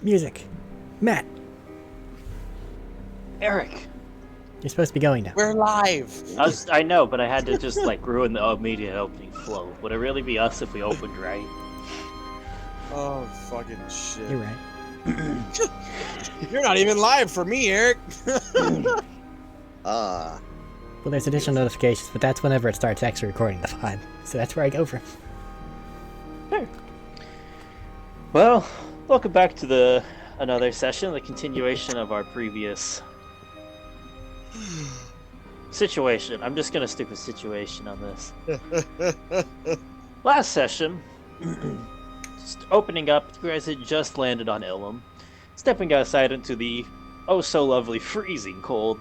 Music. Matt, Eric, you're supposed to be going now. We're live. I know, but I had to just like ruin the immediate opening flow. Would it really be us if we opened right? Oh, fucking shit. You're right. You're not even live for me, Eric. Well, there's additional notifications, but that's whenever it starts actually recording the pod. So that's where I go from. Sure. Well, welcome back to another session, the continuation of our previous situation. I'm just gonna stick with situation on this. Last session, just opening up, you guys had just landed on Ilum, stepping outside into the oh so lovely freezing cold,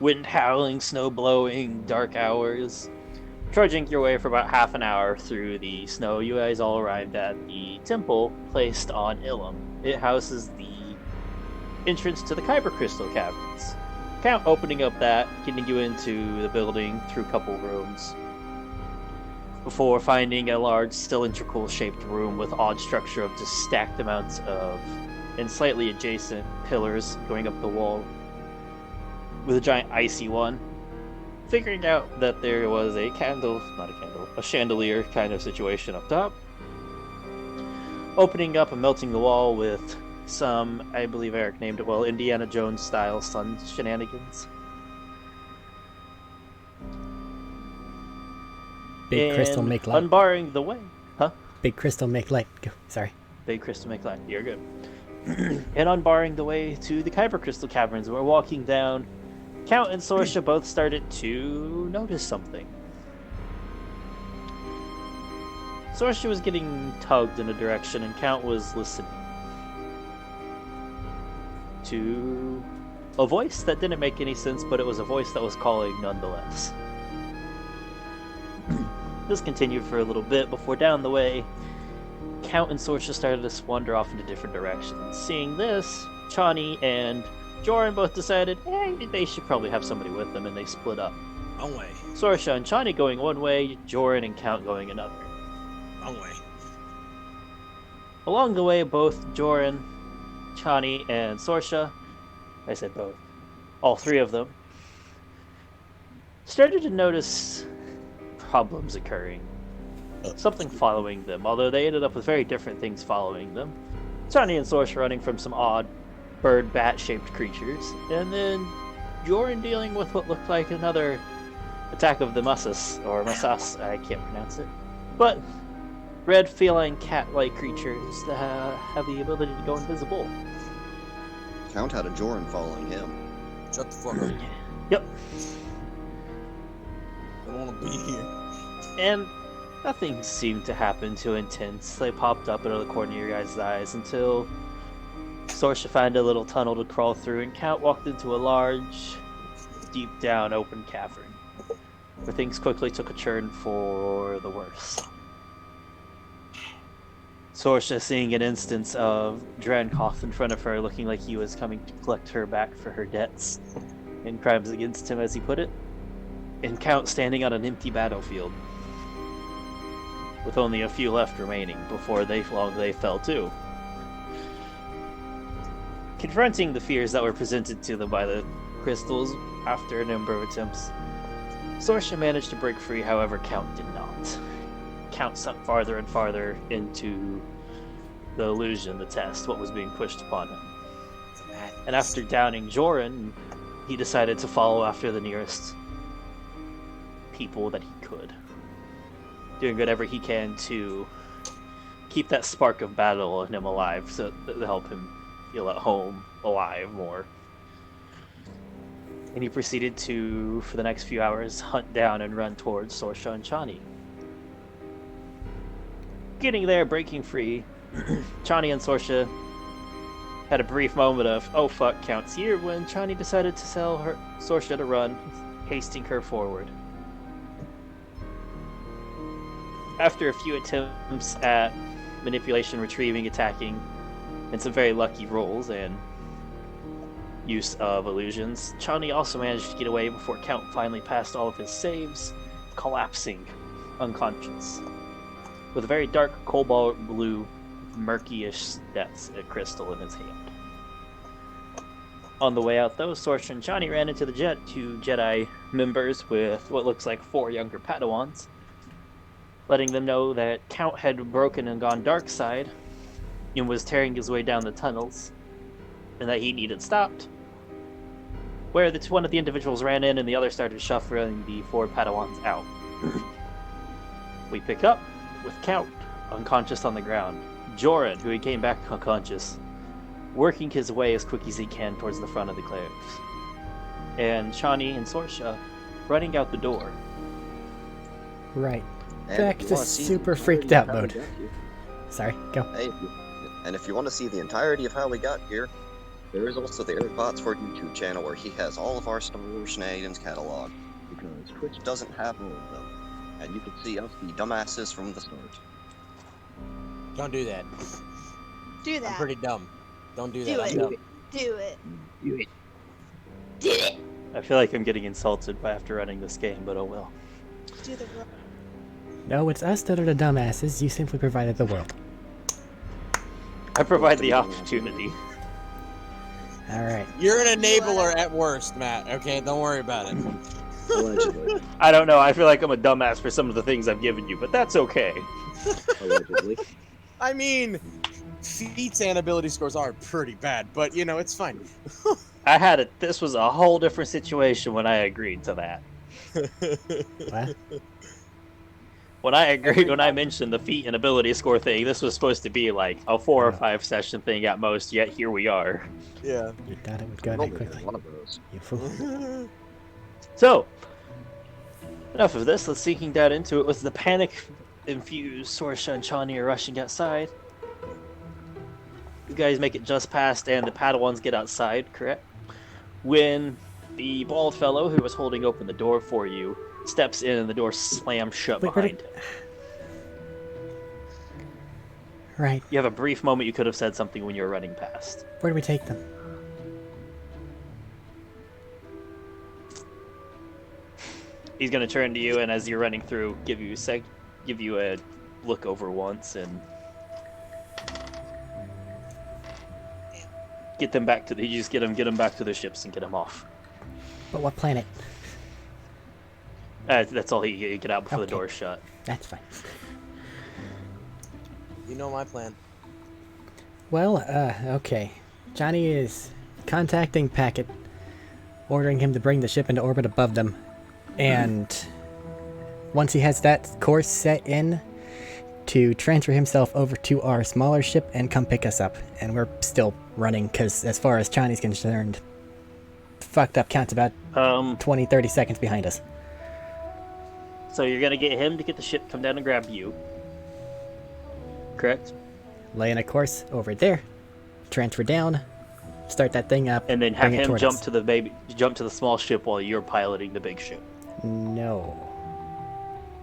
wind howling, snow blowing, dark hours. Trudging your way for about half an hour through the snow, you guys all arrived at the temple placed on Ilum. It houses the entrance to the Kyber Crystal Caverns. Count opening up that, getting you into the building through a couple rooms, before finding a large cylindrical-shaped room with odd structure of just stacked amounts of, and slightly adjacent pillars going up the wall, with a giant icy one. Figuring out that there was a chandelier kind of situation up top. Opening up and melting the wall with some, I believe Eric named it well, Indiana Jones style sun shenanigans. Big crystal make light. Unbarring the way. Huh? Big crystal make light. Go. Sorry. Big crystal make light. You're good. And unbarring the way to the Kyber Crystal Caverns, we're walking down. Count and Sorsha both started to notice something. Sorsha was getting tugged in a direction, and Count was listening to a voice that didn't make any sense, but it was a voice that was calling nonetheless. This continued for a little bit before down the way, Count and Sorsha started to wander off into different directions. Seeing this, Chani and Joran both decided, they should probably have somebody with them, and they split up. Wrong way. Sorsha and Chani going one way, Joran and Count going another. Wrong way. Along the way, both Joran, Chani, and Sorsha, I said both, all three of them, started to notice problems occurring. Something following them, although they ended up with very different things following them. Chani and Sorsha running from some odd bird bat-shaped creatures, and then Joran dealing with what looked like another attack of the Musas, or Musas, I can't pronounce it. But red feline cat-like creatures that have the ability to go invisible. Count had a Joran following him. Shut the fuck up. Yep. I don't want to be here. And nothing seemed to happen too intense. They popped up out of the corner of your guys' eyes until Sorsha found a little tunnel to crawl through, and Count walked into a large, deep down open cavern, where things quickly took a turn for the worse. Sorsha seeing an instance of Drankoth in front of her, looking like he was coming to collect her back for her debts and crimes against him, as he put it, and Count standing on an empty battlefield, with only a few left remaining before they fell too. Confronting the fears that were presented to them by the crystals after a number of attempts, Sorsha managed to break free, however Count did not. Count sunk farther and farther into the illusion, the test, what was being pushed upon him. And after downing Joran, he decided to follow after the nearest people that he could, doing whatever he can to keep that spark of battle in him alive, so to help him feel at home, alive more. And he proceeded to, for the next few hours, hunt down and run towards Sorsha and Chani. Getting there, breaking free, Chani and Sorsha had a brief moment of, oh fuck, Count's here, when Chani decided to tell Sorsha to run, hasting her forward. After a few attempts at manipulation, retrieving, attacking, and some very lucky rolls and use of illusions, Chani also managed to get away before Count finally passed all of his saves, collapsing unconscious, with a very dark cobalt blue murkyish depths a crystal in his hand. On the way out, though, Sorcha and Johnny ran into the two Jedi members with what looks like 4 younger Padawans, letting them know that Count had broken and gone dark side and was tearing his way down the tunnels, and that he needed stopped. Where one of the individuals ran in and the other started shuffling the 4 Padawans out. We pick up with Count, unconscious on the ground, Joran, who he came back unconscious, working his way as quick as he can towards the front of the clerics, and Shani and Sorcha running out the door. Right. And Back if you to wanna see the super entirety freaked of out how we mode. got here- Sorry, go. Hey, if you want to see the entirety of how we got here, there is also the Airbots for YouTube channel where he has all of our Star Wars shenanigans catalog, because Twitch doesn't have all of them, and you can see us the dumbasses from the start. Don't do that. Do that. I'm pretty dumb. Don't do that. Do I'm it. dumb. Do it. Do it. Did it. I feel like I'm getting insulted after running this game, but oh well. Do the. No, it's us that are the dumbasses. You simply provided the world. I provide the opportunity. Alright. You're an enabler at worst, Matt. Okay, don't worry about it. Allegedly. I don't know, I feel like I'm a dumbass for some of the things I've given you, but that's okay. Allegedly. I mean, feats and ability scores are pretty bad, but you know, it's fine. This was a whole different situation when I agreed to that. What? When I mentioned the feat and ability score thing, this was supposed to be like a 4 or 5 session thing at most, yet here we are. Yeah. You thought it would go Only that quickly. one of those. You fool. So, enough of this, let's sinking down into it. With the panic-infused Sorcha and Chani are rushing outside. You guys make it just past, and the Padawans get outside, correct? When the bald fellow who was holding open the door for you steps in and the door slams shut Wait, where behind did- him. Right. You have a brief moment you could have said something when you were running past. Where do we take them? He's gonna turn to you, and as you're running through, give you a look over once, and get them back to you just get them back to their ships and get them off. But what planet? That's all he get out before the Okay. door's shut. That's fine. You know my plan. Well, okay. Johnny is contacting Packet, ordering him to bring the ship into orbit above them, and once he has that course set in, to transfer himself over to our smaller ship and come pick us up. And we're still running, because as far as Johnny's concerned, fucked up Count's about 20-30 seconds behind us. So you're gonna get him to get the ship, come down and grab you. Correct? Laying a course over there, transfer down, start that thing up, And then have bring it him toward jump us. to the small ship while you're piloting the big ship. No.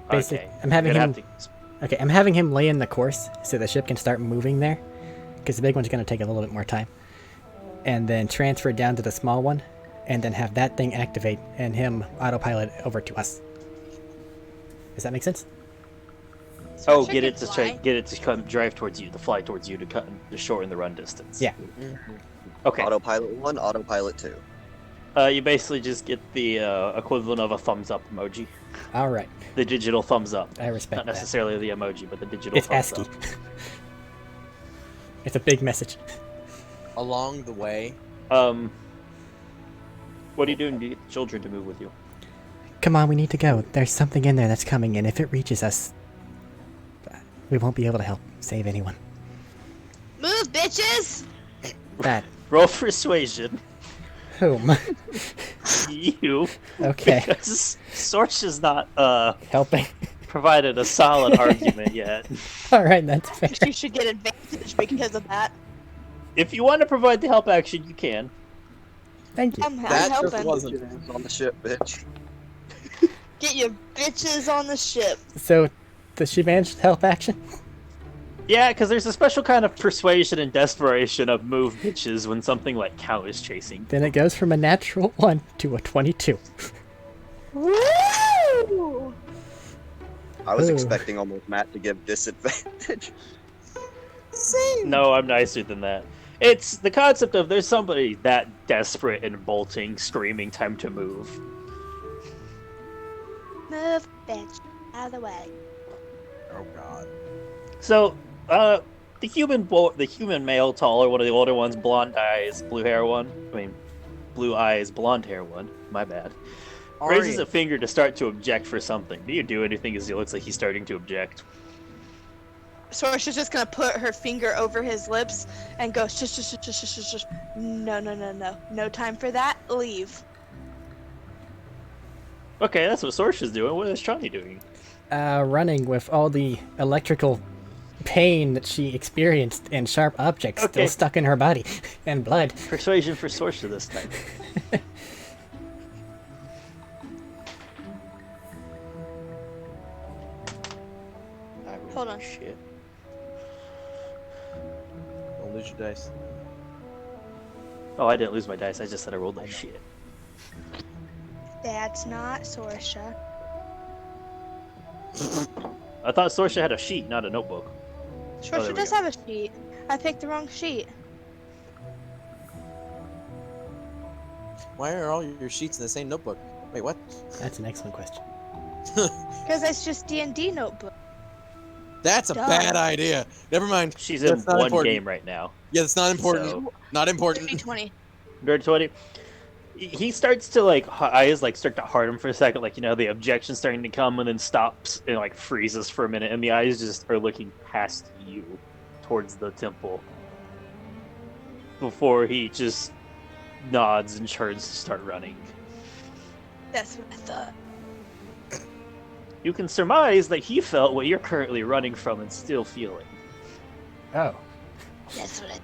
Basic. Okay. I'm having You're him. gonna have to- Okay, I'm having him lay in the course so the ship can start moving there, because the big one's going to take a little bit more time. And then transfer down to the small one, and then have that thing activate and him autopilot over to us. Does that make sense? Oh, Sorcha get can it to fly. get it to come drive towards you, to fly towards you, to shorten the run distance. Yeah. Okay. Autopilot 1, Autopilot 2. You basically just get the equivalent of a thumbs up emoji. All right, The digital thumbs up. I respect Not that. necessarily the emoji, but the digital It's thumbs ASCII. up. It's a big message. Along the way, What are you doing to get the children to move with you? Come on, we need to go. There's something in there that's coming, and if it reaches us, we won't be able to help save anyone. Move, bitches! That. Roll persuasion. Whom? You. Okay. Because Sorch has not Helping. provided a solid argument yet. All right, that's fair. You should get advantage because of that. If you want to provide the help action, you can. Thank you. I'm that just helping. wasn't. On the ship, bitch. Get your bitches on the ship. So, does she manage to help action? Yeah, because there's a special kind of persuasion and desperation of move bitches when something like Cow is chasing. Then it goes from a natural 1 to a 22. Woo! I was Ooh. expecting almost Matt to give disadvantage. the same. No, I'm nicer than that. It's the concept of there's somebody that desperate and bolting, screaming, time to move. Move, bitch. Out of the way. Oh god. So, the human male, taller, one of the older ones, blonde eyes, blue hair one. I mean, blue eyes, blonde hair one. My bad. Raises a finger to start to object for something. Do you do anything as he looks like he's starting to object? Sorsha's just gonna put her finger over his lips and go shush, shush, shush, shush, shush, shush. No, no, no, no. No time for that. Leave. Okay, that's what Sorsha's doing. What is Shawnee doing? Running with all the electrical pain that she experienced and sharp objects still Okay. stuck in her body and blood. Persuasion for Sorsha this time. Hold on. Shit. Don't lose your dice. Oh, I didn't lose my dice. I just said I rolled like shit. That's not Sorsha. I thought Sorsha had a sheet, not a notebook. there Sorsha we does go. have a sheet. I picked the wrong sheet. Why are all your sheets in the same notebook? Wait, what? That's an excellent question. Because it's just D&D notebook. That's a Duh. bad idea. Never mind. She's in That's not one important. game right now. Yeah, that's not important. So- Not important. 50-20. Nerd 20. He starts to eyes start to harden for a second, the objection's starting to come, and then stops and freezes for a minute, and the eyes just are looking past you towards the temple before he just nods and turns to start running. That's what I thought. You can surmise that he felt what you're currently running from and still feeling. Oh. That's what I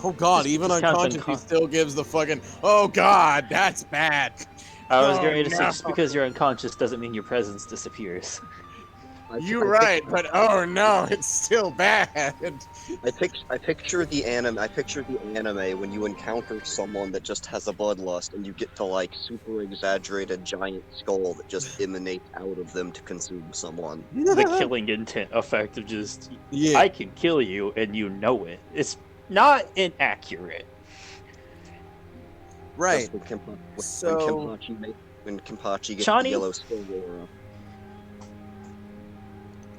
Oh god, Just- even just count unconscious, he uncon- still gives the fucking. Oh god, that's bad. I was Oh, going to say, no. just because you're unconscious doesn't mean your presence disappears. You're right, but oh no, it's still bad. I picture the anime when you encounter someone that just has a bloodlust and you get to super exaggerated giant skull that just emanates out of them to consume someone. The killing intent effect of just, Yeah. I can kill you and you know it. It's not inaccurate. Right. That's So- when Kenpachi gets Shawnee? the yellow skull aura.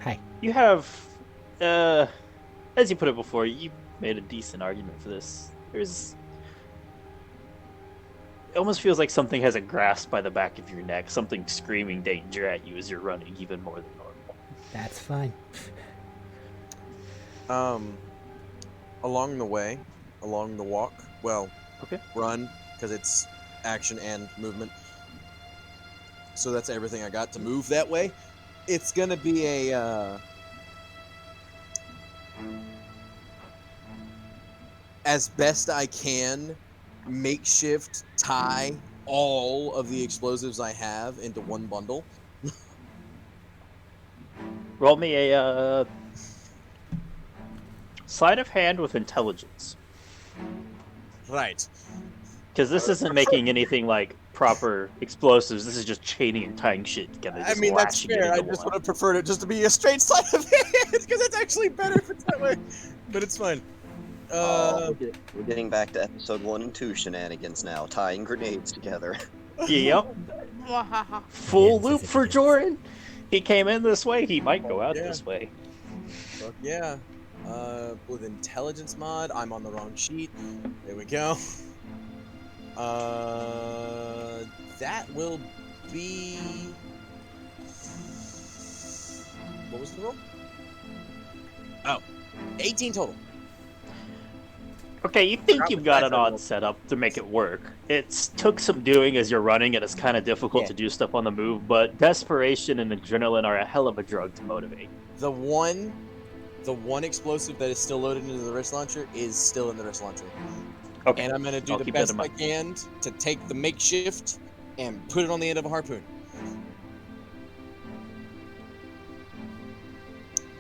Hi. You have, as you put it before, you made a decent argument for this. It almost feels like something has a grasp by the back of your neck, something screaming danger at you as you're running even more than normal. That's fine. Along the way, along the walk, Okay. run, because it's action and movement. So that's everything I got to move that way. It's gonna be a, as best I can, makeshift tie all of the explosives I have into one bundle. Roll me a sleight of hand with intelligence. Right. Because this isn't making anything like proper explosives. This is just chaining and tying shit together. I just mean, that's lashing it fair. I into just one. would have preferred it just to be a straight sleight of hand, because it's actually better if it's that way. But it's fine. We're getting back to episode 1 and 2 shenanigans now, tying grenades together. Yep. Mwahaha. Full Yes, loop yes, for yes. Jordan. He came in this way. He might go out Yeah. this way. Fuck yeah. With intelligence mod, I'm on the wrong sheet. There we go. That will be. What was the roll? Oh, 18 total. Okay, you think Drop you've the got dice an I odd rolled. setup to make it work. It's took some doing as you're running, and it's kind of difficult Yeah. to do stuff on the move, but desperation and adrenaline are a hell of a drug to motivate. The one explosive that is still loaded into the wrist launcher is still in the wrist launcher. Okay. And I'm gonna do I'll the keep that best in I mind. can to take the makeshift and put it on the end of a harpoon.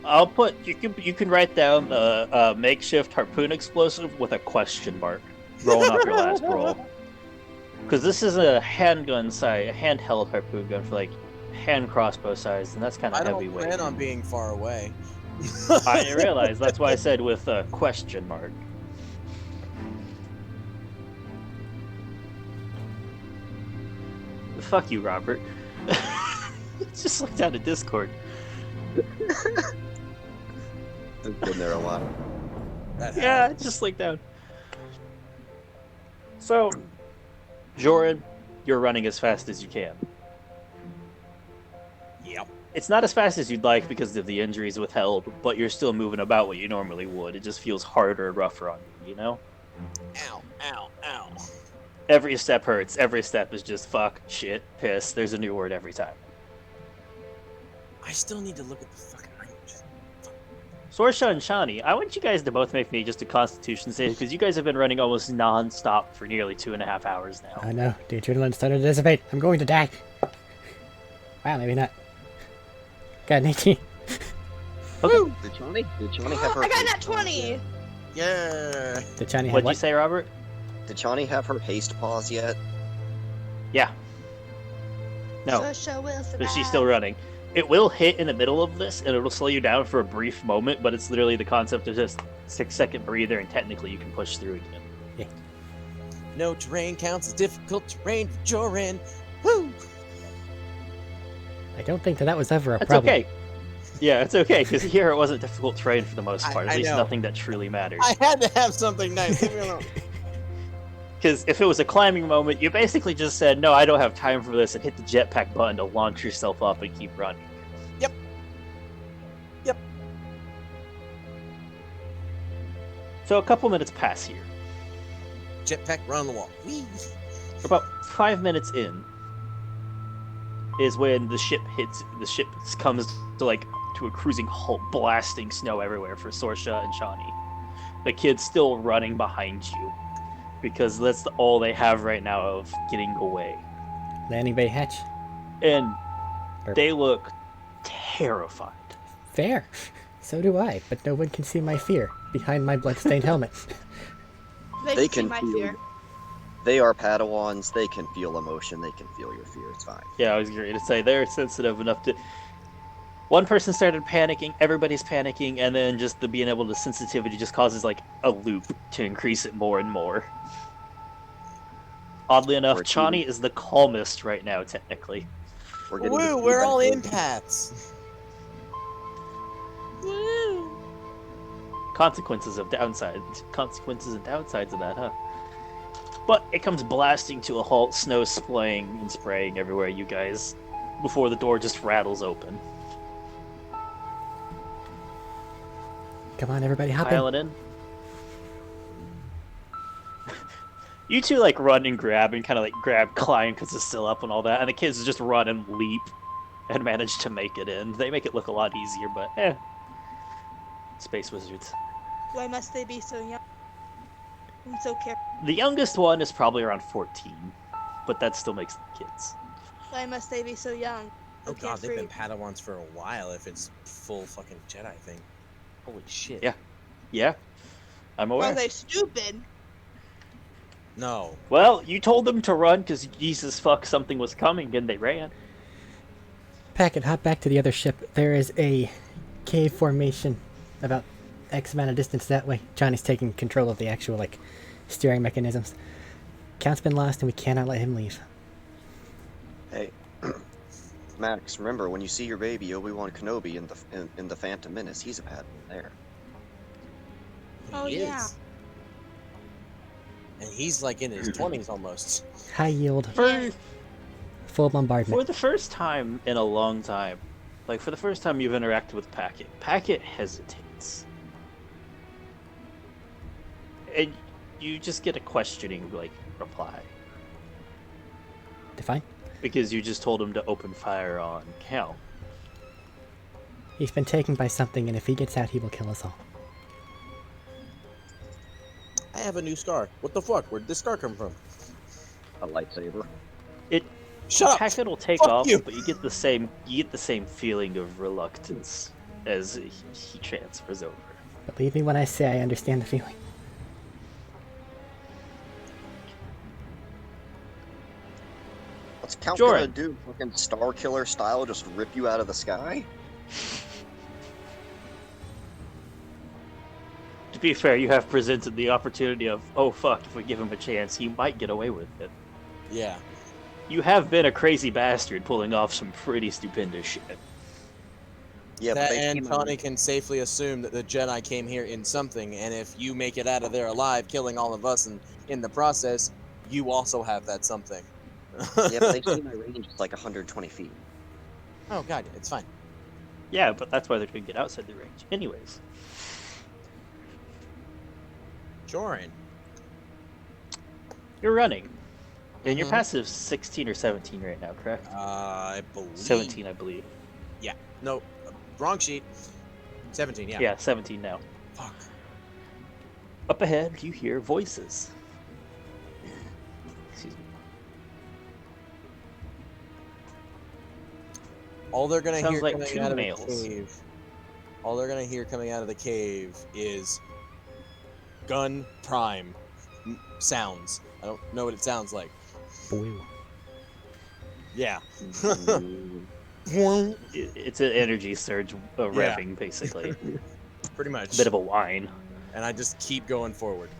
I'll put you can write down the makeshift harpoon explosive with a question mark, rolling off your last roll. Because this is a handgun size, a handheld harpoon gun for hand crossbow size, and that's kind I of don't heavyweight. plan on being far away. I didn't realize. That's why I said with a question mark. Fuck you, Robert. Just look down at Discord. I've been there a while. That Yeah, happens. just look down. So, Joran, you're running as fast as you can. Yep. It's not as fast as you'd like because of the injuries withheld, but you're still moving about what you normally would. It just feels harder and rougher on you, you know? Ow, ow, ow. Every step hurts. Every step is just fuck, shit, piss. There's a new word every time. I still need to look at the fucking range. Sorsha and Shani, I want you guys to both make me just a constitution save because you guys have been running almost non-stop for nearly 2.5 hours now. I know. The adrenaline started to dissipate. I'm going to die. Wow, maybe not. Got an 18. Okay. Did Chani have her? I got haste that pause 20. yet? Yeah. Did Chani have What'd you what? say, Robert? Did Chani have her haste pause yet? Yeah. No, Shusha will but she's survive. still running. It will hit in the middle of this, and it'll slow you down for a brief moment, but it's literally the concept of just 6-second breather, and technically you can push through again. No terrain counts as difficult terrain for Joran. Woo! I don't think that was ever a That's problem. okay. Yeah, it's okay, because here it wasn't difficult terrain for the most part. At I least know. nothing that truly matters. I had to have something nice. Leave me alone. Because if it was a climbing moment, you basically just said, no, I don't have time for this, and hit the jetpack button to launch yourself up and keep running. Yep. Yep. So a couple minutes pass here. Jetpack run the wall. Whee! About 5 minutes in is when the ship comes to to a cruising halt, blasting snow everywhere for Sorsha and Shani. The kid's still running behind you because that's all they have right now of getting away, Landing bay hatch. and Or- they look terrified. Fair. So do I, but no one can see my fear behind my bloodstained helmet. They can see my feel. fear. They are Padawans. They can feel emotion. They can feel your fear. It's fine. Yeah, I was going to say they're sensitive enough to. One person started panicking, everybody's panicking, and then just the being able to sensitivity just causes a loop to increase it more and more. Oddly enough, Or Chani is the calmest right now, technically. We're getting Woo! to We're all eventually- empaths. Woo! Consequences and downsides of that, huh? But it comes blasting to a halt, snow splaying and spraying everywhere, you guys, before the door just rattles open. Come on, everybody, hop in. Piling in. You two run and grab and kind of grab, climb because it's still up and all that, and the kids just run and leap and manage to make it in. They make it look a lot easier, but Space wizards. Why must they be so young? I'm so careful. The youngest one is probably around 14, but that still makes them kids. Why must they be so young? Oh god, they've been carefree. Padawans for a while if it's full fucking Jedi thing. Holy shit. Yeah. Yeah, I'm aware. Are they stupid? No. Well, you told them to run because Jesus fuck something was coming and they ran. Packet, hop back to the other ship. There is a cave formation about X amount of distance that way. Johnny's taking control of the actual, steering mechanisms. Count's been lost and we cannot let him leave. Hey, Max. Remember when you see your baby Obi-Wan Kenobi in the Phantom Menace? He's a Padawan there. Oh, He yeah. is. And he's in his 20s almost. High yield, For full bombardment. the first time in a long time, for the first time you've interacted with Packet hesitates. And you just get a questioning, reply. Define? Because you just told him to open fire on Cal. He's been taken by something, and if he gets out, he will kill us all. I have a new scar. What the fuck? Where'd this scar come from? A lightsaber. Shut up! Packet will take Fuck off, you. but you get the same feeling of reluctance as he transfers over. Believe me when I say I understand the feeling. What's Count Joran. gonna do? Fucking Star Killer style, just rip you out of the sky? be fair, you have presented the opportunity of, oh fuck, if we give him a chance, he might get away with it. Yeah. You have been a crazy bastard pulling off some pretty stupendous shit. Yeah, but That they and came Tawny in- can safely assume that the Jedi came here in something, and if you make it out of there alive, killing all of us, and in the process, you also have that something. Yeah, but they see my range is like 120 feet. Oh god, it's fine. Yeah, but that's why they're going to get outside the range. Anyways. Jorin. You're running. And your Mhm. passive's 16 or 17 right now, correct? I believe 17, I believe. No, wrong sheet. 17. Yeah. Yeah, 17 now. Fuck. Up ahead, you hear voices. Excuse me. All they're gonna Sounds hear like coming two out of males. the cave. All they're gonna hear coming out of the cave is gun prime sounds. I don't know what it sounds like. Boy. Yeah. It's an energy surge revving, basically. Pretty much. Bit of a whine. And I just keep going forward.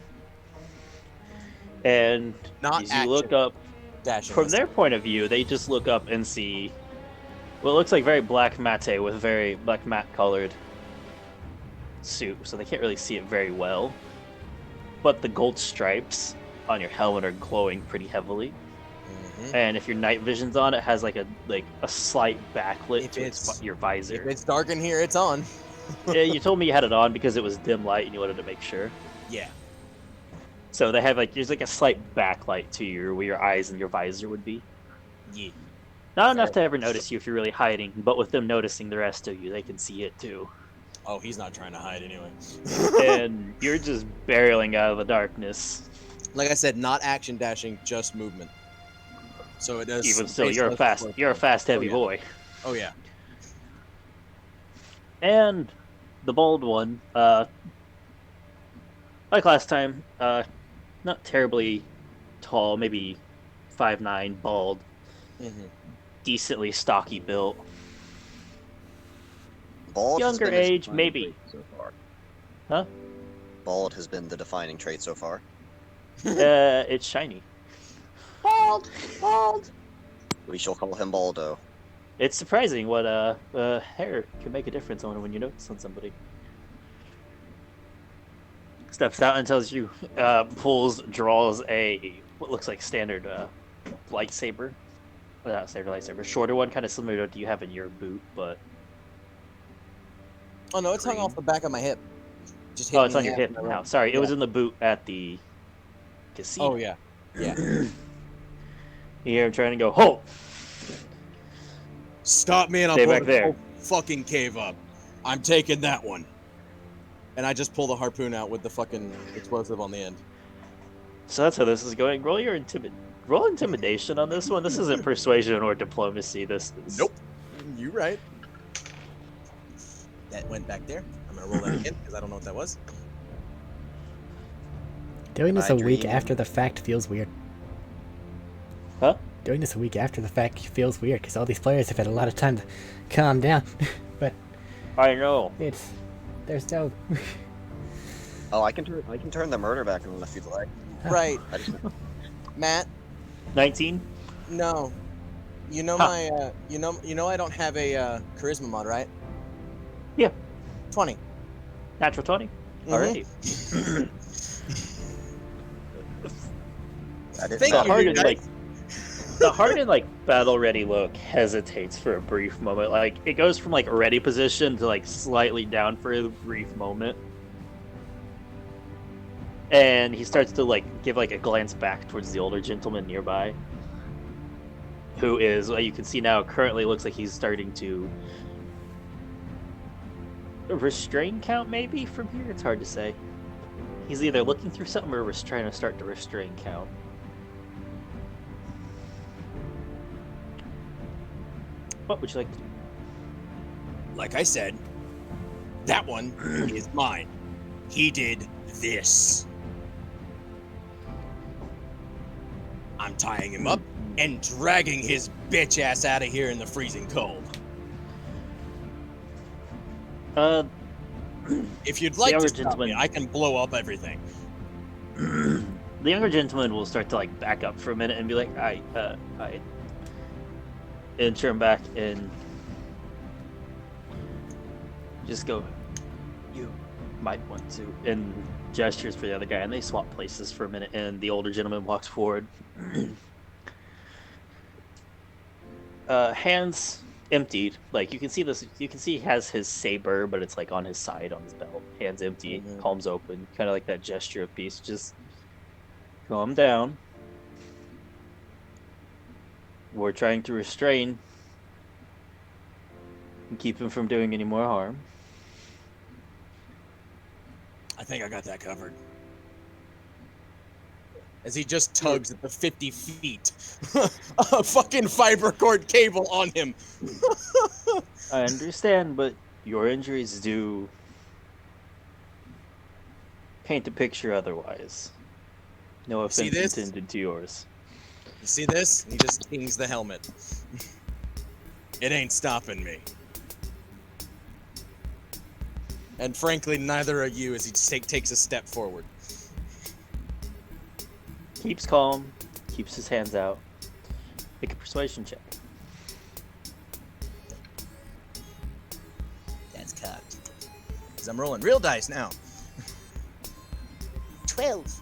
And Not as you look action. up, Dashing. from this their time. point of view, they just look up and see what looks like very black matte with very black matte colored suit, so they can't really see it very well. But the gold stripes on your helmet are glowing pretty heavily. Mhm. And if your night vision's on, it has like a slight backlit If to it's- your If visor. it's dark in here, it's on. Yeah, you told me you had it on because it was dim light and you wanted to make sure. Yeah. So they have there's a slight backlight to where your eyes and your visor would be. Yeah. Not enough to ever notice you if you're really hiding, but with them noticing the rest of you, they can see it too. Oh, he's not trying to hide anyway. And you're just barreling out of the darkness. Like I said, not action dashing, just movement. So it does. Even still, space you're a does fast, work. you're a fast, heavy yeah. boy. Oh yeah. And the bald one, like last time, not terribly tall, maybe 5'9", bald, Mm-hmm. decently stocky built. Bald has Younger been his age, defining maybe. trait so far. Huh? Bald has been the defining trait so far. It's shiny. Bald, bald. We shall call him Baldo. It's surprising what hair can make a difference on when you notice on somebody. Steps out and tells you, draws a what looks like standard lightsaber. Well, not standard lightsaber, shorter one, kind of similar to what you have in your boot, but Oh no, it's hung Green. off the back of my hip. Just hit oh, it's me on your half hip my now. right- Sorry, it yeah. was in the boot at the casino. Oh yeah. Yeah. You hear him trying to go, halt! Stop me and I'll Stay blow back the there. whole fucking cave up. I'm taking that one. And I just pull the harpoon out with the fucking explosive on the end. So that's how this is going. Roll intimidation on this one. This isn't persuasion or diplomacy. This is Nope. You right. That went back there. I'm gonna roll that again because I don't know what that was. Doing this I a week dream. after the fact feels weird. Huh? Doing this a week after the fact feels weird because all these players have had a lot of time to calm down. But I know. there's no. Oh, I can turn the murder back on if you'd like. Right. I just Matt, 19? no. You know Huh. my you know I don't have a charisma mod, right? Yeah. 20. Natural 20? Mhm. Alrighty. I didn't Thank The you, know. hardened, guys. the hardened, battle ready look hesitates for a brief moment. Like, it goes from, ready position to, slightly down for a brief moment. And he starts to, give, a glance back towards the older gentleman nearby. Who is, you can see now, currently looks like he's starting to restrain count, maybe, from here? It's hard to say. He's either looking through something or trying to start to restrain count. What would you like to do? Like I said, that one is mine. He did this. I'm tying him up and dragging his bitch ass out of here in the freezing cold. If you'd like younger to stop me, gentleman- I can blow up everything. The younger gentleman will start to like back up for a minute and be like, "I," and turn back and just go, "You might want to," and gestures for the other guy, and they swap places for a minute, and the older gentleman walks forward. Hands emptied. Like you can see this. You can see he has his saber, but it's like on his side on his belt. Hands empty, palms open, kind of like that gesture of peace. Just calm down. We're trying to restrain and keep him from doing any more harm. I think I got that covered. As he just tugs at the 50 feet a fucking fiber cord cable on him. I understand, but your injuries do paint a picture otherwise. No See offense this? intended to yours. You see this? He just kings the helmet. It ain't stopping me. And frankly, neither are you as he takes a step forward. Keeps calm, keeps his hands out. Make a persuasion check. That's cocked. Because I'm rolling real dice now. 12.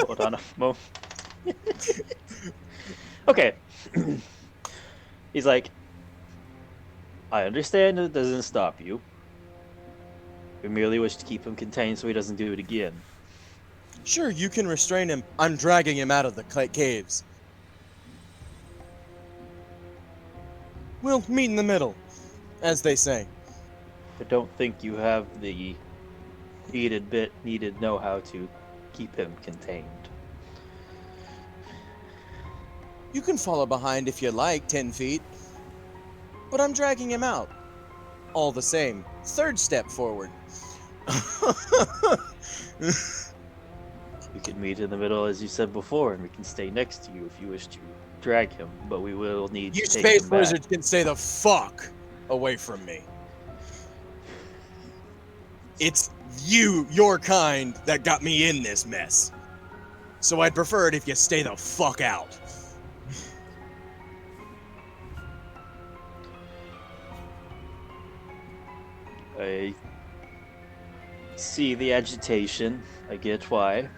Hold on a moment. Okay. He's like, I understand it doesn't stop you. We merely wish to keep him contained so he doesn't do it again. Sure, you can restrain him. I'm dragging him out of the caves. We'll meet in the middle, as they say. I don't think you have the needed know-how to keep him contained. You can follow behind if you like, 10 feet. But I'm dragging him out. All the same. Third step forward. We can meet in the middle, as you said before, and we can stay next to you if you wish to drag him, but we will need You to take space him back. lizards can stay the fuck away from me. It's you, your kind, that got me in this mess. So I'd prefer it if you stay the fuck out. I see the agitation. I get why.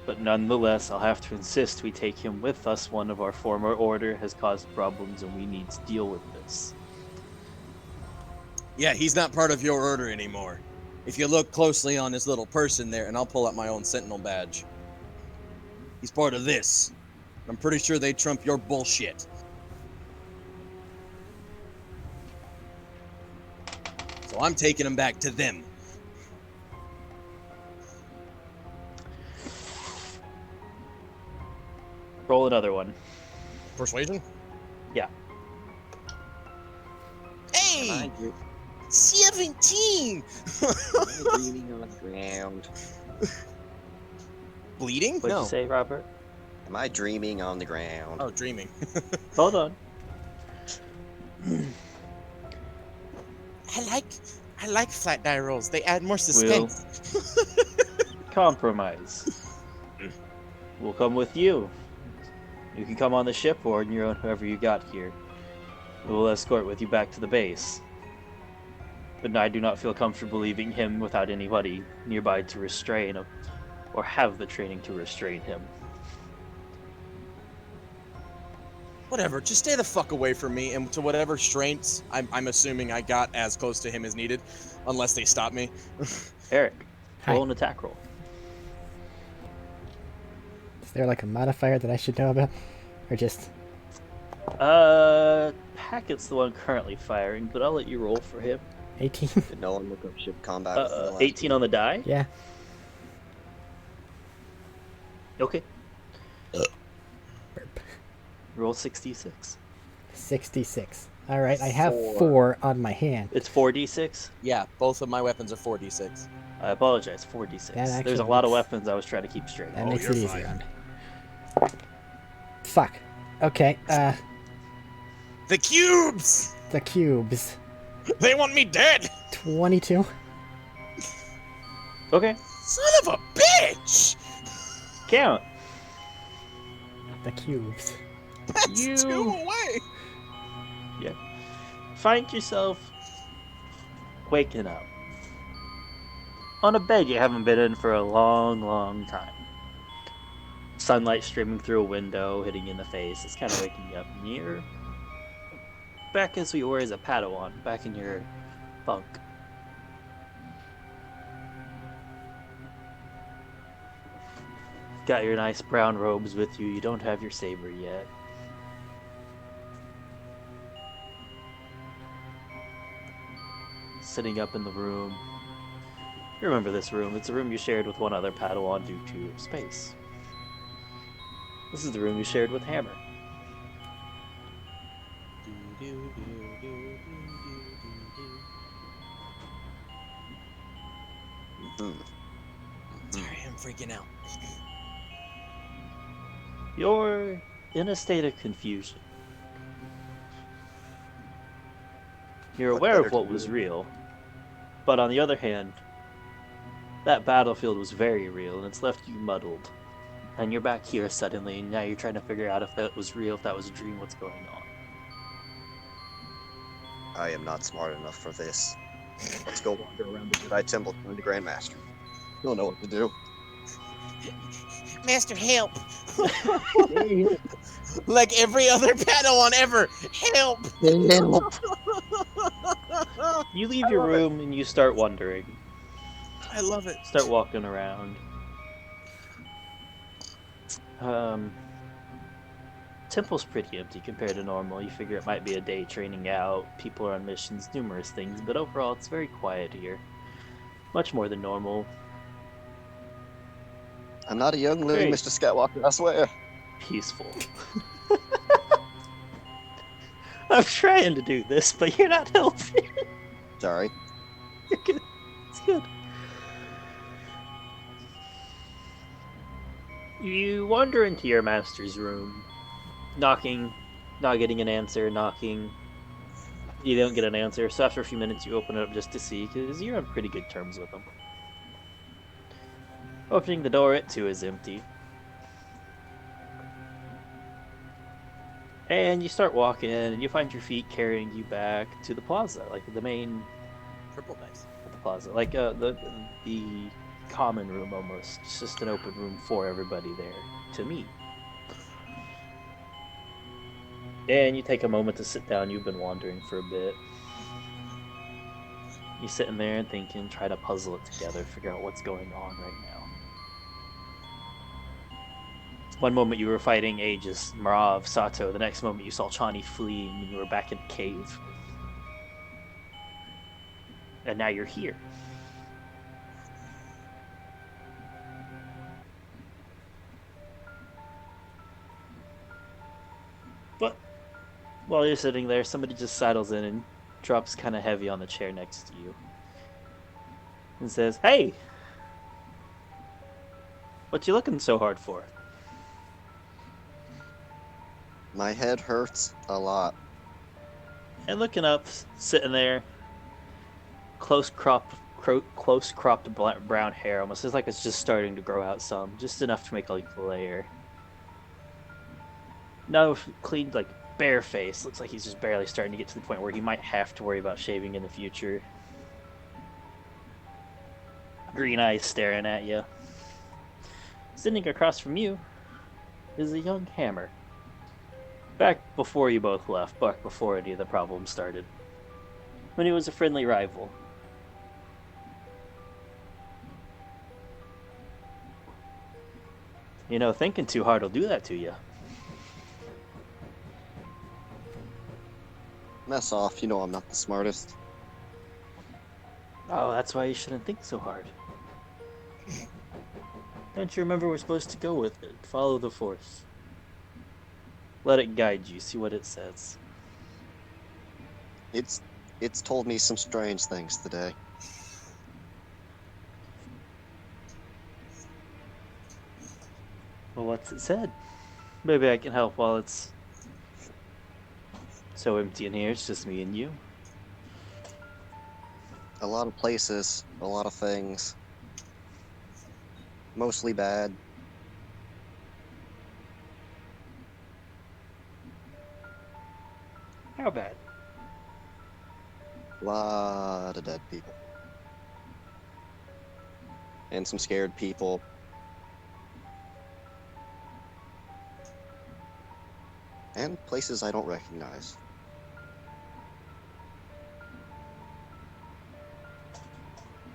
But nonetheless, I'll have to insist we take him with us. One of our former order has caused problems and we need to deal with this. Yeah, he's not part of your order anymore. If you look closely on his little person there, and I'll pull out my own sentinel badge. He's part of this. I'm pretty sure they trump your bullshit. So I'm taking him back to them. Roll another one. Persuasion? Yeah. Hey! 17! Bleeding on the ground. Bleeding? What'd No. you say, Robert? Am I dreaming on the ground? Oh, dreaming. Hold on. I like flat die rolls. They add more suspense. Compromise. We'll come with you. You can come on the ship or on your own, whoever you got here. We'll escort with you back to the base. But I do not feel comfortable leaving him without anybody nearby to restrain him, or have the training to restrain him. Whatever, just stay the fuck away from me, and to whatever strengths I'm assuming I got as close to him as needed, unless they stop me. Eric, Hi. roll an attack roll. Is there like a modifier that I should know about? Or just... Hackett's the one currently firing, but I'll let you roll for him. 18? Did no one look up ship combat? within the last 18 on the die? Yeah. Okay. Burp. Roll 66. 66. Alright, I have 4. 4 on my hand. It's 4d6? Yeah, both of my weapons are 4d6. I apologize, 4d6. That There's actually a lot of makes- weapons I was trying to keep straight. That Oh, makes you're it easier fine. on me. Fuck. Okay, The cubes! the cubes. They want me dead! 22. Okay, Son of a bitch! count. The cubes. That's You- 2 away! Yeah. Find yourself waking up on a bed you haven't been in for a long, long time. Sunlight streaming through a window, hitting you in the face. It's kind of waking you up. And you're back as we were as a Padawan, back in your bunk. Got your nice brown robes with you. You don't have your saber yet. Sitting up in the room. You remember this room. It's a room you shared with one other Padawan due to space. This is the room you shared with Hammer. Sorry, I'm freaking out. You're in a state of confusion. You're What aware better of what to was do? real, but on the other hand, that battlefield was very real and it's left you muddled. And you're back here suddenly, and now you're trying to figure out if that was real, if that was a dream, what's going on. I am not smart enough for this. Let's go wander around the Jedi Temple to find the Grandmaster. He'll know what to do. Master, help! Like every other Padawan ever, help! Help! You leave your room and you start wondering. I love it. Start walking around. Temple's pretty empty compared to normal. You figure it might be a day training out, people are on missions, numerous things, but overall it's very quiet here. Much more than normal. I'm not a youngling, Great. Mr. Skywalker, I swear. Peaceful. I'm trying to do this, but you're not helping. Sorry. You're good. It's good. You wander into your master's room, knocking, not getting an answer, knocking. You don't get an answer, so after a few minutes you open it up just to see, because you're on pretty good terms with him. Opening the door, it too is empty. And you start walking, and you find your feet carrying you back to the plaza, like the main Triple dice. at the plaza, like the common room almost. It's just an open room for everybody there to meet. And you take a moment to sit down. You've been wandering for a bit. You're sitting there and thinking, try to puzzle it together, figure out what's going on right now. One moment you were fighting Aegis, Marav, Sato. The next moment you saw Chani fleeing and you were back in the cave. And now you're here. But while you're sitting there, somebody just sidles in and drops kind of heavy on the chair next to you. And says, "Hey! What you looking so hard for?" My head hurts a lot. And looking up, sitting there, close cropped brown hair, almost looks like it's just starting to grow out some, just enough to make like a layer. No clean, like bare face. Looks like he's just barely starting to get to the point where he might have to worry about shaving in the future. Green eyes staring at you. Sitting across from you is a young Hammer. Back before you both left, back before any of the problems started. When he was a friendly rival. You know, thinking too hard will do that to you. Mess off, you know I'm not the smartest. Oh, that's why you shouldn't think so hard. Don't you remember we're supposed to go with it? Follow the Force. Let it guide you, see what it says. It's told me some strange things today. Well, what's it said? Maybe I can help while it's so empty in here. It's just me and you. A lot of places, a lot of things. Mostly bad. How bad? A lot of dead people. And some scared people. And places I don't recognize.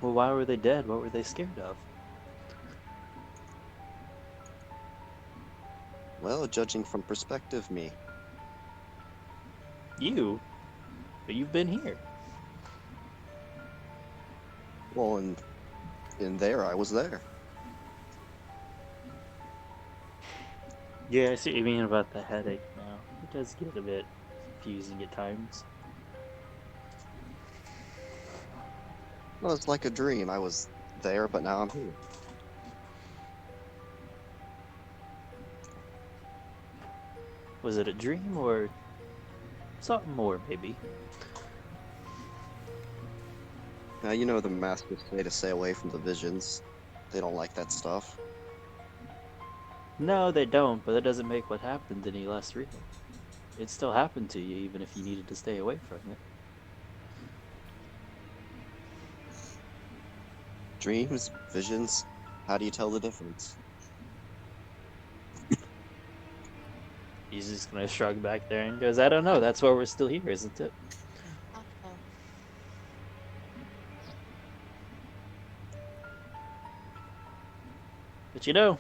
Well, why were they dead? What were they scared of? Well, judging from perspective, me. You? But you've been here. Well, in there, I was there. Yeah, I see what you mean about the headache now. It does get a bit confusing at times. Well, it's like a dream. I was there, but now I'm here. Was it a dream or something more, maybe? Now, you know the masters say to stay away from the visions. They don't like that stuff. No, they don't, but that doesn't make what happened any less real. It still happened to you, even if you needed to stay away from it. Dreams, visions, how do you tell the difference? He's just gonna shrug back there and goes, I don't know, that's why we're still here, isn't it? Uh-oh. But you know,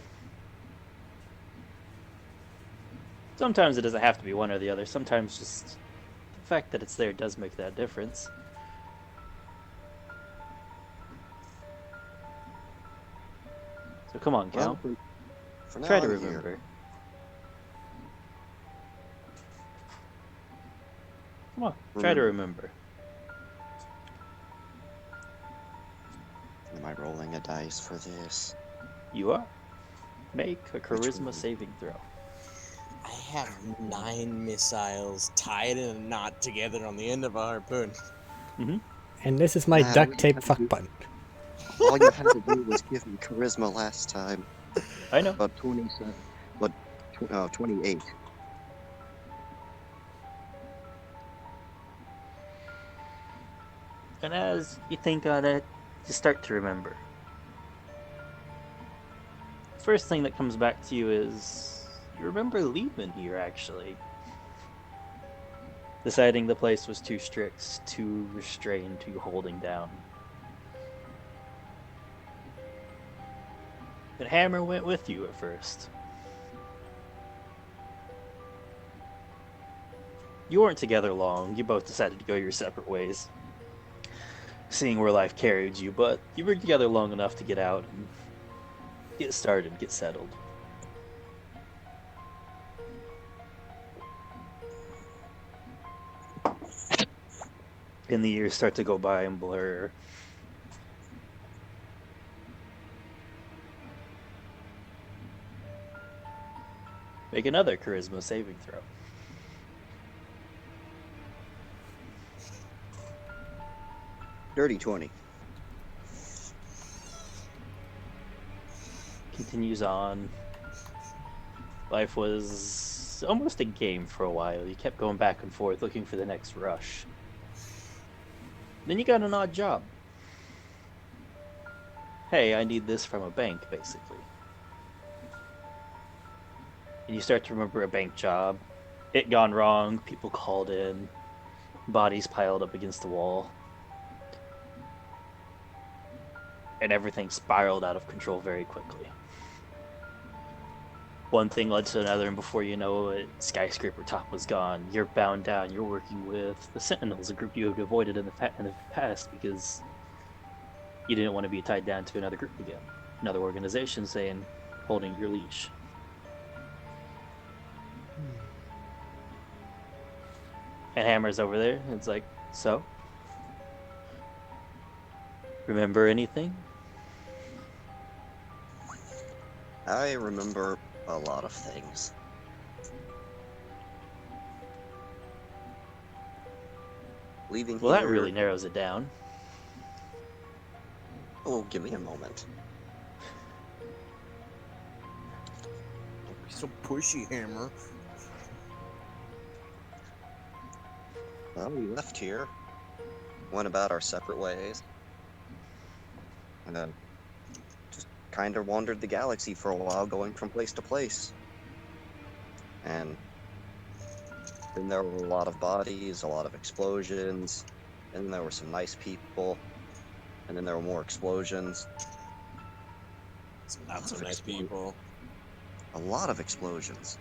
sometimes it doesn't have to be one or the other. Sometimes just the fact that it's there does make that difference. So come on, Well, Cal. for now, Try to I'm remember. here. Come on, try to remember. Am I rolling a dice for this? You are. Make a Which charisma one? saving throw. I have 9 missiles tied in a knot together on the end of a harpoon. And this is my Nah, all duct you tape had to fuck do- button. All you had to do was give me charisma last time. I know. But 27. But 28. And as you think on it, you start to remember. First thing that comes back to you is you remember leaving here, actually. Deciding the place was too strict, too restrained, too holding down. But Hammer went with you at first. You weren't together long. You both decided to go your separate ways, seeing where life carried you, but you were together long enough to get out and get started, get settled. And the years start to go by and blur. Make another charisma saving throw. Dirty 20. Continues on. Life was almost a game for a while. You kept going back and forth looking for the next rush. Then you got an odd job. Hey, I need this from a bank, basically. And you start to remember a bank job. It gone wrong, people called in, bodies piled up against the wall. And everything spiraled out of control very quickly. One thing led to another, and before you know it, skyscraper top was gone. You're bound down. You're working with the Sentinels, a group you had avoided in the past because you didn't want to be tied down to another group again. Another organization saying, holding your leash. And Hammer's over there. And it's like, so? Remember anything? I remember a lot of things. Leaving Well, here. that really narrows it down. Oh, give me a moment. Don't be so pushy, Hammer. Well, we left here, went about our separate ways, and then just kind of wandered the galaxy for a while, going from place to place. And then there were a lot of bodies, a lot of explosions, and then there were some nice people, and then there were more explosions. Some not so nice people. A lot of explosions.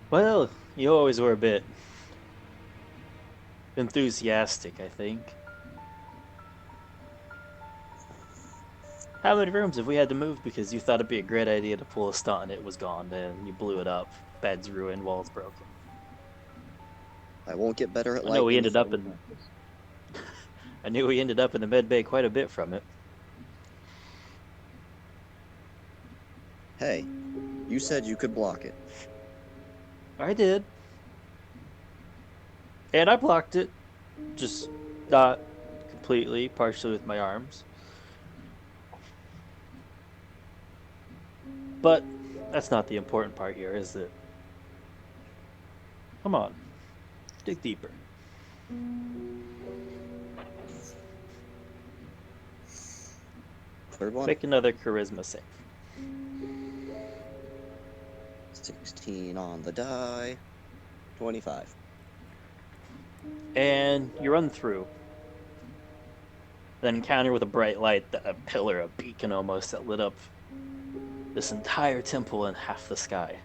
Well, you always were a bit enthusiastic, I think. How many rooms have we had to move because you thought it'd be a great idea to pull a stunt and it was gone, and you blew it up, beds ruined, walls broken? I won't get better at I know we lightning. ended up in I knew we ended up in the med bay quite a bit from it. Hey, you said you could block it. I did. And I blocked it. Just not completely, partially with my arms. But that's not the important part here, is it? Come on. Dig deeper. Third one? Make another charisma save. 16 on the die. 25. And you run through. Then encounter with a bright light, a pillar, a beacon almost, that lit up this entire temple and half the sky.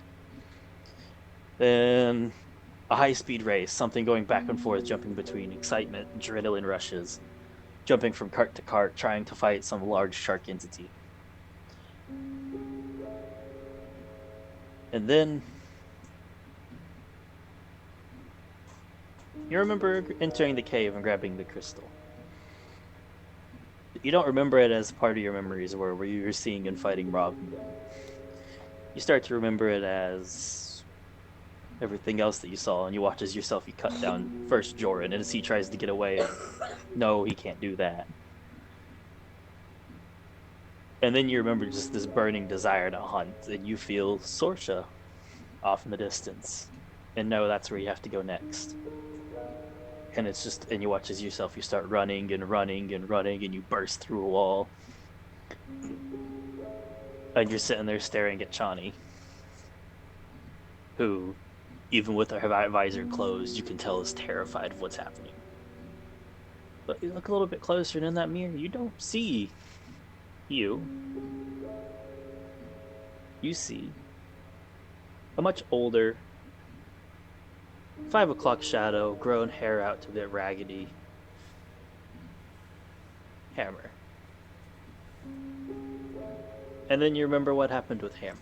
Then a high-speed race, something going back and forth, jumping between excitement, adrenaline rushes, jumping from cart to cart, trying to fight some large shark entity. And then you remember entering the cave and grabbing the crystal. You don't remember it as part of your memories where you were seeing and fighting Rob. You start to remember it as everything else that you saw, and you watch as yourself, you cut down first Joran, and as he tries to get away, and no, he can't do that. And then you remember just this burning desire to hunt, and you feel Sorsha off in the distance, and know that's where you have to go next. And it's just, and you watch as yourself, you start running and running and running, and you burst through a wall. And you're sitting there staring at Chani, who, even with her visor closed, you can tell is terrified of what's happening. But you look a little bit closer, and in that mirror, you don't see you. You see a much older 5 o'clock shadow, grown hair out to a bit raggedy. Hammer. And then you remember what happened with Hammer.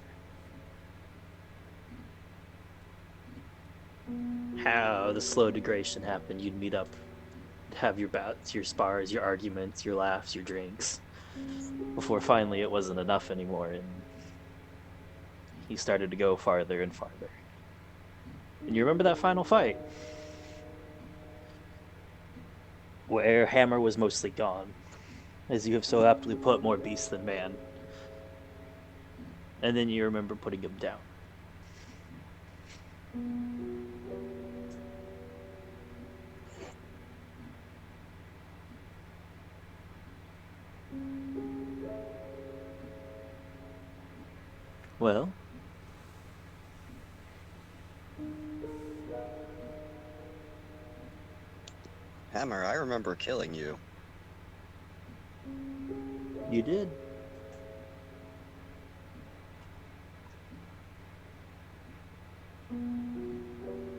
How the slow degradation happened. You'd meet up, have your bouts, your spars, your arguments, your laughs, your drinks, before finally it wasn't enough anymore, and he started to go farther and farther. And you remember that final fight, where Hammer was mostly gone, as you have so aptly put, more beast than man. And then you remember putting him down. Well, Hammer, I remember killing you. you did.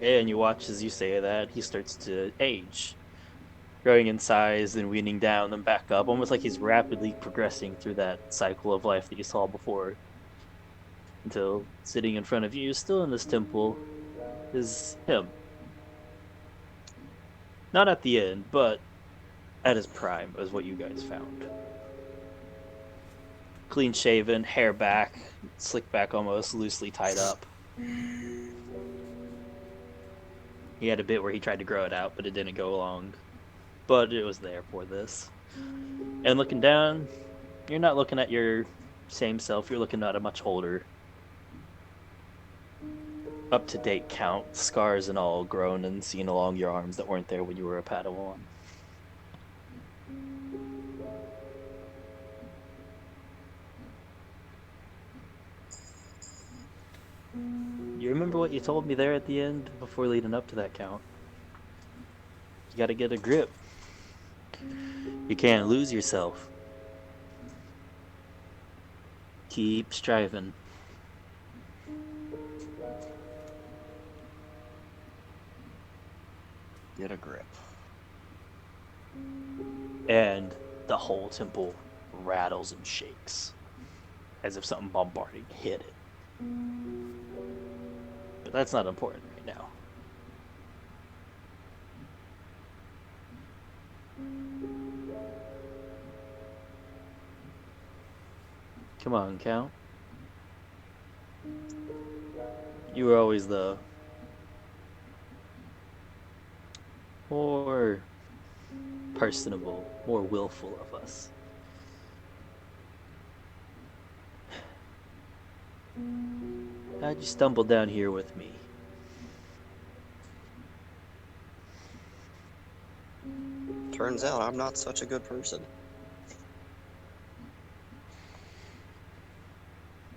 And you watch as you say that, he starts to age, growing in size and weaning down and back up, almost like he's rapidly progressing through that cycle of life that you saw before. Until sitting in front of you, still in this temple, is him. Not at the end, but at his prime, is what you guys found. Clean shaven, hair back, slick back almost, loosely tied up. He had a bit where he tried to grow it out, but it didn't go long. But it was there for this. And looking down, you're not looking at your same self. You're looking at a much older, up-to-date count, scars and all grown and seen along your arms that weren't there when you were a Padawan. You remember what you told me there at the end before leading up to that count? You gotta get a grip. You can't lose yourself. Keep striving. Get a grip. And the whole temple rattles and shakes as if something bombarding hit it. But that's not important right now. Come on, Count. You were always the more personable, more willful of us. How'd you stumble down here with me? Turns out I'm not such a good person.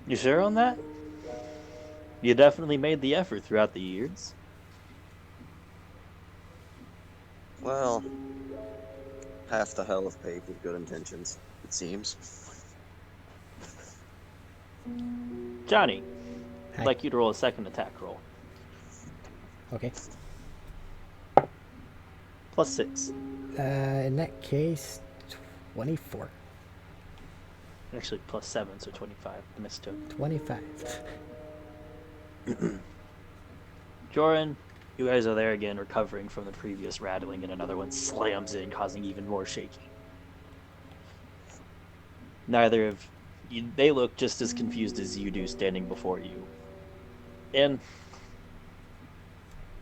You sure on that? You definitely made the effort throughout the years. Well, half the hell is paved with good intentions, it seems. Johnny, Hi. I'd like you to roll a second attack roll. Okay. +6. In that case, 24. Actually, +7, so 25. I missed 2. 25. Joran, you guys are there again, recovering from the previous rattling, and another one slams in, causing even more shaking. Neither of you, they look just as confused as you do standing before you. And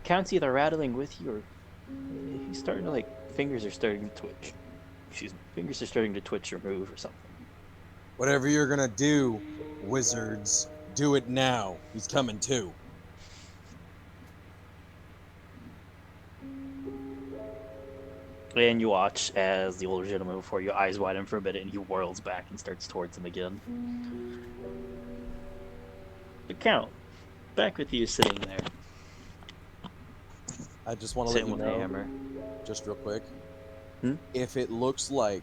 Count's either rattling with you or he's starting to, fingers are starting to twitch. Excuse me, fingers are starting to twitch or move or something. Whatever you're gonna do, wizards, do it now. He's coming too. And you watch as the older gentleman before you eyes widen for a bit and he whirls back and starts towards him again. The Count, back with you sitting there. I just want to let Sitting you with know, the hammer. just real quick, Hmm? if it looks like,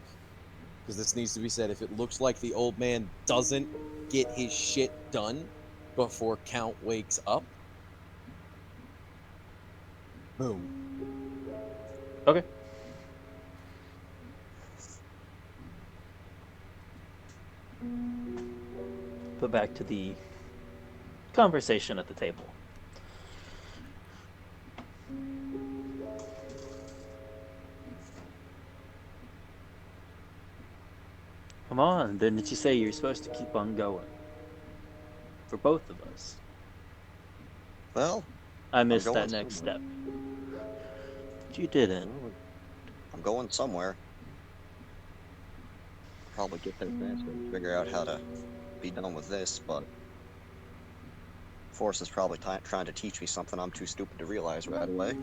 because this needs to be said, if it looks like the old man doesn't get his shit done before Count wakes up, boom. Okay. But back to the conversation at the table. Come on, didn't you say you're supposed to keep on going? For both of us. Well, I missed going that next somewhere. step. But you didn't. I'm going somewhere. Probably get there faster and figure out how to be done with this, but Force is probably trying to teach me something I'm too stupid to realize right away.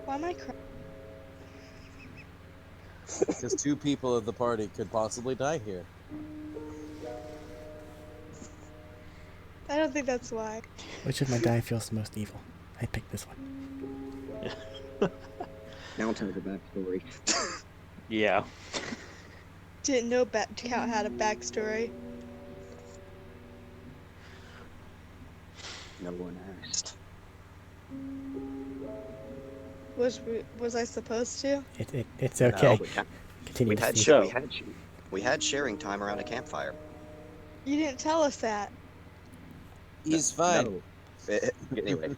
Why am I crying? Because 2 people of the party could possibly die here. I don't think that's why. Which of my die feels most evil? I picked this one. Now tell the backstory. Yeah. Didn't know Count had a backstory. No one asked. Was I supposed to? It's okay. No, Continue to see. So- we had sharing time around a campfire. You didn't tell us that. He's fine. No. Anyway,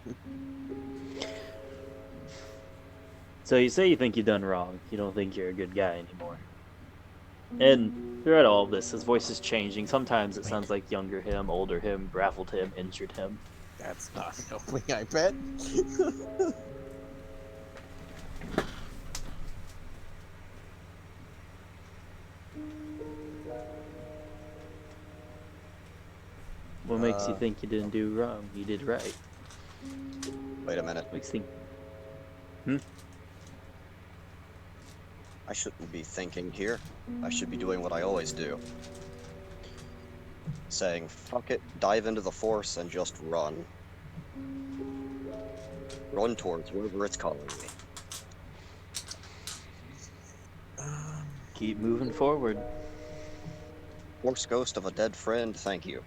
So you say you think you've done wrong. You don't think you're a good guy anymore. And throughout all of this, his voice is changing. Sometimes it sounds like younger him, older him, baffled him, injured him. That's not helping, I bet. makes you think you didn't do wrong? You did right. Wait a minute. Makes you think. I shouldn't be thinking here. I should be doing what I always do. Saying, fuck it, dive into the force and just run. Run towards wherever it's calling me. Keep moving forward. Force ghost of a dead friend, thank you.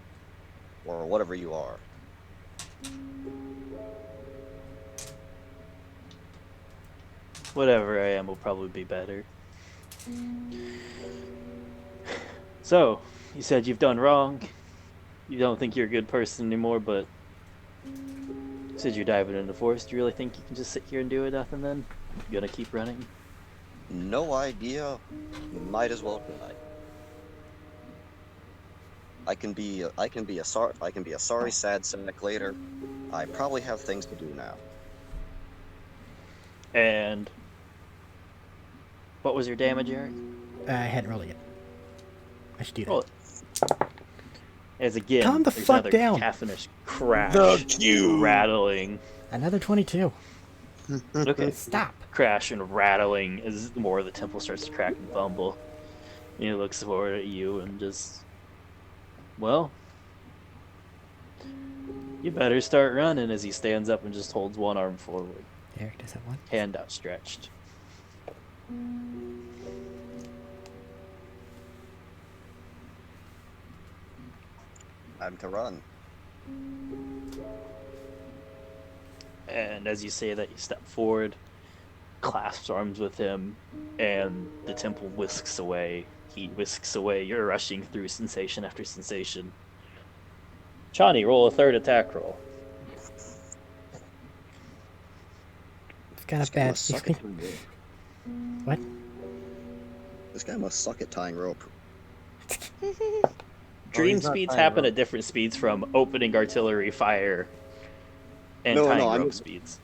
Or whatever you are. Whatever I am will probably be better. So, you said you've done wrong. You don't think you're a good person anymore, but you said you're diving into the forest. Do you really think you can just sit here and do it nothing then? You gonna keep running? No idea. Might as well try. I can be a sorry sad sack later. I probably have things to do now. And what was your damage, Eric? I hadn't rolled it yet. I should do that. Roll it. As again, Calm the there's fuck another down. cacophonous crash, The cue. rattling. Another 22. Okay, Stop. crash and rattling as more of the temple starts to crack and bumble. And he looks forward at you and just, well, you better start running as he stands up and just holds one arm forward, Eric does that one. hand outstretched. Time to run. And as you say that, you step forward, clasps arms with him, and the temple whisks away. He whisks away. You're rushing through sensation after sensation. Chani, roll a third attack roll. It's got This a guy bad. must suck at tying rope. What? This guy must suck at tying rope. Dream he's not speeds tying happen rope. at different speeds from opening artillery fire and No, tying no, I rope mean- speeds.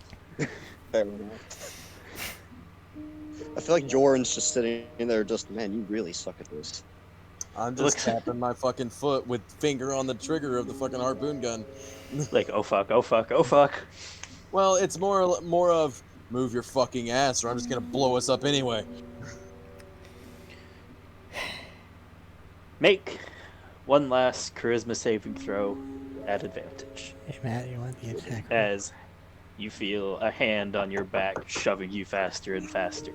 Fair enough. I feel like Joran's just sitting in there just, man, you really suck at this. I'm just Look- tapping my fucking foot with finger on the trigger of the fucking harpoon gun. Like, oh fuck, oh fuck, oh fuck. Well, it's more of move your fucking ass, or I'm just gonna blow us up anyway. Make one last charisma saving throw at advantage. Hey Matt, you want the attack? roll? As you feel a hand on your back shoving you faster and faster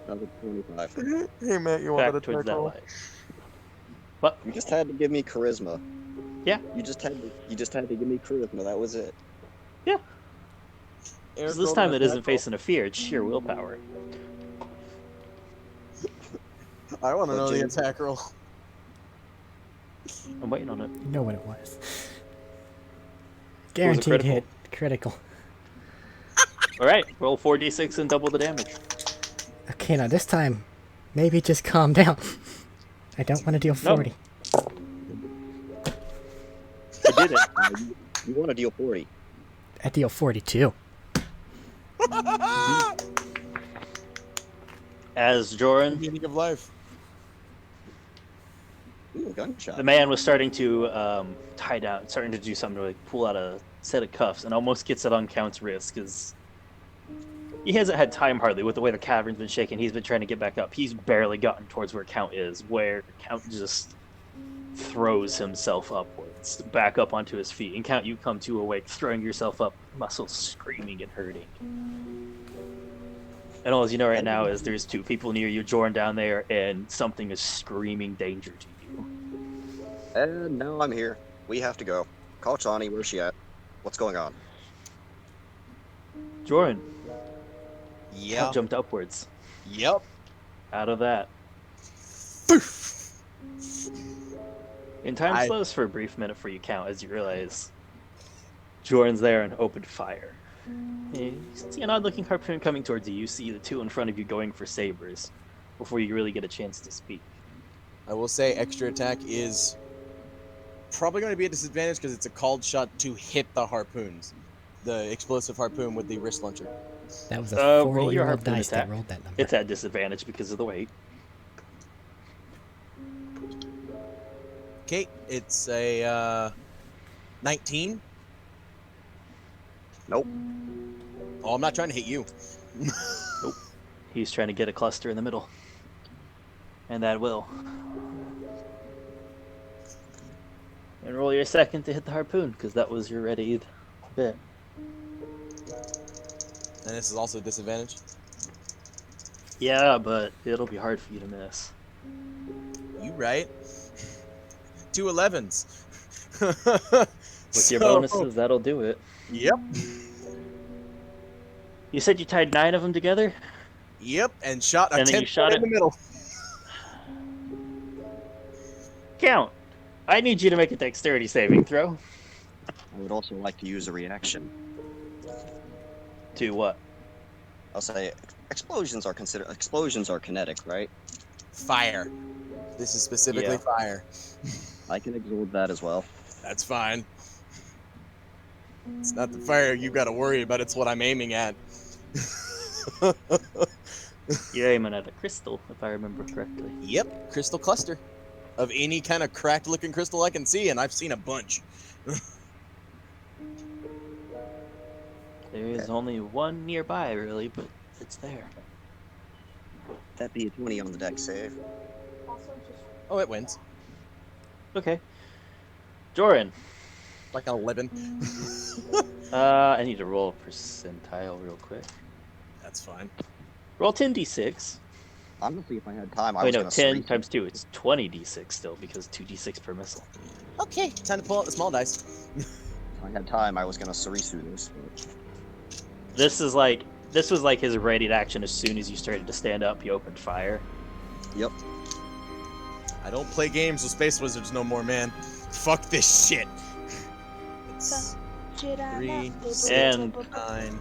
Another 25. Hey Matt, you back towards that light. What? You just had to give me charisma. Yeah. You just had to give me charisma. That was it. Because this time it isn't facing a fear, it's sheer willpower. I want to know the James- attack roll. I'm waiting on it. You know what it was. Guaranteed critical? hit. Critical. Alright, roll 4d6 and double the damage. Okay, now this time, maybe just calm down. I don't want to deal 40. I did it. You want to deal 40. I deal 42. As Joran, Meaning of life. Ooh, a gunshot. the man was starting to tie down, starting to do something to like pull out a set of cuffs and almost gets it on Count's wrist because he hasn't had time hardly with the way the cavern's been shaking. He's been trying to get back up. He's barely gotten towards where Count is, where Count just throws himself upwards, back up onto his feet. And Count, you come to awake, throwing yourself up, muscles screaming and hurting. And all you know right now is there's two people near you, Jordan down there, and something is screaming danger to you. And now I'm here. We have to go. Call Chani. Where's she at? What's going on? Jordan, Yeah. Count jumped upwards. Yep. Out of that. And time I- slows for a brief minute for you, Count, as you realize Jordan's there and opened fire. You see an odd-looking harpoon coming towards you. You see the two in front of you going for sabers before you really get a chance to speak. I will say extra attack is probably going to be a disadvantage because it's a called shot to hit the harpoons. The explosive harpoon with the wrist launcher. That was a Roll 40 your year old harpoon dice attack. that rolled that number. It's at disadvantage because of the weight. Okay, it's a 19? Nope. Oh, I'm not trying to hit you. He's trying to get a cluster in the middle. And that will. And roll your second to hit the harpoon, because that was your readied bit. And this is also a disadvantage. Yeah, but it'll be hard for you to miss. You right. 2 11s. With your bonuses, that'll do it. Yep. You said you tied 9 of them together? Yep, and shot a And then you 10 shot in the it? middle. Count! I need you to make a dexterity saving throw. I would also like to use a reaction. To what? I'll say explosions are kinetic, right? Fire. This is specifically Yeah. fire. I can absorb that as well. That's fine. It's not the fire you gotta worry about, it's what I'm aiming at. You're aiming at a crystal, if I remember correctly. Yep, crystal cluster. Of any kind of cracked looking crystal I can see, and I've seen a bunch. There is only one nearby, really, but it's there. That'd be a 20 on the deck save. Oh, it wins. Okay. Joran, Like an 11. I need to roll a percentile real quick. That's fine. Roll 10d6. Honestly, if I had time, I Wait, was no, gonna 10 sleep. times 2. It's 20d6 still, because 2d6 per missile. Okay, time to pull out the small dice. If I had time, I was gonna Sarisu this. But... This was like his readied action. As soon as you started to stand up, he opened fire. Yep. I don't play games with Space Wizards no more, man. Fuck this shit. It's 3, 6, And- 9.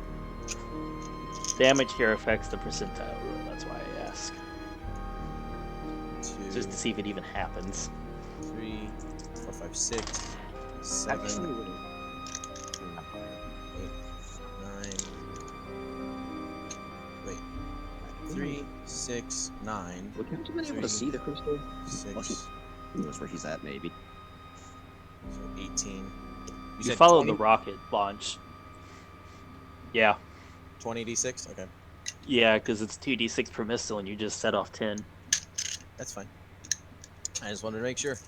Damage here affects the percentile rule, that's why I ask. 2, Just to see if it even happens. 3, 4, 5, 6, 7, Actually, 8, 9. Wait. 3, 6, 9. Would Count have been able 3, to see the crystal? 6, Who knows where he's at, maybe. so 18. You said follow 20? the rocket launch. Yeah. 20d6? Okay. Yeah, because it's 2d6 per missile and you just set off 10. That's fine. I just wanted to make sure.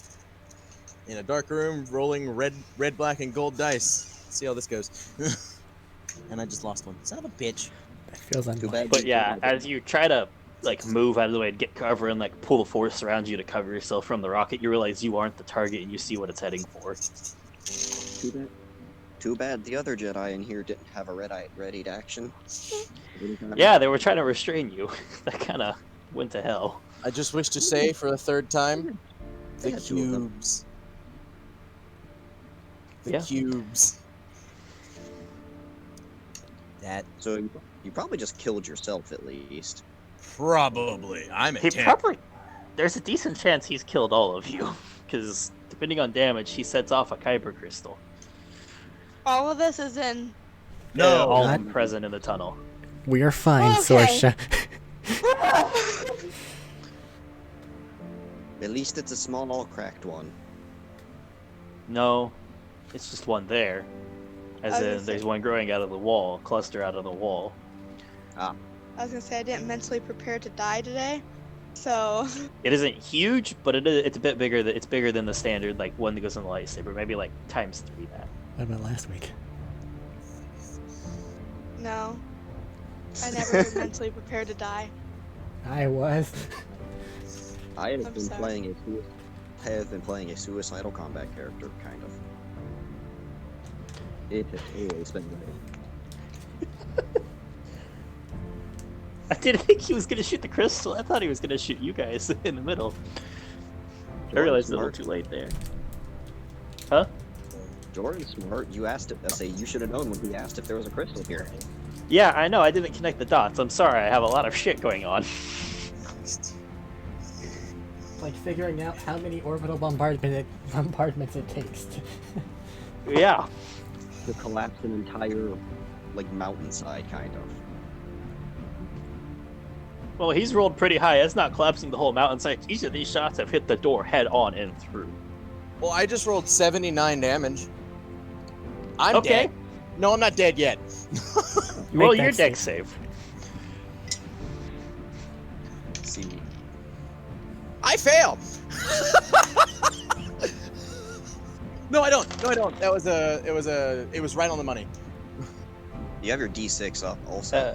In a dark room, rolling red, black, and gold dice. Let's see how this goes. And I just lost one. Son of a bitch. That feels Too unlike. bad. But yeah, as you try to move out of the way and get cover and pull the force around you to cover yourself from the rocket, you realize you aren't the target and you see what it's heading for. Too bad. Too bad the other Jedi in here didn't have a readied action. Yeah, they were trying to restrain you. That kind of went to hell. I just wish to say for a third time, They the had 2 of them. cubes. The Yeah. cubes. That So you probably just killed yourself at least. probably. I'm He at 10. probably. There's a decent chance he's killed all of you, because depending on damage, he sets off a kyber crystal. All of this is in. No. all Not- present in the tunnel. We are fine, Okay. Sorsha. At least it's a small, cracked one. No, it's just one there. As I was in, gonna there's say- one growing out of the wall, cluster out of the wall. I was gonna say I didn't mentally prepare to die today, so It isn't huge, but it's a bit bigger. It's bigger than the standard one that goes in the lightsaber. Maybe times 3 that. What about last week? no. I never mentally prepared to die. I was. I have I'm been sorry. playing a suicidal combat character, kind of. It has always been the way. I didn't think he was gonna shoot the crystal. I thought he was gonna shoot you guys in the middle. I realized a little too late there. Huh? Jordan's smart. You asked it. I say you should have known when he asked if there was a crystal here. Yeah, I know. I didn't connect the dots. I'm sorry. I have a lot of shit going on. Like figuring out how many orbital bombardments it takes. Yeah. To collapse an entire, mountainside, kind of. Well, he's rolled pretty high. It's not collapsing the whole mountainside. Each of these shots have hit the door head on and through. Well, I just rolled 79 damage. I'm Okay. dead. No, I'm not dead yet. Roll Make your that deck save. Let's see. I fail. No, I don't. No, I don't. It was right on the money. You have your D6 up also.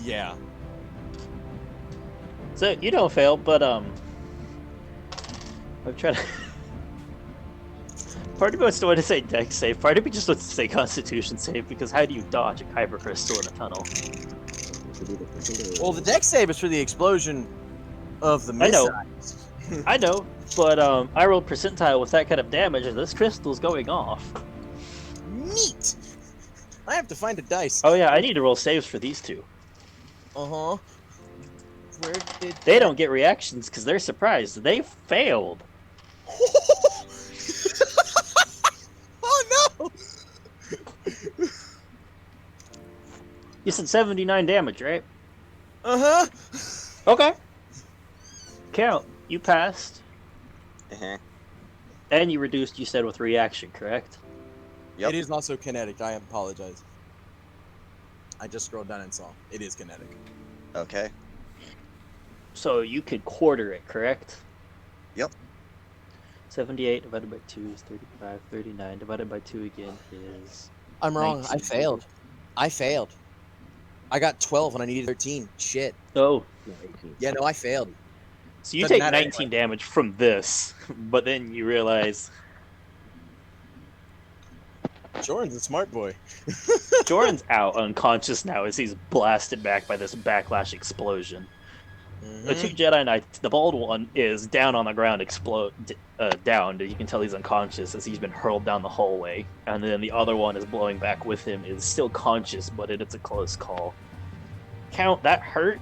Yeah. So you don't fail, but I'm trying to. Part of me wants to want to say deck save. Part of me just wants to say Constitution save because how do you dodge a kyber crystal in a tunnel? Well, the deck save is for the explosion of the I know. missiles. I know, but I rolled percentile with that kind of damage, and this crystal's going off. Neat. I have to find a dice. Oh yeah, I need to roll saves for these two. Uh-huh. Where did They that- don't get reactions because they're surprised. They failed. Oh no! You said 79 damage, right? Uh-huh. Okay. Count. You passed, Uh-huh. and you reduced. You said with reaction, correct? Yep. It is also kinetic. I apologize. I just scrolled down and saw. It is kinetic. Okay. So you could quarter it, correct? Yep. 78 divided by 2 is 35. 39 divided by 2 again is... I'm wrong. 19. I failed. I failed. I got 12 when I needed 13. Shit. Oh. No, 18. Yeah, no, I failed. So you Doesn't take matter 19 damage from this, but then you realize... Jordan's a smart boy. Jordan's out unconscious now as he's blasted back by this backlash explosion. The two Jedi Knights, the bald one is down on the ground, downed. You can tell he's unconscious as he's been hurled down the hallway. And then the other one is blowing back with him, is still conscious, but it's a close call. Count, that hurt?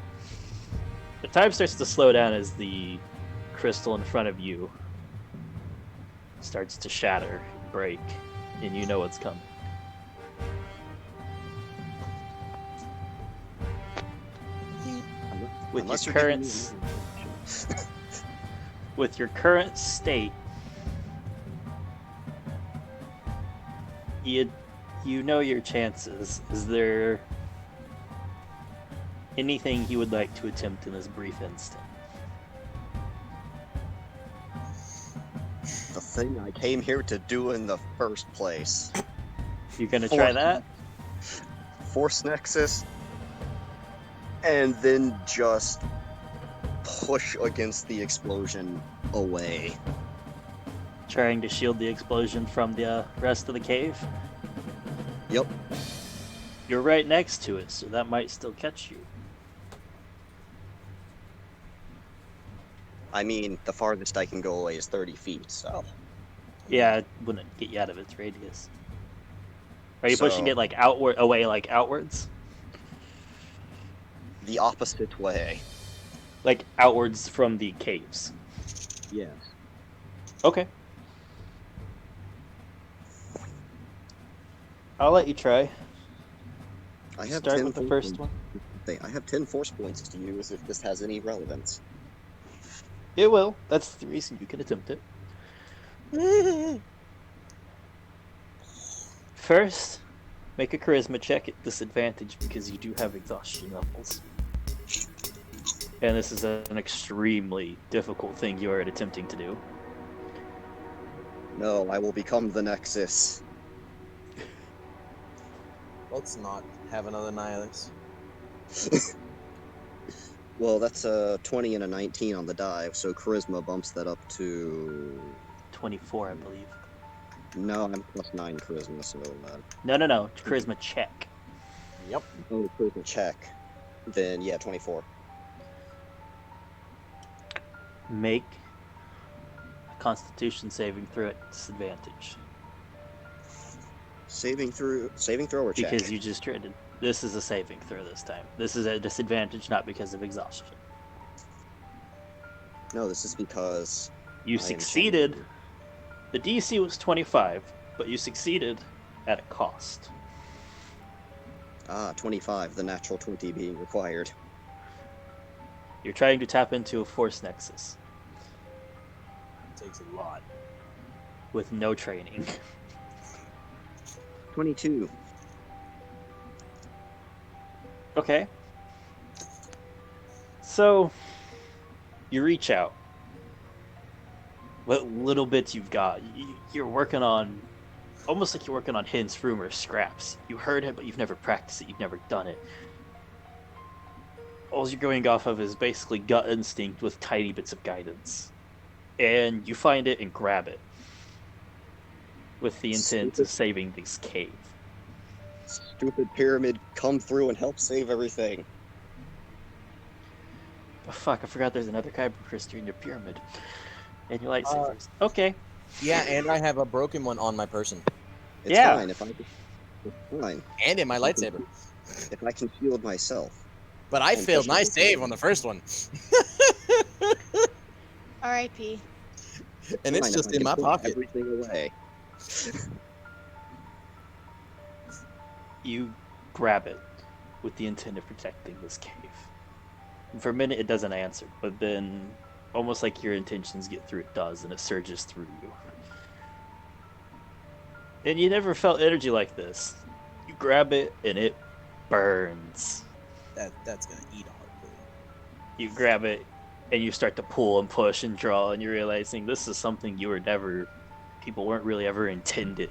The time starts to slow down as the crystal in front of you starts to shatter, break, and you know what's coming. With Unless your you're giving current me with your current state, you know your chances. Is there anything you would like to attempt in this brief instant? the thing I came here to do in the first place. You're gonna try that? Force Nexus, and then just push against the explosion away. Trying to shield the explosion from the rest of the cave? Yep. You're right next to it, so that might still catch you. I mean, the farthest I can go away is 30 feet, so. Yeah, it wouldn't get you out of its radius. Are you So- pushing it like away like outwards? The opposite way. Like outwards from the caves. Yes. Okay. I'll let you try. I have Start 10 with the force first points. one. I have 10 force points to use if this has any relevance. It will. That's the reason you can attempt it. First, make a charisma check at disadvantage because you do have exhaustion levels. And this is an extremely difficult thing you are attempting to do. No, I will become the Nexus. Let's not have another Nihilus. Well, that's a 20 and a 19 on the dive, so Charisma bumps that up to... 24, I believe. No, I'm plus 9 Charisma, so... No. Charisma check. Yep. Oh, Charisma check. Then, yeah, 24. Make a Constitution saving throw at disadvantage. Saving throw or check? Because you just traded. This is a saving throw this time. This is a disadvantage, not because of exhaustion. No, this is because... You I am succeeded. challenging. The DC was 25, but you succeeded at a cost. Ah, 25, the natural 20 being required. You're trying to tap into a Force Nexus It takes a lot. with no training. E22. Okay. So, you reach out. What little bits you've got, you're working on, almost like you're working on hints, rumors, scraps. You heard it, but you've never practiced it, you've never done it. All you're going off of is basically gut instinct with tiny bits of guidance. And you find it and grab it. With the intent of saving this cave. Stupid pyramid, come through and help save everything. Oh, fuck, I forgot there's another kyber crystal in your pyramid. And your lightsabers. Okay. Yeah, and I have a broken one on my person. It's Yeah. fine if I. It's fine And in my lightsaber. if I can shield myself. But I And failed my push it. save on the first one. R.I.P. And it's Fine if just I in can my put pocket. Everything away. You grab it with the intent of protecting this cave. And for a minute, it doesn't answer, but then, almost like your intentions get through, it does, and it surges through you. And you never felt energy like this. You grab it, and it burns. That's gonna eat all of it. You grab it, and you start to pull and push and draw, and you're realizing this is something you were never, people weren't really ever intended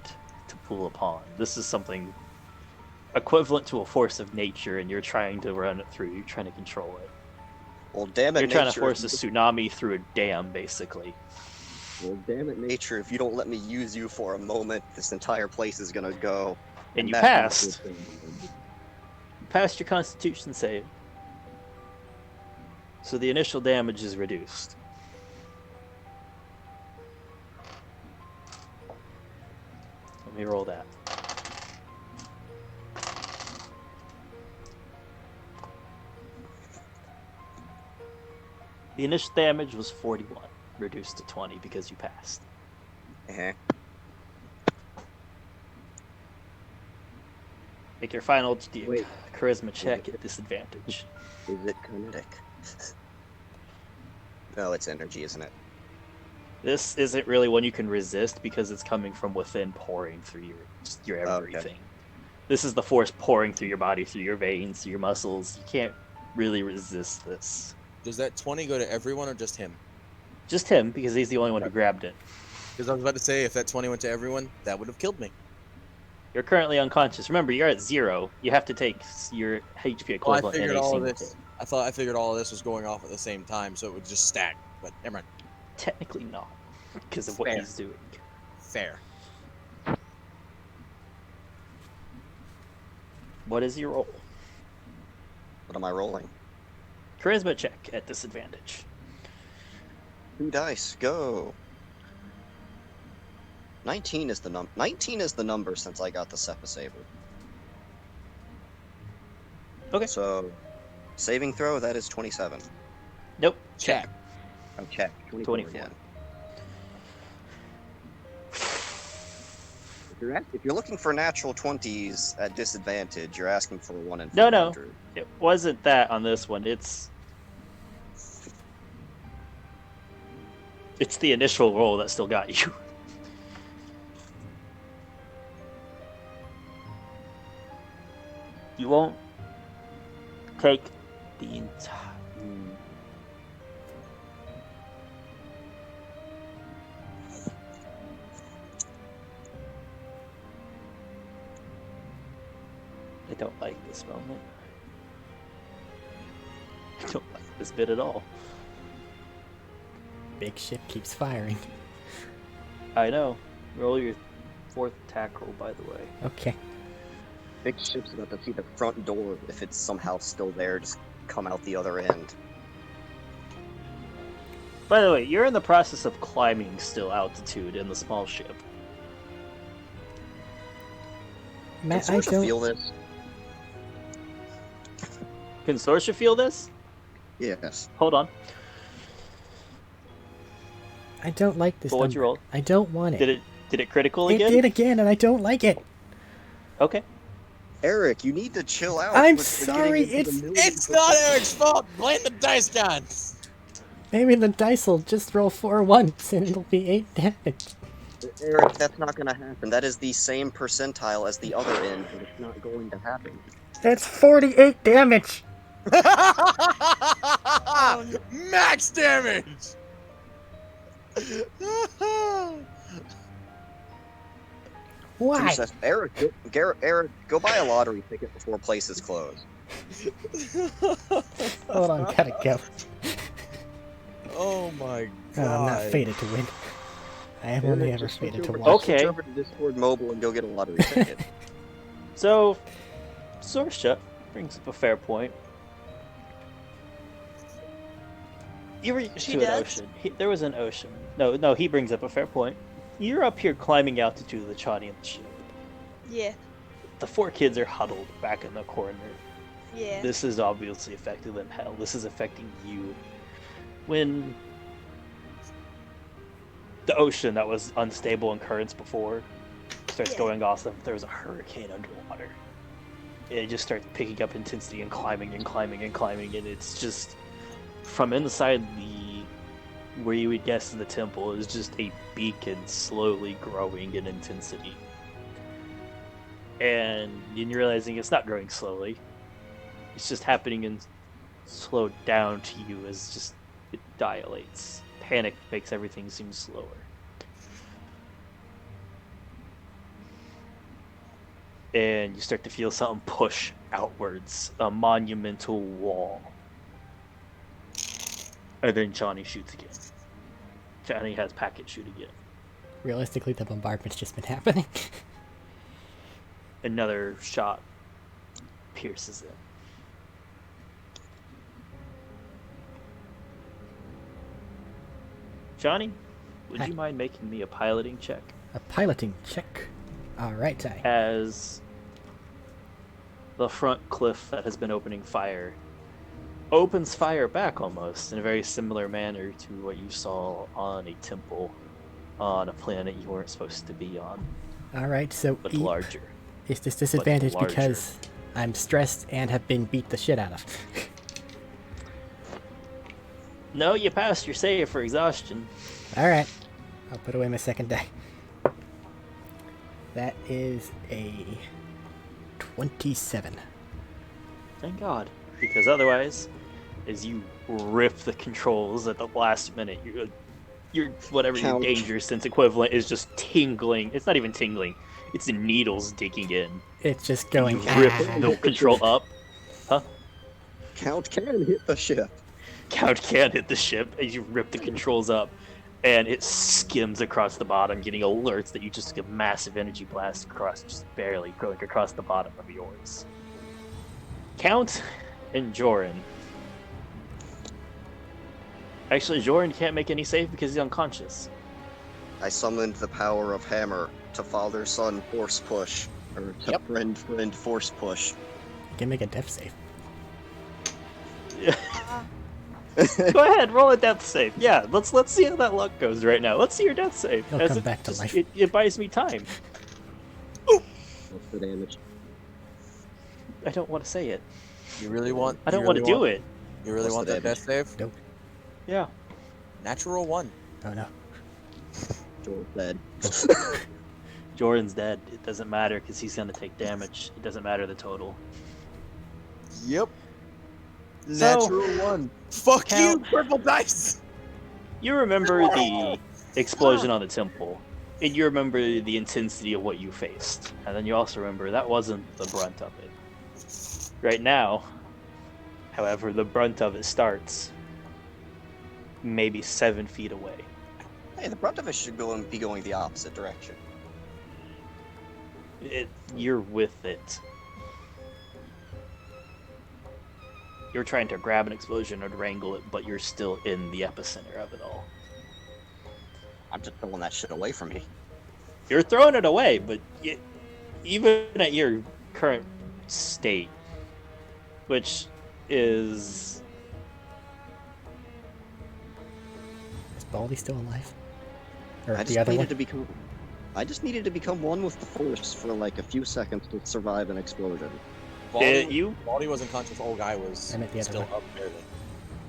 to pull upon. This is something equivalent to a force of nature, and you're trying to run it through. You're trying to control it. Well, damn it, You're trying to nature, force a if tsunami through a dam, basically. Well, damn it, nature! If you don't let me use you for a moment, this entire place is gonna go. And you that's not a passed. good thing. You passed your Constitution save. So the initial damage is reduced. Let me roll that. The initial damage was 41, reduced to 20 because you passed. Uh-huh. Make your final Wait. charisma check at disadvantage. Is it kinetic? No, it's energy, isn't it? This isn't really one you can resist because it's coming from within, pouring through your everything. Okay. This is the force pouring through your body, through your veins, through your muscles. You can't really resist this. Does that 20 go to everyone or just him? Just him, because he's the only one who grabbed it. Because I was about to say, if that 20 went to everyone, that would have killed me. You're currently unconscious. Remember, you're at 0. You have to take your HP Well, I equivalent in figured a all of single this. hit. I figured all of this was going off at the same time, so it would just stack. But never mind. Technically not, because of what Fair. he's doing. Fair. What is your roll? What am I rolling? Charisma check at disadvantage. 2 dice, go. 19 is the number since I got the Seppa Saber. Okay. So, saving throw, that is 27. Nope. Check. Okay, 24. again. If you're looking for natural 20s at disadvantage, you're asking for a 1 in No, 400. no. It wasn't that on this one. It's the initial roll that still got you. You won't take the entire. I don't like this moment. I don't like this bit at all. Big ship keeps firing. I know. Roll your 4th attack roll, by the way. Okay. Big ship's about to see the front door. If it's somehow still there, just come out the other end. By the way, you're in the process of climbing still altitude in the small ship. Matt, Can I Sorcha don't. feel this? Can Sorcha feel this? Yes. Hold on. I don't like this. Well, what'd you number. roll? I don't want it. Did it critical It again? did again, and I don't like it. Okay. Eric, you need to chill out. I'm with the sorry, getting into the it's- millions It's of- not Eric's fault! Blame the dice gods! Maybe the dice will just roll 4 once, and it'll be 8 damage. Eric, that's not going to happen. That is the same percentile as the other end, but it's not going to happen. That's 48 damage! Oh, no. Max damage. Why? Jesus, Eric, Eric, go buy a lottery ticket before places close. Hold on, gotta go. Oh my god. I'm not fated to win. I have only ever Just switch fated to over- watch. Okay. Switch over to Discord mobile and go get a lottery ticket. So, Sorsha brings up a fair point. You were She to an does? ocean. There was an ocean. No, he brings up a fair point. You're up here climbing altitude of the Chani and the ship. Yeah, The 4 kids are huddled back in the corner. yeah. This is obviously affecting them. Hell, this is affecting you. When the ocean that was unstable in currents before starts Yeah. going awesome, there's a hurricane underwater. It just starts picking up intensity and climbing and climbing and climbing, and it's just from inside where you would guess in the temple is just a beacon slowly growing in intensity. And you're realizing it's not growing slowly. It's just happening and slowed down to you as just it dilates. Panic makes everything seem slower. And you start to feel something push outwards, a monumental wall. And then Johnny shoots again. Johnny has Packet shoot again. Realistically, the bombardment's just been happening. Another shot pierces it. Johnny, would Hi. you mind making me a piloting check? A piloting check. Alright, Ty. As the front cliff that has been opening fire opens fire back almost in a very similar manner to what you saw on a temple on a planet you weren't supposed to be on, Alright, so but Eep larger. is this disadvantage larger. because I'm stressed and have been beat the shit out of. No, you passed your save for exhaustion. Alright. I'll put away my second die. That is a 27. Thank God, because otherwise, as you rip the controls at the last minute, your whatever your Count. danger sense equivalent is just tingling. It's not even tingling; it's the needles digging in. It's just going. You rip "Ah." the control up. Count can hit the ship. Count can hit the ship as you rip the controls up, and it skims across the bottom, getting alerts that you just get massive energy blast across, just barely going across the bottom of yours. Count and Joran. Actually, Joran can't make any save because he's unconscious. I summoned the power of Hammer to father-son force push, or to friend-friend force push. You can make a death save. Go ahead, roll a death save. Yeah, let's see how that luck goes right now. Let's see your death save. He'll as come it back to just- life. It buys me time. What's the damage? I don't want to say it. You really want? I don't want to do it. You really What's want the that death save? Nope. Yeah. Natural 1. Oh no. Joel said. Jordan's dead. It doesn't matter because he's going to take damage. It doesn't matter the total. Yep. So- Natural 1. Fuck Count. you, purple dice. You remember the explosion on the temple, and you remember the intensity of what you faced. And then you also remember that wasn't the brunt of it. Right now, however, the brunt of it starts maybe 7 feet away. Hey, the brunt of it should be going the opposite direction. You're with it. You're trying to grab an explosion and wrangle it, but you're still in the epicenter of it all. I'm just throwing that shit away from me. You're throwing it away, but even at your current state, which is... Is Baldy still alive? Or I the just other needed one? to become. I just needed to become one with the force for like a few seconds to survive an explosion. you Baldy wasn't conscious. Old guy was I meant the other still one. up barely.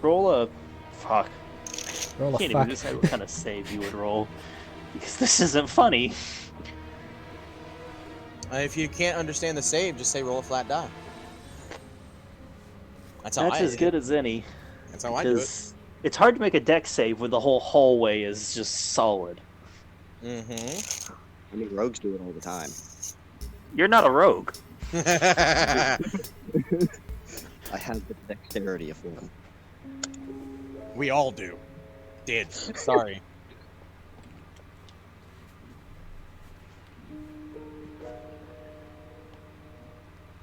roll a... Fuck. Roll a Can't fuck. even decide what kind of save you would roll. Because this isn't funny. If you can't understand the save, just say roll a flat die. That's how That's as good as any. That's how I do it. Because it's hard to make a deck save when the whole hallway is just solid. Mm-hmm. I mean, rogues do it all the time. You're not a rogue. I have the dexterity of one. We all do. Did. Sorry.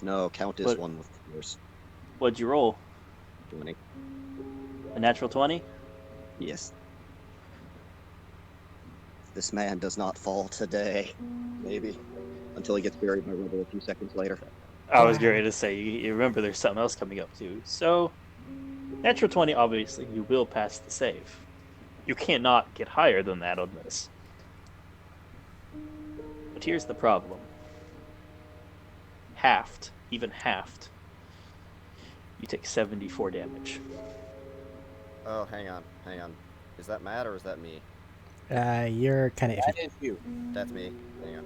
No, count is What? one with yours. What'd you roll? 20. A natural 20? Yes. This man does not fall today. Maybe. Until he gets buried by rubble a few seconds later. I was ready to say, you remember there's something else coming up too. So, natural 20, obviously, you will pass the save. You cannot get higher than that on this. But here's the problem. Halved, even halved, you take 74 damage. Oh, hang on. Is that Matt or is that me? You're kind of That iffy. is you. That's me. Hang on.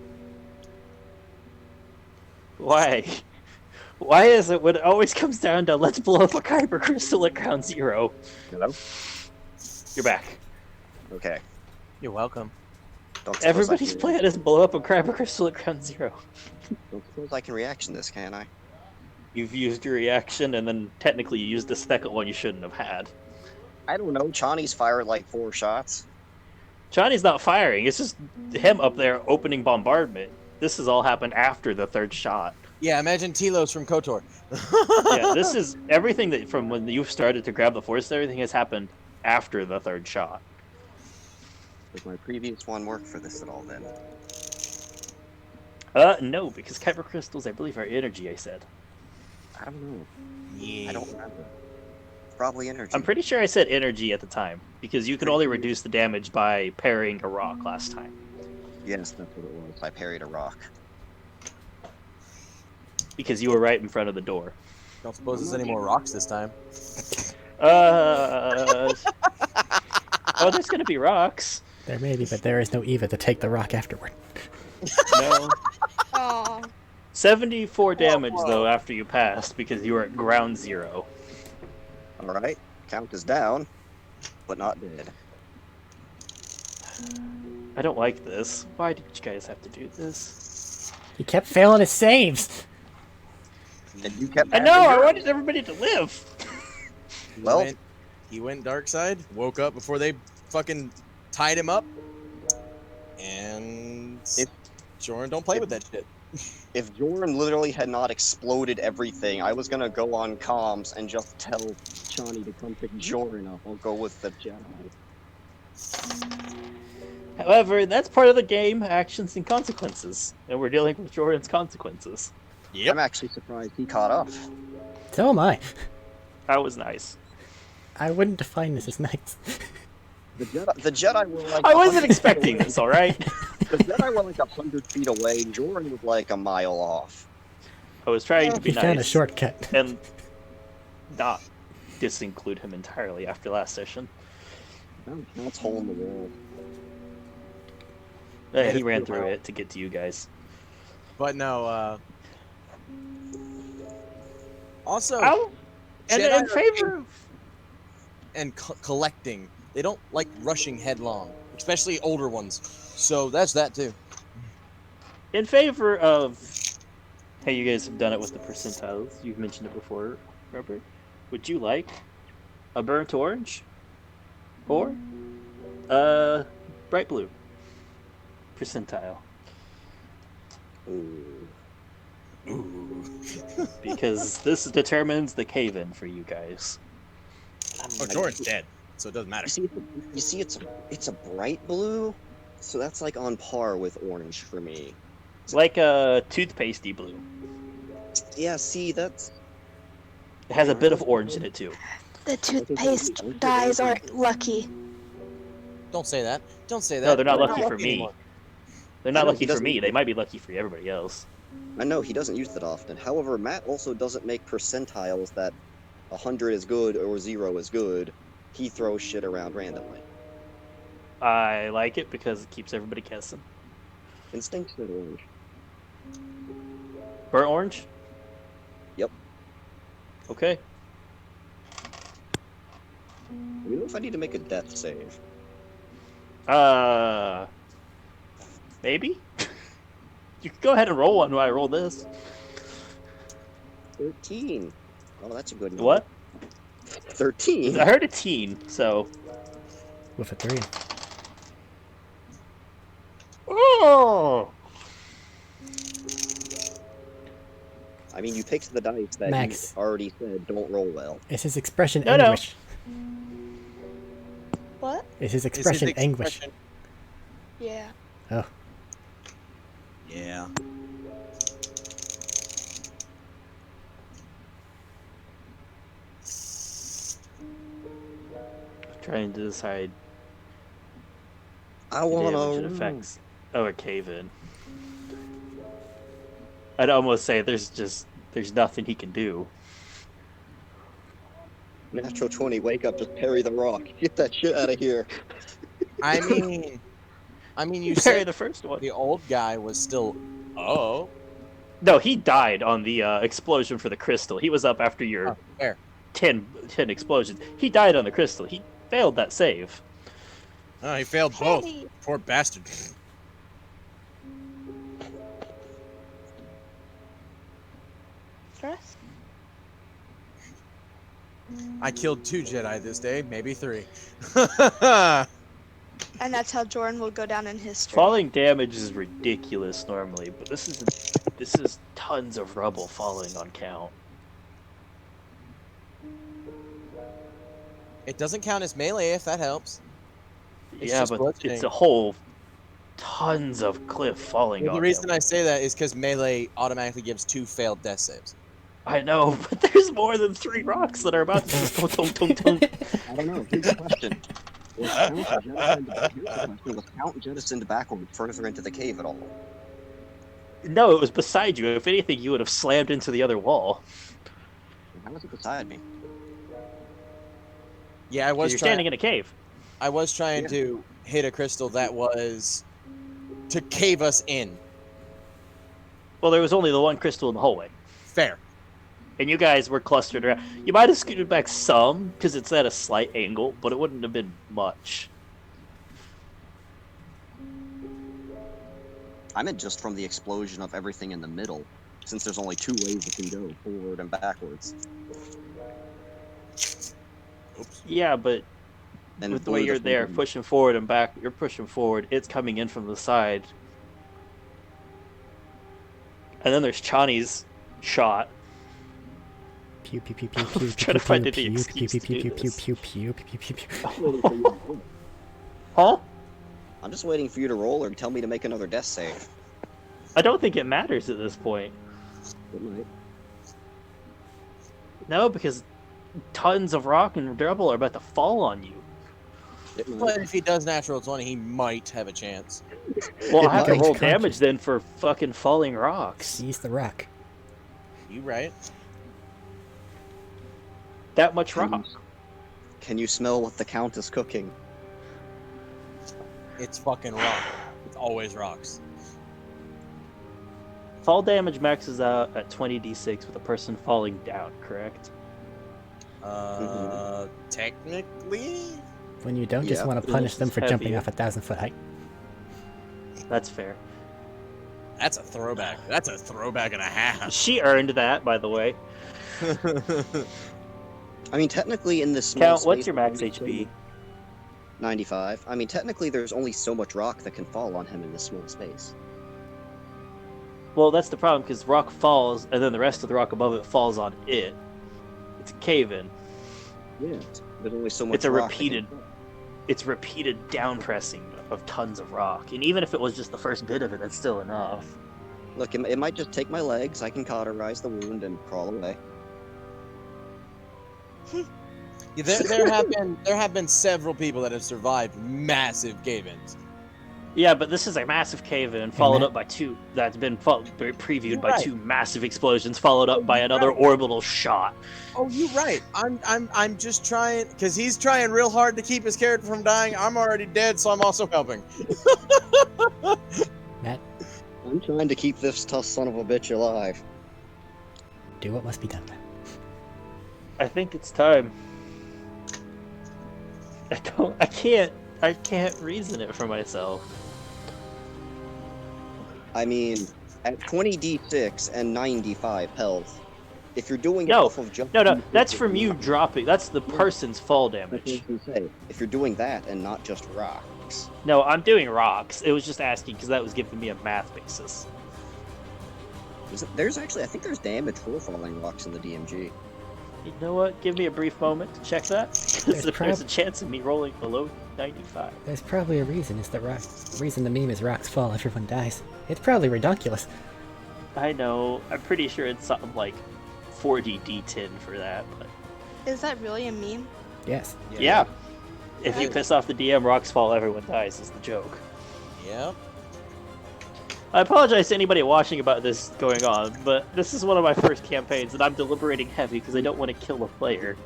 Why? Why is it when it always comes down to let's blow up a kyber crystal at ground zero? Hello? You're back. Okay. You're welcome. Don't suppose Everybody's I can, plan is blow up a kyber crystal at ground zero. Don't suppose I can reaction this, can I? You've used your reaction, and then technically you used the second one you shouldn't have had. I don't know. Chani's fired like 4 shots. Johnny's not firing. It's just him up there opening bombardment. This has all happened after the third shot. Yeah, imagine Telos from KOTOR. Yeah, this is everything that from when you started to grab the force. Everything has happened after the third shot. Does my previous one work for this at all then? No, because kyber crystals, I believe, are energy. I said. I don't know. Yeah. I don't remember. Probably energy. I'm pretty sure I said energy at the time because you could only reduce the damage by parrying a rock last time. Yes, that's what it was. I parried a rock. Because you were right in front of the door. Don't suppose there's any more rocks this time. Oh, there's gonna be rocks. There may be, but there is no Eva to take the rock afterward. No. Oh. 74 damage though after you passed because you were at ground zero. Alright. Count is down, but not dead. I don't like this. Why did you guys have to do this? He kept failing his saves. And you kept I know. I wanted everybody to live. Well- He went dark side, woke up before they fucking tied him up, and Jordan don't play with that shit. If Jordan literally had not exploded everything, I was gonna go on comms and just tell Chani to come pick Jordan up. I'll go with the Jedi. However, that's part of the game, actions and consequences, and we're dealing with Jordan's consequences. I'm actually surprised he caught up. So am I. That was nice. I wouldn't define this as nice. The Jedi were like... I wasn't 100 expecting feet this, alright? The Jedi were like 100 feet away, Jordan was like a mile off. I was trying to be He found a nice shortcut. and not disinclude him entirely after last session. That's hole in the wall. He ran through it to get to you guys. But no, also, Oh, and Jedi in are favor of... and collecting. They don't like rushing headlong, especially older ones. So that's that too. In favor of... Hey, you guys have done it with the percentiles. You've mentioned it before, Robert. Would you like a burnt orange? Or bright blue percentile? Ooh. Because this determines the cave-in for you guys. Oh, Jordan's dead, so it doesn't matter. You see, it's a bright blue, so that's like on par with orange for me. It's like a toothpastey blue. Yeah, see, that's... It has a bit of orange in it too. The toothpaste dyes aren't lucky. Don't say that. Don't say that. No, they're not We're lucky for me. anymore. They're I not know, lucky he for doesn't- me. They might be lucky for everybody else. I know, he doesn't use that often. However, Matt also doesn't make percentiles that 100 is good or 0 is good. He throws shit around randomly. I like it because it keeps everybody guessing. Instinct and orange. Burnt orange? Yep. Okay. You know if I need to make a death save. Maybe? You can go ahead and roll one while I roll this. 13. Oh, that's a good number. What? 13. I heard a teen, so. With a 3. Oh! I mean, you picked the dice that Max. you already said don't roll well. Is his expression No, no. anguish? What? Is his Is his expression anguish? expression- Yeah. Oh. Yeah. Trying to decide I the want damage it to. affects. Oh, a cave in. I'd almost say there's nothing he can do. Natural 20, wake up, just parry the rock. Get that shit out of here. I mean, you Parry said the first one. the old guy was still. Oh. No, he died on the explosion for the crystal. He was up after your Oh, fair. 10 explosions. He died on the crystal. He failed that save. Oh, he failed both. Hey. Poor bastard. Stress? I killed 2 Jedi this day, maybe 3. And that's how Jordan will go down in history. Falling damage is ridiculous normally, but this is tons of rubble falling on count. It doesn't count as melee if that helps. It's Yeah, just but bludgeoning. it's a whole tons of cliff falling Well, on the reason him. I say that is because melee automatically gives 2 failed death saves. I know, but there's more than 3 rocks that are about to just tunk, tunk, tunk, tunk. I don't know. Here's the question. Was Count jettisoned backward further into the cave at all? No, it was beside you. If anything, you would have slammed into the other wall. How was it beside me? Yeah, I 'Cause was you're trying. standing in a cave. I was trying Yeah. to hit a crystal that was to cave us in. Well, there was only the one crystal in the hallway. Fair. And you guys were clustered around. You might have scooted back some, because it's at a slight angle, but it wouldn't have been much. I meant just from the explosion of everything in the middle, since there's only 2 ways it can go, forward and backwards. Oops. Yeah, but And with the way you're there, pushing forward and back, you're pushing forward, it's coming in from the side. And then there's Chani's shot. Pew pew pew pew pew Trying to find any pew excuse pew to pew do pew this. pew pew pew pew pew. Huh? I'm just waiting for you to roll or tell me to make another death save. I don't think it matters at this point. It might. No, because tons of rock and rubble are about to fall on you. It might. But if he does natural 20, he might have a chance. Well, I have to might. roll Conscious. damage then for fucking falling rocks. Seize the rock. You right? That much Can rock. Can you smell what the Count is cooking? It's fucking rock. It's always rocks. Fall damage maxes out at 20d6 with a person falling down, correct? Technically? When you don't just Yeah, want to punish them for heavy. jumping off a 1,000-foot height. That's fair. That's a throwback. That's a throwback and a half. She earned that, by the way. I mean, technically in this small Count, what's space, your max there's HP? 95. I mean, technically there's only so much rock that can fall on him in this small space. Well, that's the problem, because rock falls, and then the rest of the rock above it falls on it. It's a cave-in. Yeah. There's only so much It's a rock that can repeated- fall. It's repeated down pressing of tons of rock. And even if it was just the first bit of it, that's still enough. Look, it might just take my legs. I can cauterize the wound and crawl away. Yeah, there have been several people that have survived massive cave-ins. Yeah, but this is a massive cave-in followed up by two. That's been previewed by two massive explosions, followed up by another orbital shot. Oh, you're right. I'm just trying because he's trying real hard to keep his character from dying. I'm already dead, so I'm also helping. Matt, I'm trying to keep this tough son of a bitch alive. do what must be done. I think it's time. I can't reason it for myself. I mean, at 20d6 and 95 health, if you're doing No, off of just no, that's from you dropping. That's the person's fall That's what I damage. was gonna say. If you're doing that and not just rocks. No, I'm doing rocks. It was just asking because that was giving me a math basis. There's actually, I think there's damage for falling rocks in the DMG. You know what? Give me a brief moment to check that. Because there's a chance of me rolling below 95. There's probably a reason. It's the reason the meme is rocks fall, everyone dies. It's probably ridiculous. I know. I'm pretty sure it's something like 40 D10 for that, but Is that really a meme? Yes. yeah. If you piss off the DM, rocks fall, everyone dies is the joke. Yep. I apologize to anybody watching about this going on, but this is one of my first campaigns, and I'm deliberating heavy because I don't want to kill a player.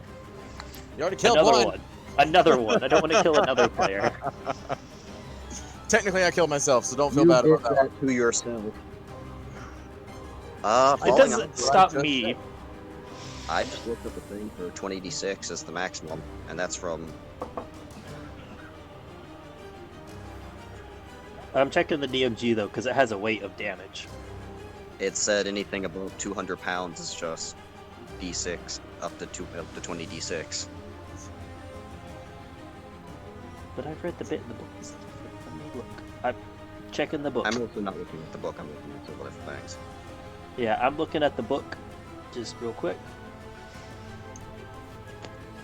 You already killed Another one. one. Another one. I don't want to kill another player. Technically, I killed myself, so don't feel You bad did about that. that to yourself. It Falling doesn't off, stop just me. said. I just looked at the thing for 20d6 as the maximum, and that's from. I'm checking the DMG though, because it has a weight of damage. It said anything above 200 pounds is just d6 up to 20d6. But I've read the bit in the book. Let me look. I'm checking the book. I'm also not looking at the book. I'm looking at the whatever things. Yeah, I'm looking at the book. Just real quick.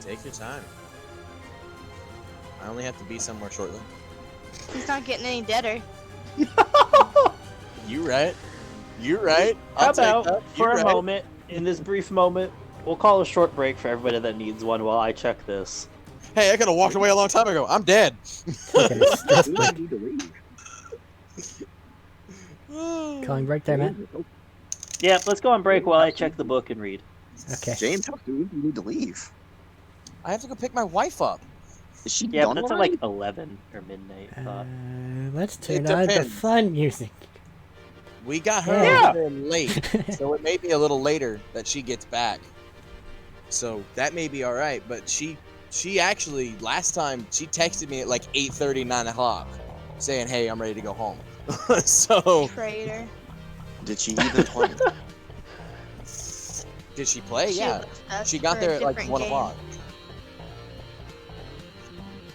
Take your time. I only have to be somewhere shortly. He's not getting any deader. You right. You right. How I'll take about, that. for You a right. moment, in this brief moment, we'll call a short break for everybody that needs one while I check this. Hey, I could have walked away a long time ago. I'm dead. Taking a stress We break. don't need to leave. Calling break there, Matt? Yeah, let's go on break while I check the book and read. Okay. James, how soon do you need to leave? I have to go pick my wife up. Is she Yeah, but done that's at already? like 11 or midnight. I thought. Let's It turn on the depends. fun music. We got her Yeah. over there late, so it may be a little later that she gets back. So that may be all right. But she actually last time she texted me at like 8:30, 9 o'clock, saying, "Hey, I'm ready to go home." So Traitor. Did she even play? did she play? She Yeah, left us she got for a there at like different 1 game. o'clock.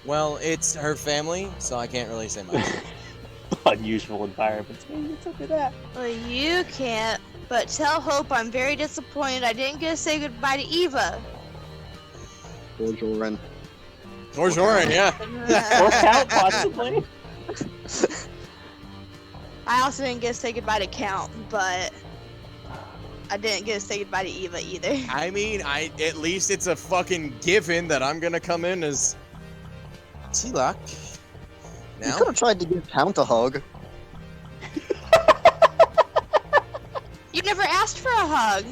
Well, it's her family, so I can't really say much. Unusual environments. Maybe it's over that. Well, you can't, but tell Hope I'm very disappointed I didn't get to say goodbye to Eva. Or Joran? Or Joran, yeah. Or Count, possibly. I also didn't get to say goodbye to Count, but I didn't get to say goodbye to Eva either. I mean, at least it's a fucking given that I'm gonna come in as T-Lock. You Now? could have tried to give Count a hug. You never asked for a hug.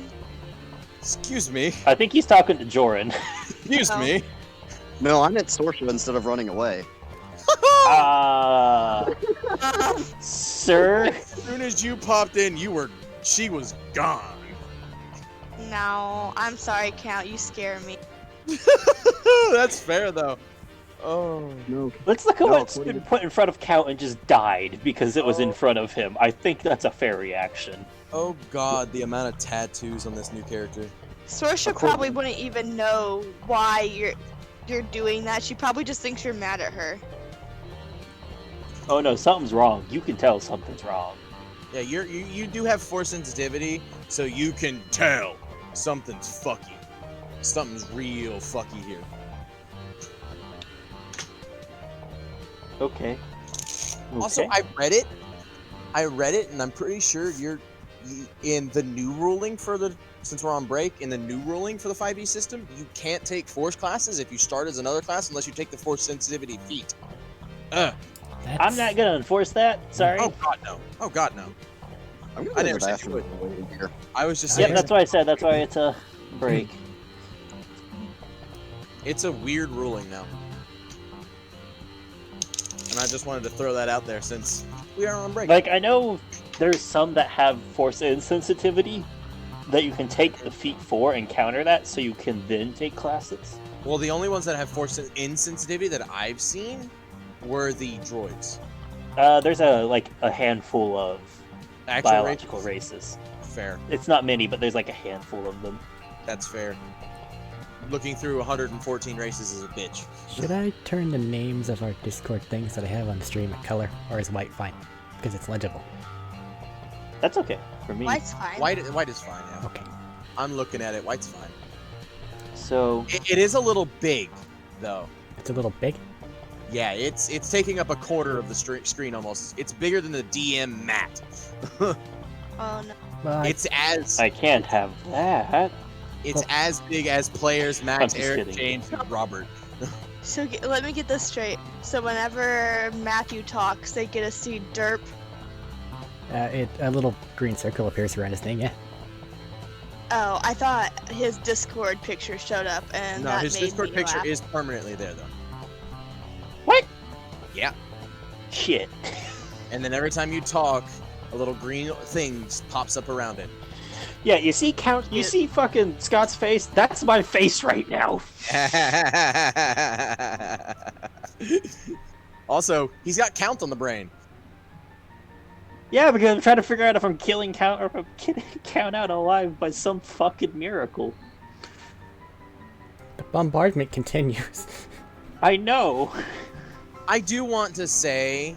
Excuse me. I think he's talking to Joran. Excuse Oh. me. No, I meant Sorsha instead of running away. Sir? As soon as you popped in, she was gone. No, I'm sorry, Count. You scare me. That's fair though. Oh. No. Let's look at No, what's according been to- put in front of Count and just died because it was in Oh. front of him. I think that's a fair reaction. Oh god, the amount of tattoos on this new character. Sorsha probably wouldn't even know why you're doing that. She probably just thinks you're mad at her. Oh no, something's wrong. You can tell something's wrong. Yeah, you do have force sensitivity, so you can tell something's fucky. Something's real fucky here. Okay. Also, Okay. I read it, and I'm pretty sure in the new ruling since we're on break, in the new ruling for the 5e system, you can't take force classes if you start as another class unless you take the force sensitivity feat. That I'm not gonna enforce that. Sorry. Oh god no. Oh god no. I'm I going to never the said bathroom you while waiting here. I was just Yep, saying. Yep, that's why I said. That's why it's a break. It's a weird ruling now. And I just wanted to throw that out there since we are on break. Like, I know there's some that have force insensitivity that you can take the feat for and counter that, so you can then take classics. Well, the only ones that have force insensitivity that I've seen were the droids. There's a handful of Actual biological races. Fair. It's not many, but there's like a handful of them. That's fair. Looking through 114 races is a bitch. Should I turn the names of our Discord things that I have on the stream at color, or is white fine? Because it's legible. That's okay for me. White's fine. White is fine, yeah. Okay. I'm looking at it. White's fine. So It is a little big, though. It's a little big. Yeah, it's taking up a quarter of the screen almost. It's bigger than the DM mat. Oh no. Well, It's as I can't have that. it's as big as players Max, I'm just Eric, kidding. James, and Robert. So let me get this straight. So whenever Matthew talks, they get to see derp. a little green circle appears around his name. Yeah. Oh, I thought his Discord picture showed up, and No, that his made Discord me picture laugh. is permanently there though. What? Yeah. Shit. And then every time you talk, a little green thing pops up around it. Yeah, you see you see fucking Scott's face? That's my face right now. Also, he's got count on the brain. Yeah, because I'm trying to figure out if I'm killing Count or if I'm getting Count out alive by some fucking miracle. The bombardment continues. I know. I do want to say,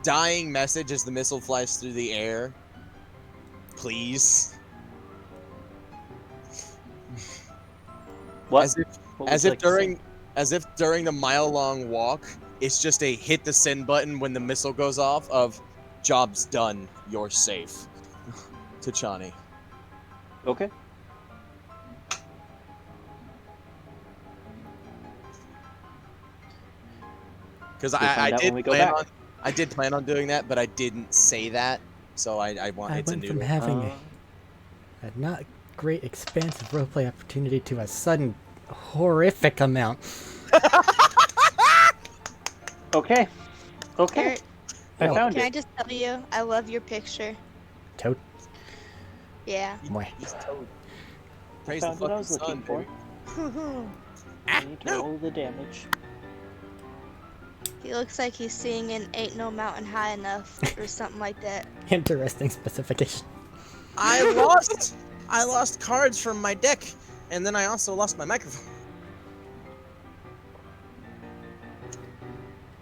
dying message as the missile flies through the air. Please. What? What would As you if like to say? during the mile-long walk, it's just a hit the send button when the missile goes off of job's done, you're safe. To Chani. Okay. Because We'll find out when we go back. I did plan on doing that, but I didn't say that, so I want I it's a went new. from having Uh, a not great expansive roleplay opportunity to a sudden horrific amount. Okay. Okay. Eric, I Oh. found can I it. just tell you, I love your picture. Toad. Yeah. Boy. He's Toad. I Praise the found what I fucking was looking sun, for. baby. I need to no. roll the damage. He looks like he's singing "Ain't No Mountain High Enough" or something like that. Interesting specification. I lost cards from my deck, and then I also lost my microphone.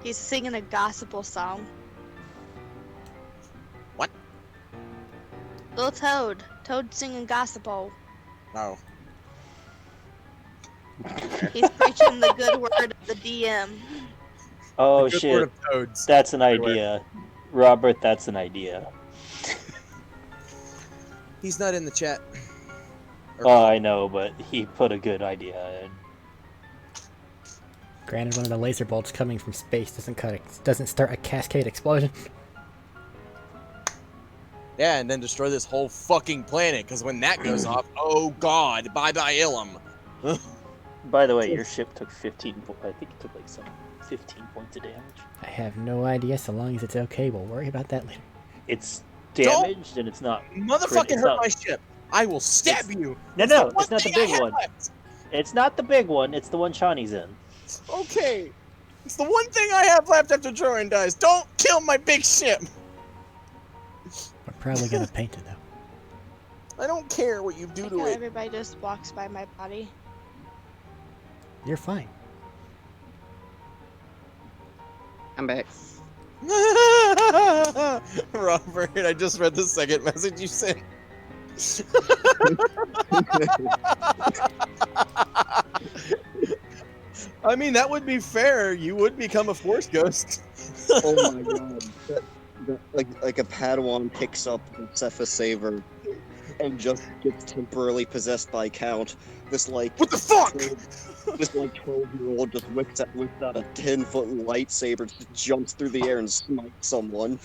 He's singing a gospel song. What? Little Toad. Toad singing gospel. Oh. He's preaching the good word of the DM. Oh The good shit. word of Toads. That's an Anyway. idea. Robert, that's an idea. He's not in the chat. Oh, I know, but he put a good idea in. Granted, one of the laser bolts coming from space doesn't start a cascade explosion. Yeah, and then destroy this whole fucking planet, because when that goes off, oh god, bye-bye Ilum. By the way, your ship took 15 I think it took like some 15 points of damage. I have no idea. So long as it's okay, we'll worry about that later. It's damaged and it's not. Motherfucking it's hurt not- my ship. I will stab you. No, It's no, the one it's not the thing I big have one. left. It's not the big one. It's the one Shawnee's in. Okay. It's the one thing I have left after Troyan dies. Don't kill my big ship. We're probably gonna paint it though. I don't care what you do Like to how it. everybody just walks by my body. You're fine. I'm back. Robert, I just read the second message you sent. I mean, that would be fair. You would become a Force Ghost. Oh my god. Like a Padawan picks up the Cepha Saver and just gets temporarily possessed by Count. This like What the fuck? 12-year-old just whips out a 10-foot lightsaber, just jumps through the air and smites someone.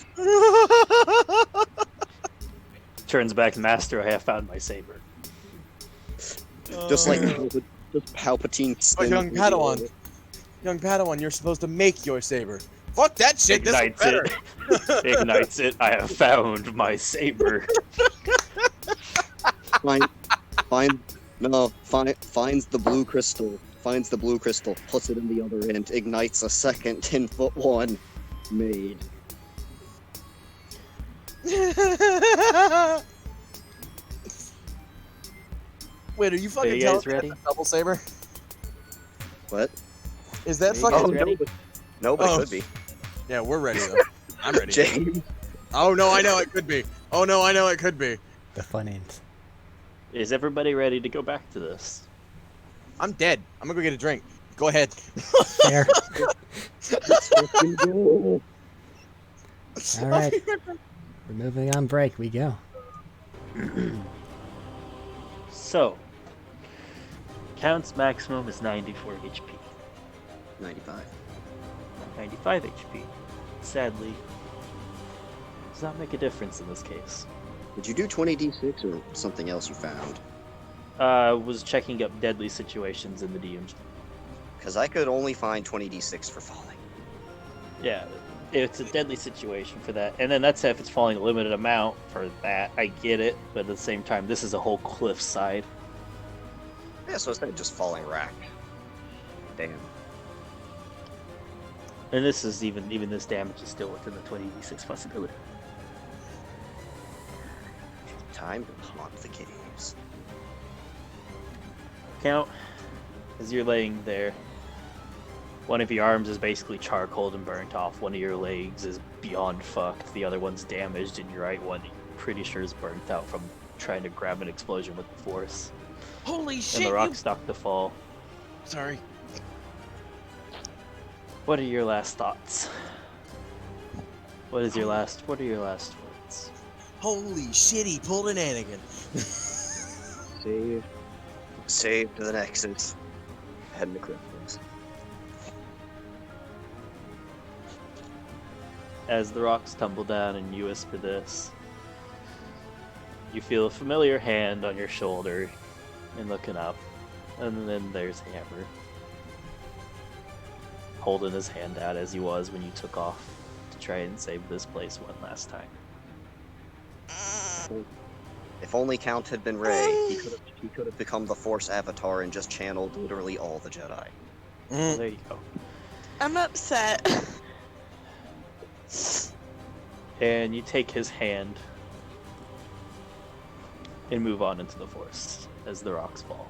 Turns back, Master, I have found my saber. Just like Palpatine Oh, spins young through the Padawan. air. Young Padawan, you're supposed to make your saber. Fuck that shit. This is Ignites better. it. Ignites it. I have found my saber. Finds the blue crystal. Finds the blue crystal, puts it in the other end, ignites a second 10-foot one. Made. Wait, are you fucking you telling guys me ready? that's a double saber? What? Is that You fucking? guys Oh, ready? no, but Oh. it could be. Yeah, we're ready though. I'm ready. James. Oh no, I know it could be. Oh no, I know it could be. The fun ends. Is everybody ready to go back to this? I'm dead. I'm gonna go get a drink. Go ahead. Fair. Fucking go. All right. We're moving on break. We go. So, Count's maximum is 94 HP. 95. 95 HP. Sadly, does not make a difference in this case. Did you do 20d6 or something else you found? Was checking up deadly situations in the DMG. Because I could only find 20d6 for falling. Yeah, it's a deadly situation for that. And then that's if it's falling a limited amount for that. I get it, but at the same time, this is a whole cliffside. Yeah, so instead of just falling rack. Damn. And this is even this damage is still within the 20d6 possibility. Time to haunt the caves. Count, as you're laying there, one of your arms is basically charcoaled and burnt off. One of your legs is beyond fucked. The other one's damaged, and your right one, pretty sure, is burnt out from trying to grab an explosion with the force. Holy shit! And the rock stopped to fall. Sorry. What are your last thoughts? What are your last words? Holy shit! He pulled an Anakin. Save to the Nexus. Heading to Cryptos. As the rocks tumble down and you whisper this, you feel a familiar hand on your shoulder and looking up, and then there's Hammer holding his hand out as he was when you took off to try and save this place one last time. If only Count had been Rey, he could have become the Force Avatar and just channeled literally all the Jedi. Well, there you go. I'm upset. And you take his hand and move on into the forest as the rocks fall.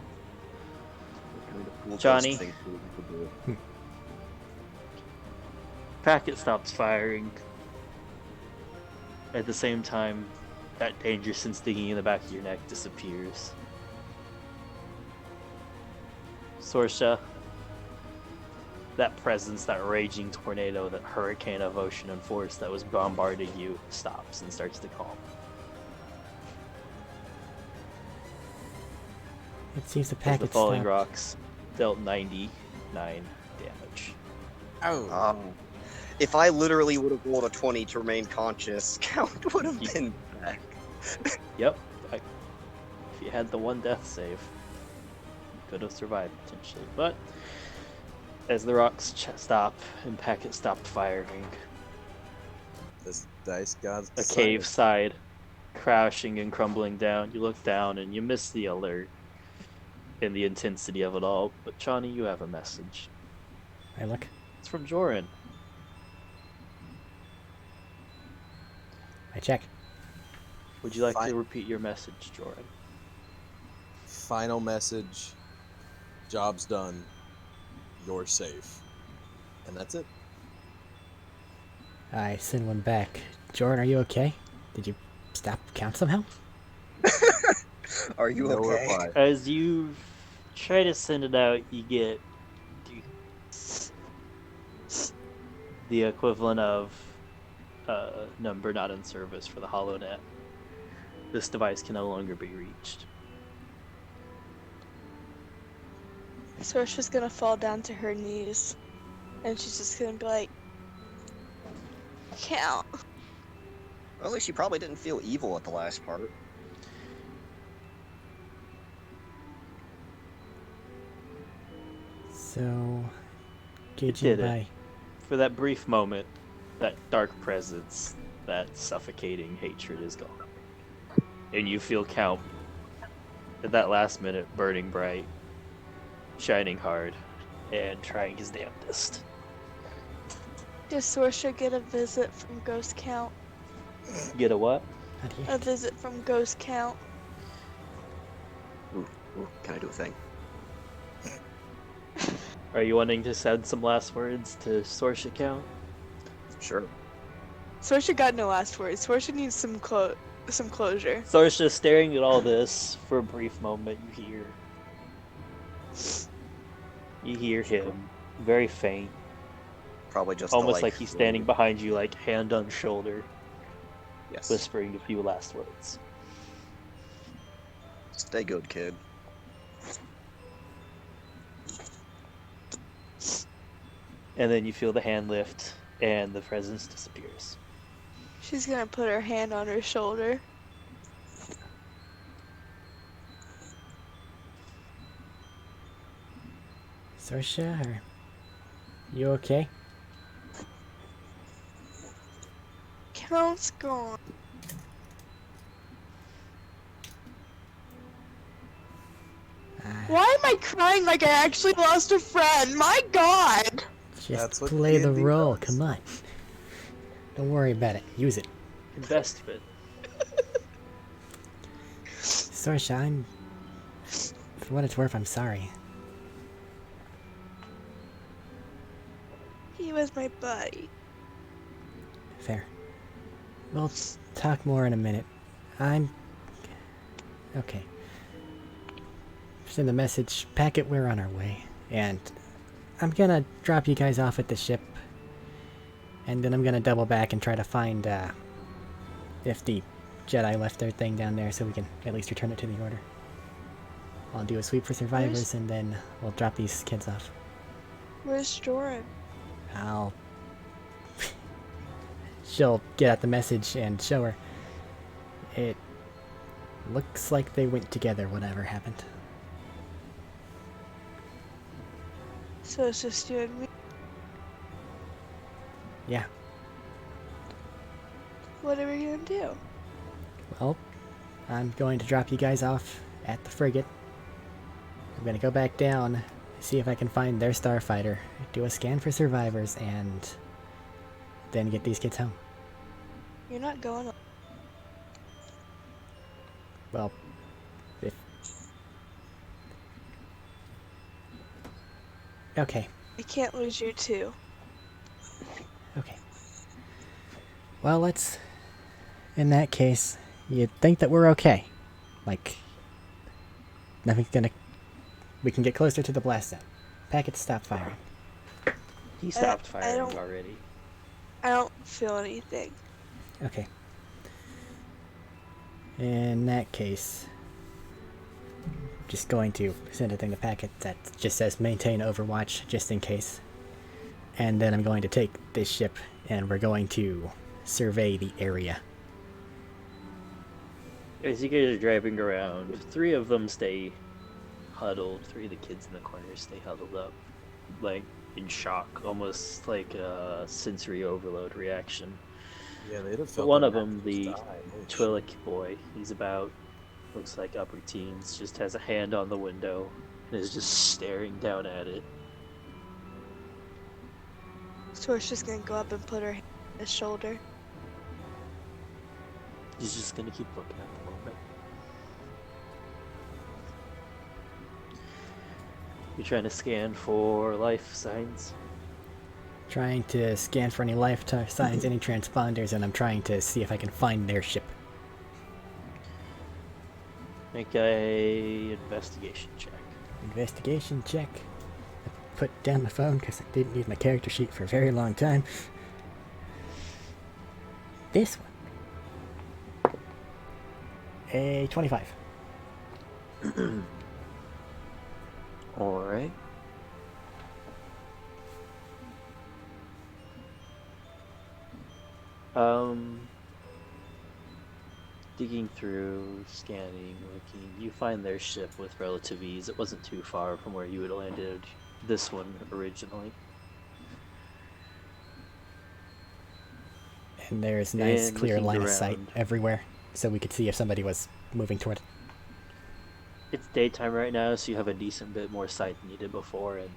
Kind of cool Johnny? thing to do. Packet stops firing. At the same time, that danger sense digging in the back of your neck disappears. Sorsha, that presence, that raging tornado, that hurricane of ocean and force that was bombarding you stops and starts to calm. It seems the As the packet falling stopped. rocks dealt 99 damage. Oh. If I literally would have rolled a 20 to remain conscious, Count would have been back. Yep. If you had the one death save, you could have survived potentially. But as the rocks stop and Packet stopped firing, This dice god's a cave side crashing and crumbling down, you look down and you miss the alert and the intensity of it all. But Johnny, you have a message. I look. It's from Joran. I check. Would you like Fine. to repeat your message, Joran? Final message. Job's done. You're safe. And that's it. I send one back. Jordan, are you okay? Did you stop Count somehow? Are you No okay? reply. As you try to send it out, you get the equivalent of number not in service for the HoloNet. This device can no longer be reached. Sorsha's gonna fall down to her knees, and she's just gonna be like, "Count." Well, at least she probably didn't feel evil at the last part. So, gauging did it. by For that brief moment, that dark presence, that suffocating hatred is gone. And you feel Count, at that last minute, burning bright, shining hard, and trying his damnedest. Does Sorsha get a visit from Ghost Count? Get a what? not A yet. visit from Ghost Count? Ooh, can I do a thing? Are you wanting to send some last words to Sorsha Count? Sure. Sorsha got no last words. Sorsha needs some closure. Sorsha, staring at all this for a brief moment, you hear him, very faint, Probably just almost like he's standing behind you, like hand on shoulder, Yes. whispering a few last words. Stay good, kid. And then you feel the hand lift, and the presence disappears. She's gonna put her hand on her shoulder. Sorsha, are you okay? Count's gone. Why am I crying like I actually lost a friend? My god! Just That's what play the D&D role. does. Come on. Don't worry about it. Use it. Invest of it. Sorsha, for what it's worth, I'm sorry. He was my buddy. Fair. We'll talk more in a minute. Okay. Send the message. Packet, we're on our way. And I'm gonna drop you guys off at the ship. And then I'm gonna double back and try to find, if the Jedi left their thing down there so we can at least return it to the Order. I'll do a sweep for survivors and then we'll drop these kids off. Where's Joran? She'll get out the message and show her. It looks like they went together, whatever happened. So it's just you and me. Yeah. What are we gonna do? Well, I'm going to drop you guys off at the frigate. I'm gonna go back down, see if I can find their starfighter, do a scan for survivors, and then get these kids home. You're not going. Well, if... Okay, I can't lose you too. okay. Well, let's... In that case, you'd think that we're okay. Like, nothing's gonna... We can get closer to the blast zone. Packets stop firing. He stopped I firing don't- already. I don't feel anything. Okay. In that case, just going to send a thing to packet that just says maintain Overwatch just in case. And then I'm going to take this ship and we're going to survey the area. As you guys are driving around, three of them stay huddled. Three of the kids in the corner stay huddled up, like in shock, almost like a sensory overload reaction. Yeah, they'd have But felt one that of them, Matt the was dying. Holy Twillick boy, he's about, looks like upper teens, just has a hand on the window and is just staring down at it. Sorsha's gonna go up and put her hand on his shoulder. He's just gonna keep looking at the moment. You're trying to scan for life signs. Trying to scan for any life signs, any transponders, and I'm trying to see if I can find their ship. Make a investigation check. Investigation check. I put down the phone because I didn't use my character sheet for a very long time. This one. A 25. All right. Digging through, scanning, looking, you find their ship with relative ease. It wasn't too far from where you had landed this one originally. And there's nice And clear looking line of sight around. everywhere, so we could see if somebody was moving toward it. It's daytime right now, so you have a decent bit more sight than you did before, and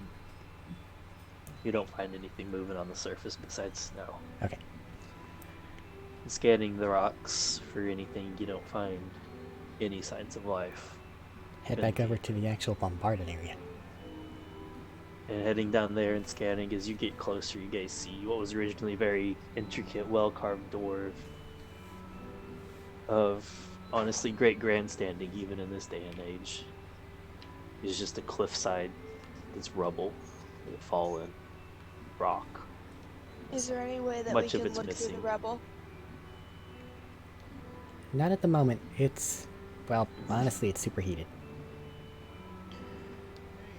you don't find anything moving on the surface besides snow. Okay. Scanning the rocks for anything, you don't find any signs of life. Head back over to the actual bombarded area. And heading down there and scanning, as you get closer, you guys see what was originally a very intricate, well-carved door of honestly great grandstanding, even in this day and age. It's just a cliffside that's rubble, fallen rock. Is there any way that Much we of can it's look through the missing. rubble? Not at the moment. It's, well, honestly, it's superheated.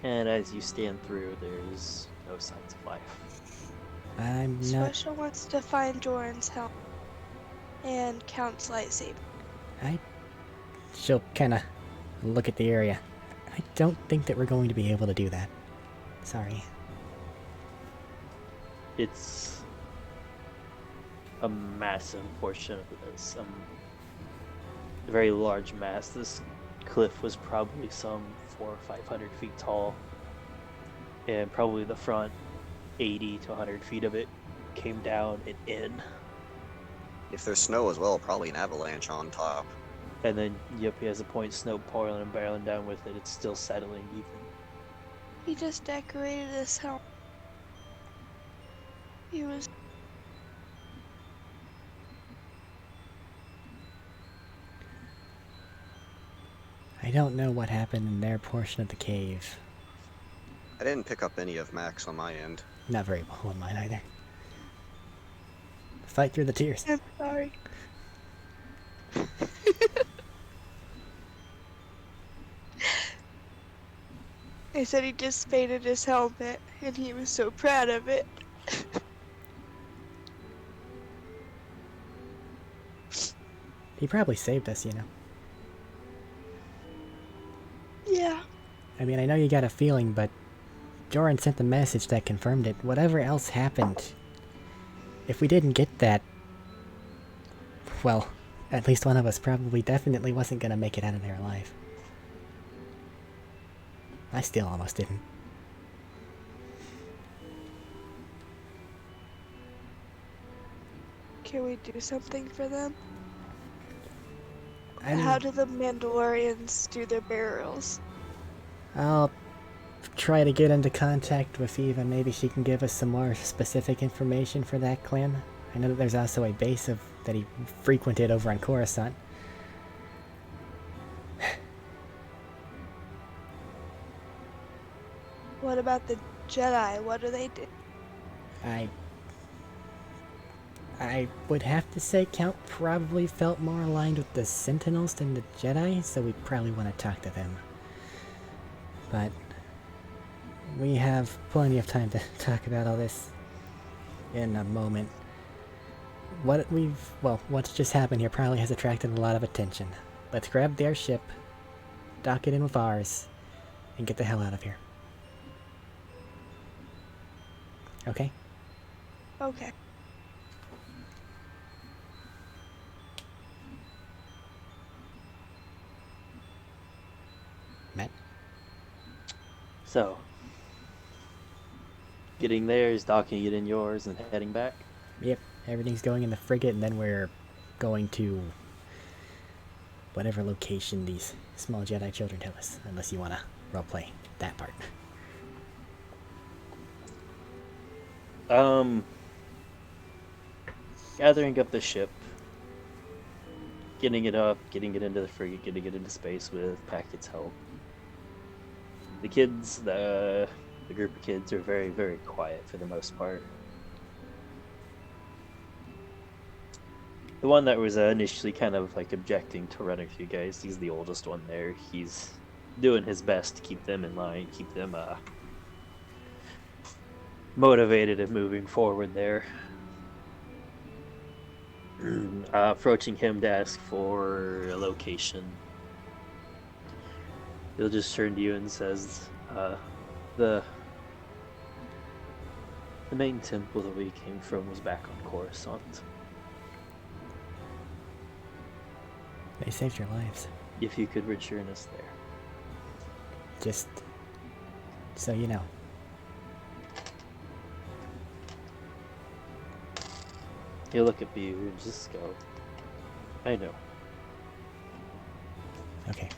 And as you stand through, there's no signs of life. I'm not... Special wants to find Doran's helm and Count's lightsaber. She'll kind of look at the area. I don't think that we're going to be able to do that. Sorry. It's a massive portion of this, a very large mass. This cliff was probably some 400 or 500 feet tall, and probably the front 80 to 100 feet of it came down and in. If there's snow as well, probably an avalanche on top. And then, yep, he has a point, snow pouring and barreling down with it. It's still settling even. He just decorated his helm. He was... I don't know what happened in their portion of the cave. I didn't pick up any of Max on my end. Not very well on mine either. Fight through the tears. I'm sorry. I said he just painted his helmet, and he was so proud of it. He probably saved us, you know. Yeah. I mean, I know you got a feeling, but Joran sent the message that confirmed it. Whatever else happened, if we didn't get that, well, at least one of us probably definitely wasn't gonna make it out of there alive. I still almost didn't. Can we do something for them? I mean, How do the Mandalorians do their burials? I'll try to get into contact with Eva. Maybe she can give us some more specific information for that clan. I know that there's also a base that he frequented over on Coruscant. What about the Jedi? What do they do? I would have to say Count probably felt more aligned with the Sentinels than the Jedi, so we probably want to talk to them. But we have plenty of time to talk about all this in a moment. What's just happened here probably has attracted a lot of attention. Let's grab their ship, dock it in with ours, and get the hell out of here. Okay? Okay. Matt? So, getting there is docking it in yours and heading back. Yep, everything's going in the frigate, and then we're going to whatever location these small Jedi children tell us, unless you want to roleplay that part. Gathering up the ship, getting it up, getting it into the frigate, getting it into space with Packet's help. The kids, the group of kids are very, very quiet for the most part. The one that was initially kind of like objecting to running to you guys, he's the oldest one there. He's doing his best to keep them in line, keep them motivated and moving forward there. Approaching him to ask for a location. He'll just turn to you and says, the main temple that we came from was back on Coruscant. They saved your lives. If you could return us there. Just so you know. He'll look at you and just go, I know. Okay.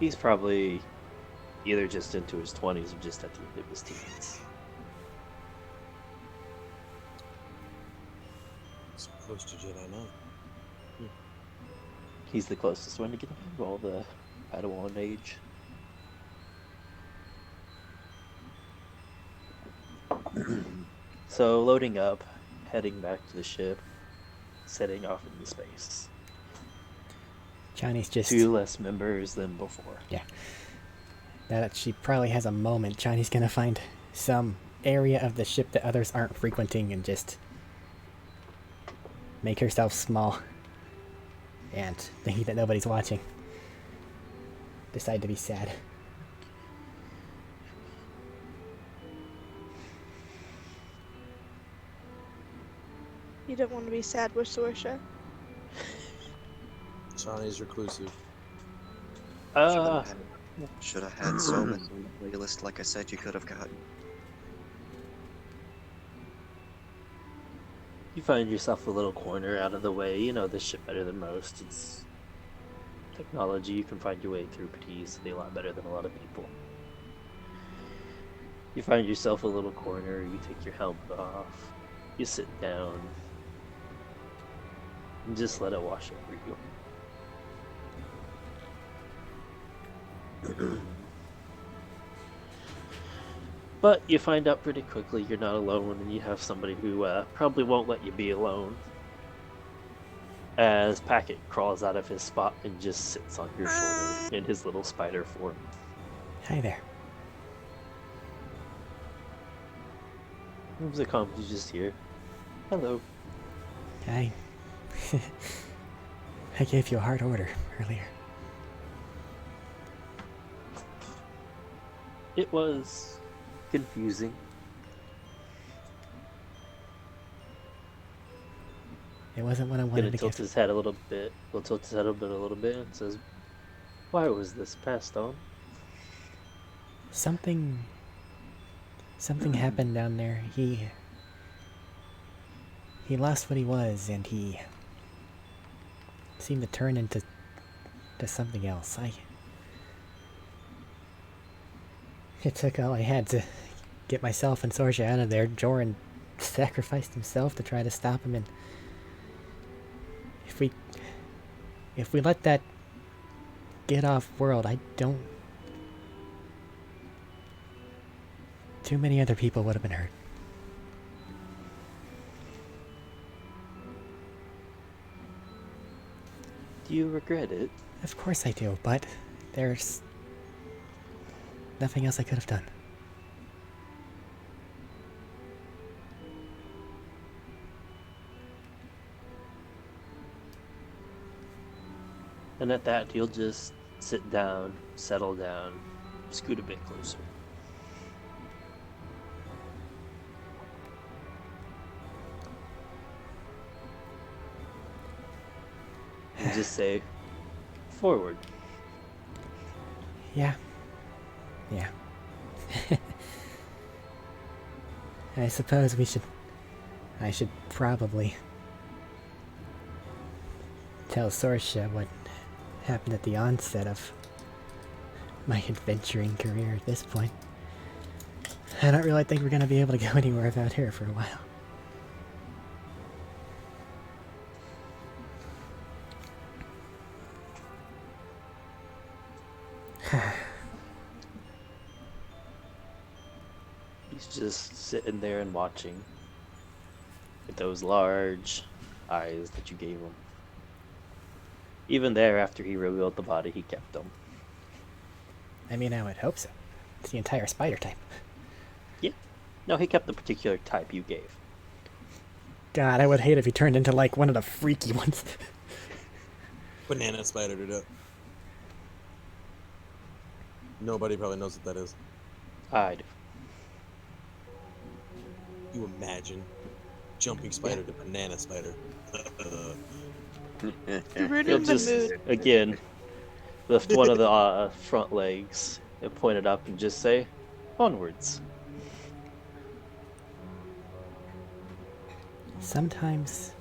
He's probably either just into his 20s or just at the end of his teens. So close to Jedi Knight. He's the closest one to getting of all the Padawan age. So loading up, heading back to the ship, setting off into space. Johnny's just... 2 less members than before. Yeah. Now that she probably has a moment, Johnny's gonna find some area of the ship that others aren't frequenting and just make herself small. And thinking that nobody's watching. Decide to be sad. You don't want to be sad with Sorsha. Johnny's reclusive. Should have had so many on the playlist, like I said, you could have gotten. You find yourself a little corner out of the way. You know this ship better than most. It's technology. You can find your way through pretty easily, a lot better than a lot of people. You find yourself a little corner. You take your helmet off. You sit down. And just let it wash over you. But you find out pretty quickly you're not alone, and you have somebody who probably won't let you be alone. As Packet crawls out of his spot and just sits on your shoulder in his little spider form. Hi there. It was a comment you just hear. Hello. Hi. I gave you a hard order earlier. It was confusing. It wasn't what I wanted Gonna to tilt give. his head a little bit. He'll tilt his head a little bit and says, "Why was this passed on?" Something happened down there. He lost what he was, and he seemed to turn into something else. It took all I had to get myself and Sorsha out of there. Joran sacrificed himself to try to stop him, and if we let that get off world, I don't... Too many other people would have been hurt. Do you regret it? Of course I do, but there's nothing else I could have done. And at that, you'll just sit down, settle down, scoot a bit closer. And just say, forward. Yeah. I suppose I should probably tell Sorsha what happened at the onset of my adventuring career at this point. I don't really think we're gonna be able to go anywhere without her for a while. He's just sitting there and watching. those large eyes that you gave him. Even there, after he revealed the body, he kept them. I mean, I would hope so. It's the entire spider type. Yeah. No, he kept the particular type you gave. God, I would hate if he turned into like one of the freaky ones. Banana spider it up. Nobody probably knows what that is. I do. You imagine jumping spider to banana spider. You're ruining He'll the just, mood. again, lift one of the front legs and point it up and just say, onwards. Sometimes.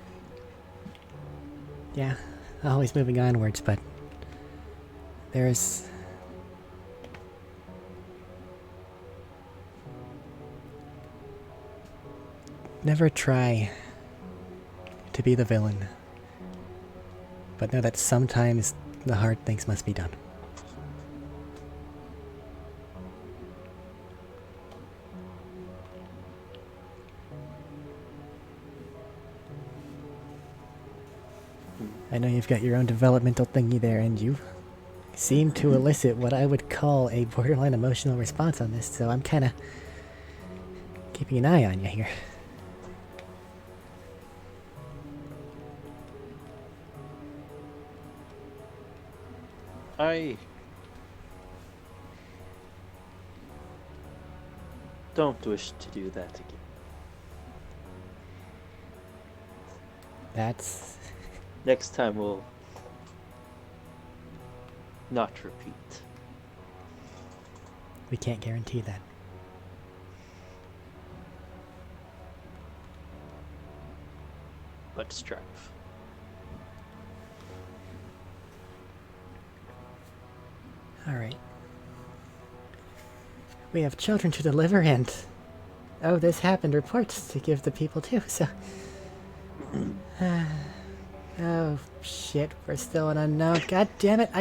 Yeah, always moving onwards, but there's. Never try to be the villain, but know that sometimes the hard things must be done. I know you've got your own developmental thingy there, and you seem to elicit what I would call a borderline emotional response on this, so I'm kind of keeping an eye on you here. I don't wish to do that again. That's... Next time we'll not repeat. we can't guarantee that. But strive. Alright. We have children to deliver and... oh, this happened, reports to give the people too, so... oh, shit, we're still an unknown. God damn it,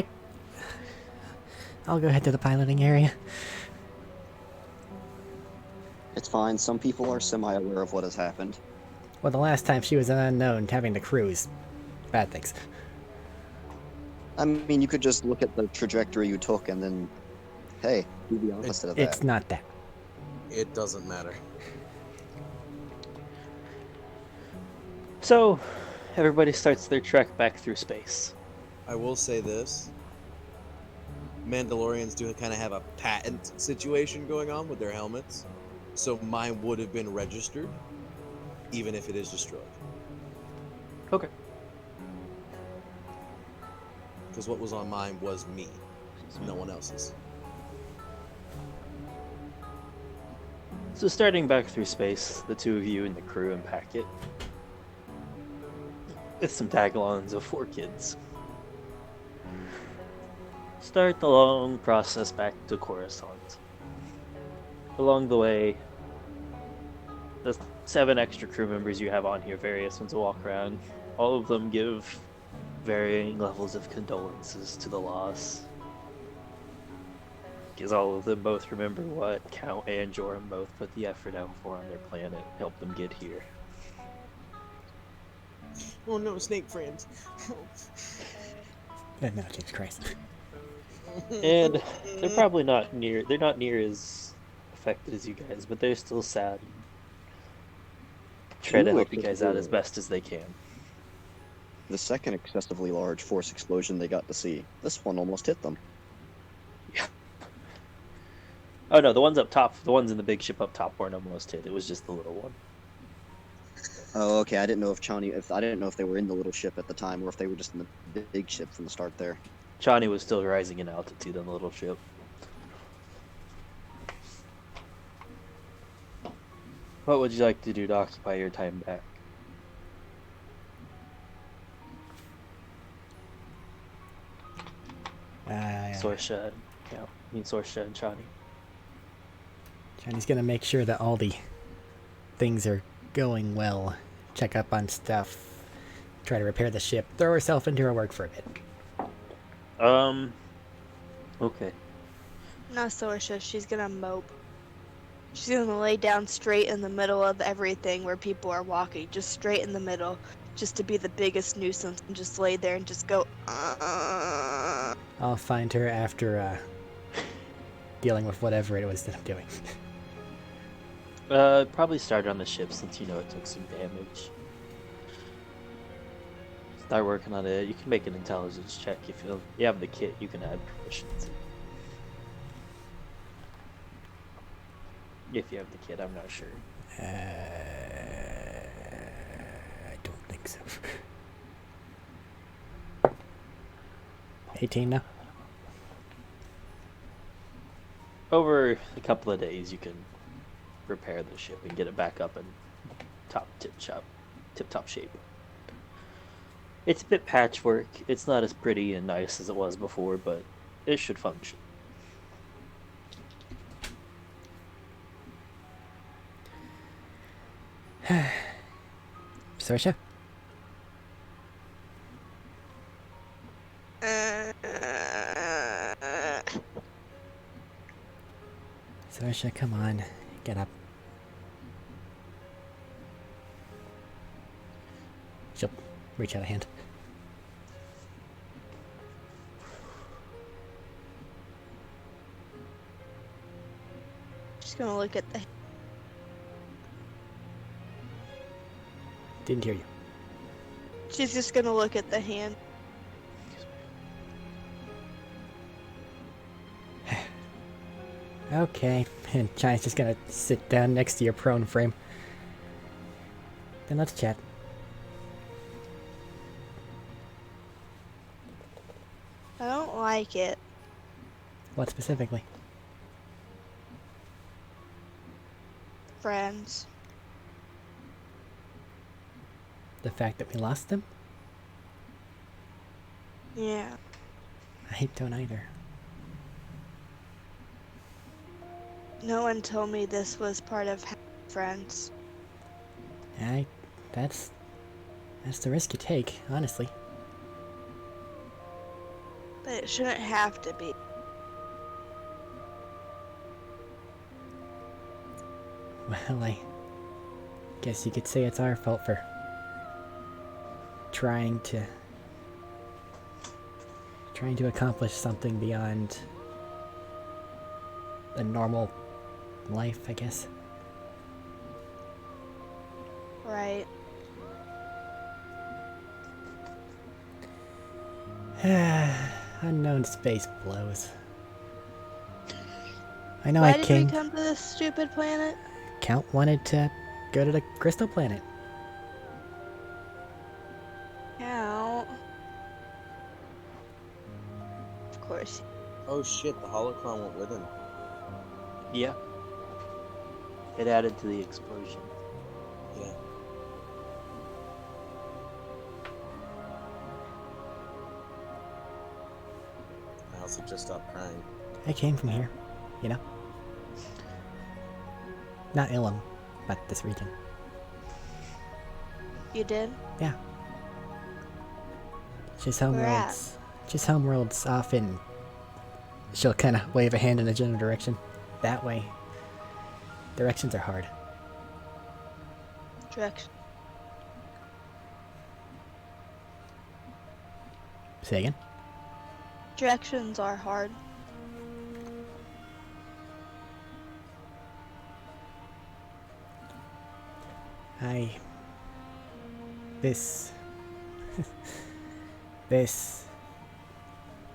I'll go head to the piloting area. It's fine. Some people are semi-aware of what has happened. Well, the last time she was an unknown, having to cruise. Bad things. I mean, you could just look at the trajectory you took and then, hey, do the opposite of that. It's not that. It doesn't matter. So, everybody starts their trek back through space. I will say this. Mandalorians do kind of have a patent situation going on with their helmets. So mine would have been registered, even if it is destroyed. Okay. Because what was on mine was me, no one else's. So starting back through space, the two of you and the crew and Packet, with some tag-alongs of 4 kids, start the long process back to Coruscant. Along the way, the 7 extra crew members you have on here, various ones to walk around, all of them give varying levels of condolences to the loss. Because all of them both remember what Count and Joram both put the effort out for on their planet, helped them get here. Oh no, snake friends. No, Jesus Christ. And they're probably not near as affected as you guys, but they're still sad. Try to help you guys out as best as they can. The second excessively large force explosion they got to see. This one almost hit them. Yeah. Oh no, the ones up top, the ones in the big ship up top weren't almost hit. It was just the little one. Oh, okay. I didn't know if they were in the little ship at the time, or if they were just in the big ship from the start there. Chani was still rising in altitude on the little ship. What would you like to do to occupy your time back? Sorsha, Sorsha and Chani. Johnny's gonna make sure that all the things are going well. Check up on stuff. Try to repair the ship. Throw herself into her work for a bit. Okay. Not Sorsha, she's gonna mope. She's gonna lay down straight in the middle of everything where people are walking, just straight in the middle, just to be the biggest nuisance, and just lay there and just go. I'll find her after dealing with whatever it was that I'm doing. Probably start on the ship since you know it took some damage. Start working on it. You can make an intelligence check if you have the kit. You can add proficiency. If you have the kit, I'm not sure. I don't think so. 18 now? Over a couple of days, you can repair the ship and get it back up in tip-top shape. It's a bit patchwork. It's not as pretty and nice as it was before, but it should function. Saoirse? Saoirse, come on. Get up. She'll reach out a hand. She's gonna look at the. Didn't hear you. She's just gonna look at the hand. Okay, and China's just gonna sit down next to your prone frame. Then let's chat. I don't like it. What specifically? Friends. The fact that we lost them? Yeah. I don't either. No one told me this was part of friends. That's the risk you take, honestly. But it shouldn't have to be. Well, I guess you could say it's our fault for trying to accomplish something beyond a normal life, I guess. Right. Unknown space blows. I know Why I did came. we come to this stupid planet? Count wanted to go to the crystal planet. Count. Of course. Oh shit, the holocron went with him. Yeah. It added to the explosion. Yeah. I also just stopped crying. I came from here, you know? Not Ilum, but this region. You did? Yeah. She's Where at? homeworlds. She's homeworlds off in. She'll kind of wave a hand in a general direction. That way. Directions are hard. Direction. Say again? Directions are hard. This this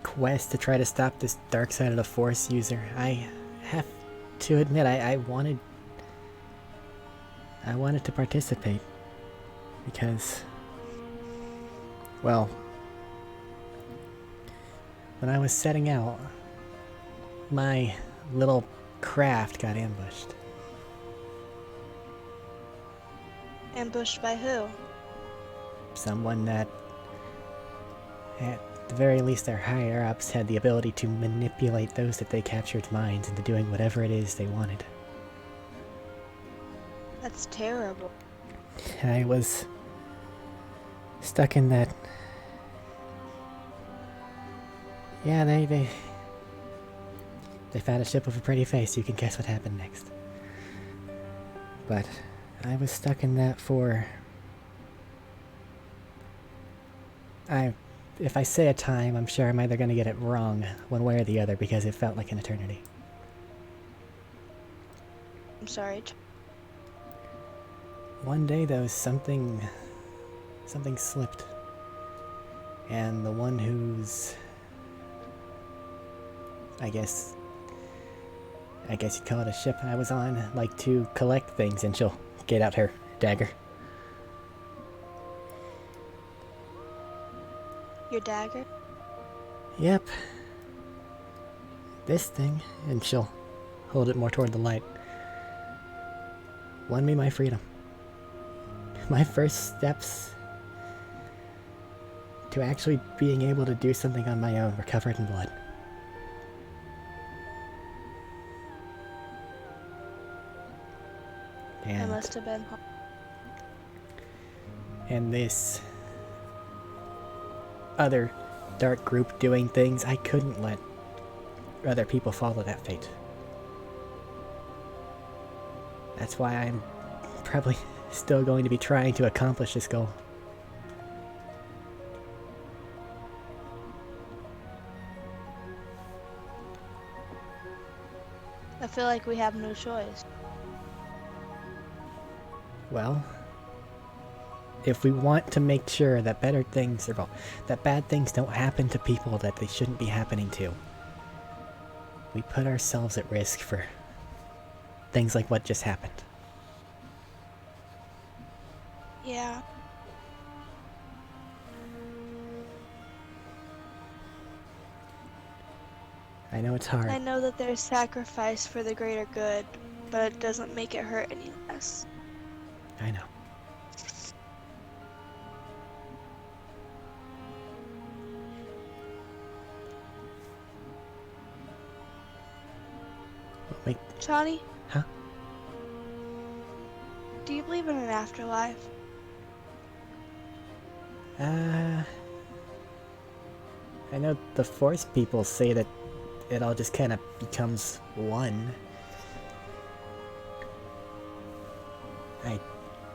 quest to try to stop this dark side of the Force user, I have to admit I wanted to participate because, well, when I was setting out, my little craft got ambushed. Ambushed by who? Someone that, at the very least, their higher-ups had the ability to manipulate those that they captured minds into doing whatever it is they wanted. That's terrible. I was stuck in that. Yeah, they found a ship with a pretty face. You can guess what happened next. but I was stuck in that for... If I say a time, I'm sure I'm either going to get it wrong one way or the other because it felt like an eternity. I'm sorry. One day, though, something slipped. And the one who's... I guess you'd call it a ship I was on, like to collect things, and she'll get out her dagger. Your dagger? Yep. This thing, and she'll hold it more toward the light. Won me my freedom. My first steps to actually being able to do something on my own were covered in blood. It must have been hard. And this other dark group doing things, I couldn't let other people follow that fate. That's why I'm probably still going to be trying to accomplish this goal. I feel like we have no choice. Well, if we want to make sure that that bad things don't happen to people that they shouldn't be happening to, we put ourselves at risk for things like what just happened. Yeah. I know it's hard. I know that there's sacrifice for the greater good, but it doesn't make it hurt any less. I know. Wait, Johnny? Huh? Do you believe in an afterlife? I know the Force people say that it all just kind of becomes one.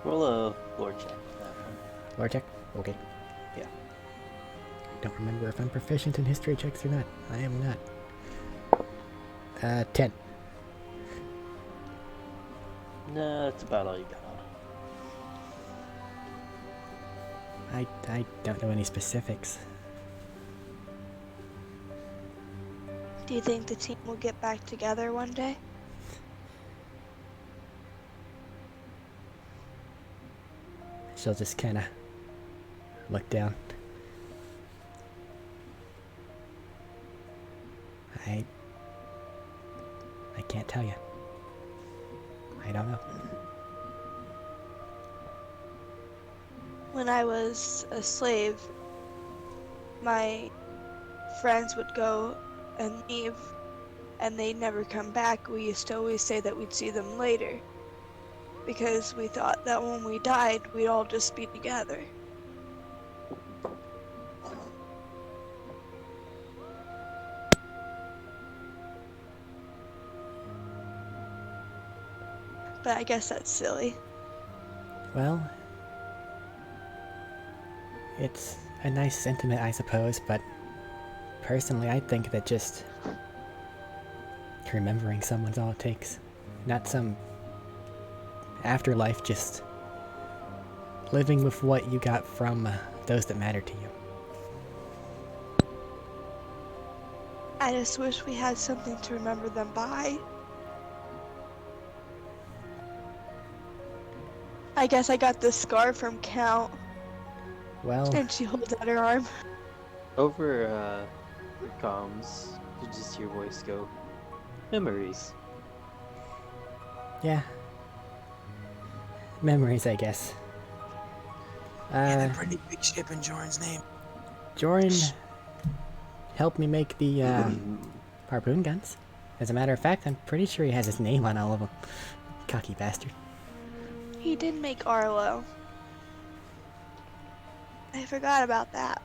Roll a lore check for that one. Lore check? Okay. Yeah. I don't remember if I'm proficient in history checks or not. I am not. 10. No, that's about all you got. I don't know any specifics. Do you think the team will get back together one day? She'll just kind of look down. I can't tell you. I don't know. When I was a slave, my friends would go and leave, and they'd never come back. We used to always say that we'd see them later, because we thought that when we died, we'd all just be together. But I guess that's silly. Well, it's a nice sentiment, I suppose, but personally, I think that just remembering someone's all it takes. Not some afterlife, just living with what you got from those that matter to you. I just wish we had something to remember them by. I guess I got this scar from Count, Well, and she holds out her arm. Over your comms, you just hear your voice go, memories. yeah. Memories, I guess. Yeah, that pretty big ship in Joran's name. Joran helped me make the harpoon guns. As a matter of fact, I'm pretty sure he has his name on all of them. Cocky bastard. He did make Arlo. I forgot about that.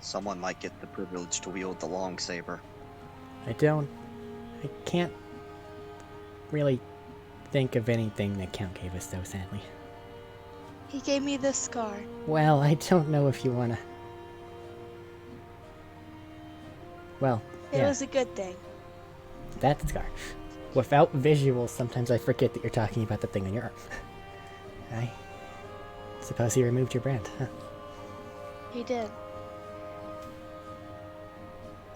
Someone might get the privilege to wield the long saber. I can't really think of anything that Count gave us, though, sadly. He gave me this scar. Well, I don't know if you wanna... Well, It yeah, was a good thing. that scar. Without visuals, sometimes I forget that you're talking about the thing on your arm. I suppose he removed your brand, huh? He did.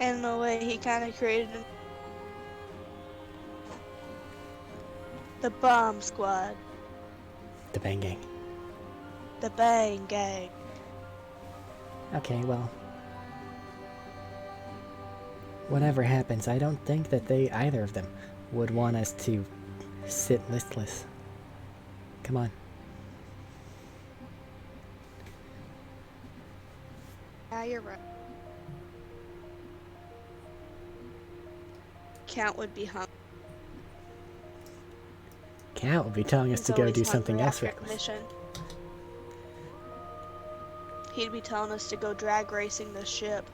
And in a way, he kind of created the Bomb Squad. The Bang Gang. The Bang Gang. Okay, well... Whatever happens, I don't think that either of them, would want us to sit listless. Come on. Yeah, you're right. Count would be hungry. Count will be telling us He's to go always do something hungry else after a reckless. mission. He'd be telling us to go drag racing the ship.